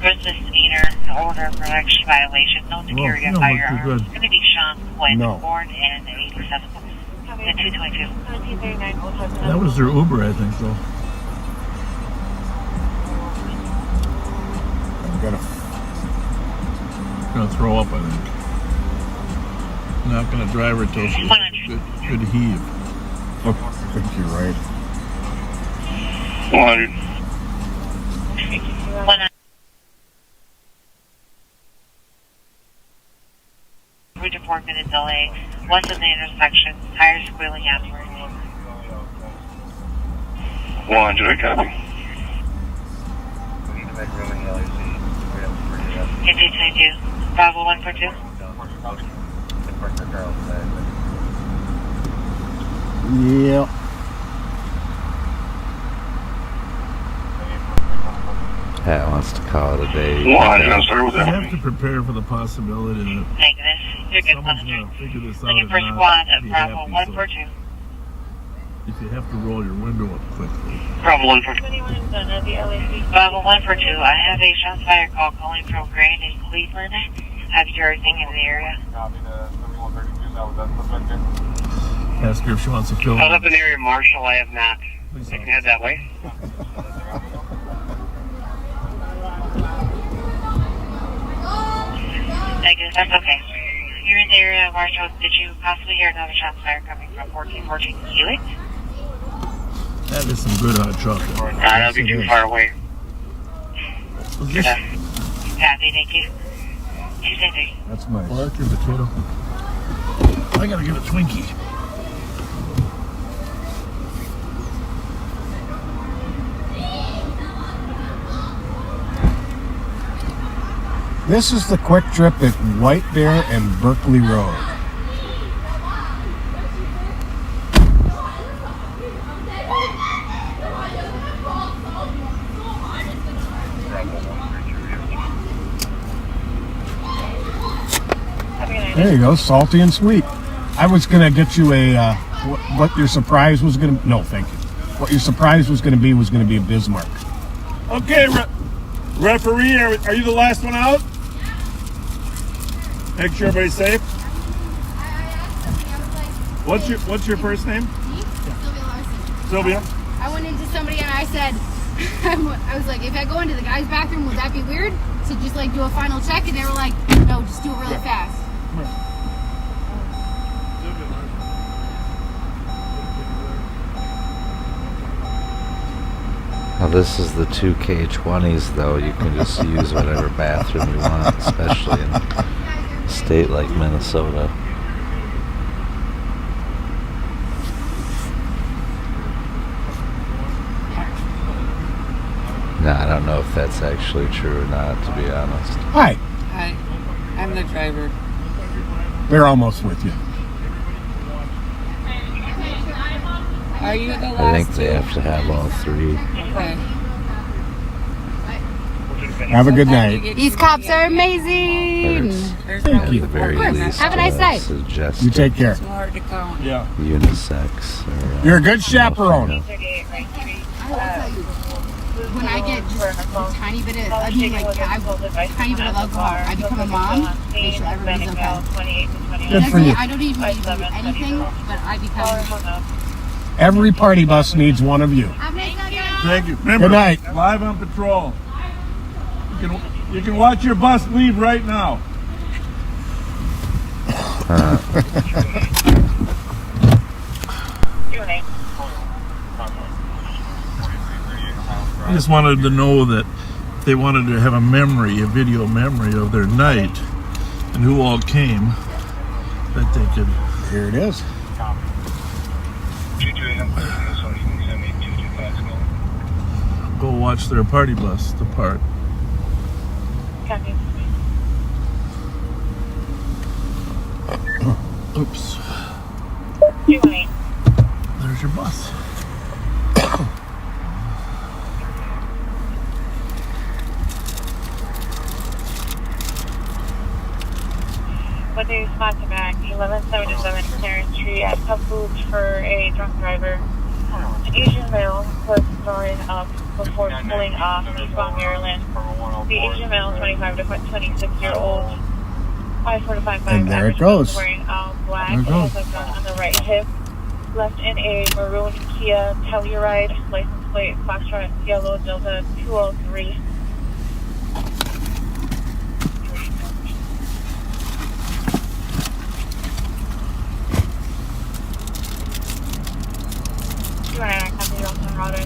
gross misdemeanor and order of protection violation, known to carry a firearm. It's going to be Sean Quinn, born in 87, and 222. That was their Uber, I think, so. I'm gonna throw up, I think. Not gonna drive her till she's good heave. I think you're right. 100. Route to 4-minute delay. West of the intersection. Tires squealing afterwards. 100, copy. K222. Bravo 142. Yeah. Pat wants to call it a day. You have to prepare for the possibility that Negative. You're good. someone's going to figure this out. Looking for and squad not at be Bravo happy, 142. so if you have to roll your window up quickly. Bravo 142. Bravo 142. I have a shots fired call calling from Grand in Cleveland. Have you everything in the area? Ask her if she wants to fill I was up in the area, Marshall. I have not. I can head that way. Negative. That's okay. You're in the area, Marshall. Did you possibly hear another shots fired coming from 1414 Hewitt? That is some good hot chocolate. That'll be too far away. Happy, thank you. 273. That's nice. Well, that's your potato. I gotta get a Twinkie. This is the Quick Trip at White Bear and Berkeley Road. There you go, salty and sweet. I I was gonna get you a what your surprise was gonna. No, thank you. What your surprise was gonna be a Bismarck. Okay, referee, are you the last one out? Make sure everybody's safe. What's your first name? Sylvia. I went into somebody and I said, I was like, if I go into the guy's bathroom, would that be weird? To just like do a final check, and they were like, no, just do it really fast. Now this is the 2K20s though. You can just use whatever bathroom you want, especially in a state like Minnesota. No, I don't know if that's actually true or not, to be honest. Hi. Hi. I'm the driver. They're almost with you. Are you the last I think they have to have all three. Okay. Have a good night. These cops are amazing. Thank you. At the very least, Have a nice night. You take care. It's hard to count. Yeah. Unisex. Or, You're a good chaperone. I will tell you, when I get just a tiny bit of, I mean, like, tiny bit of alcohol, I become a mom, make sure everybody's okay. Good for you. I don't even need to do anything, but I become. Every party bus needs one of you. Thank you. Remember, Good night. Live on patrol. You can watch your bus leave right now. I just wanted to know that if they wanted to have a memory, a video memory of their night and who all came, that they could. Here it is. Go watch their party bus depart. Oops. There's your bus. What do you spot to back? 1177 Clarence Street at Pub Foods for a drunk driver. An Asian male was throwing up before pulling off eastbound Maryland. The Asian male, 25 to 26-year-old, 5'4" to 5'5", and there it goes. wearing black, has a gun on the right hip, left in a maroon Kia Telluride, license plate Foxtrot Yellow Delta 203.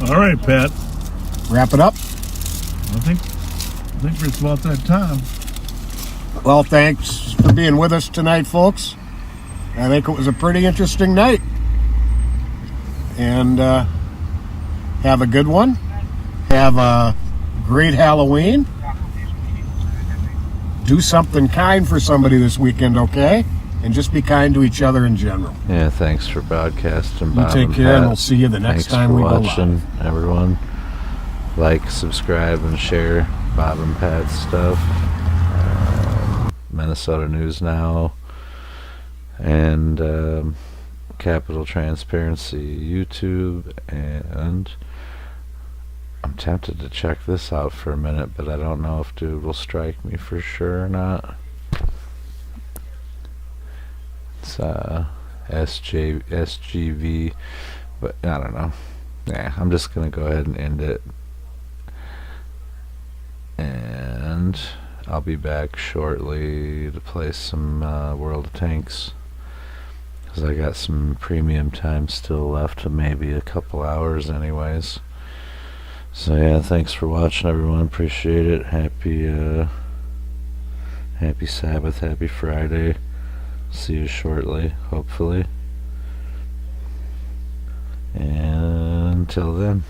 All right, Pat. Wrap it up. I think it's about that time. Well, thanks for being with us tonight, folks. I think it was a pretty interesting night. And have a good one. Have a great Halloween. Do something kind for somebody this weekend, okay? And just be kind to each other in general. Yeah, thanks for broadcasting, Bob. You take care, and we'll see you the next time we go live. Thanks for watching, everyone. Like, subscribe, and share Bob and Pat's stuff. Minnesota News Now. And Capital Transparency YouTube. And I'm tempted to check this out for a minute, but I don't know if dude will strike me for sure or not. It's SGV, but I don't know. Yeah, I'm just gonna go ahead and end it, and I'll be back shortly to play some World of Tanks, because I got some premium time still left, of maybe a couple hours anyways. So yeah, thanks for watching, everyone. Appreciate it. Happy Sabbath, happy Friday. See you shortly, hopefully. And until then.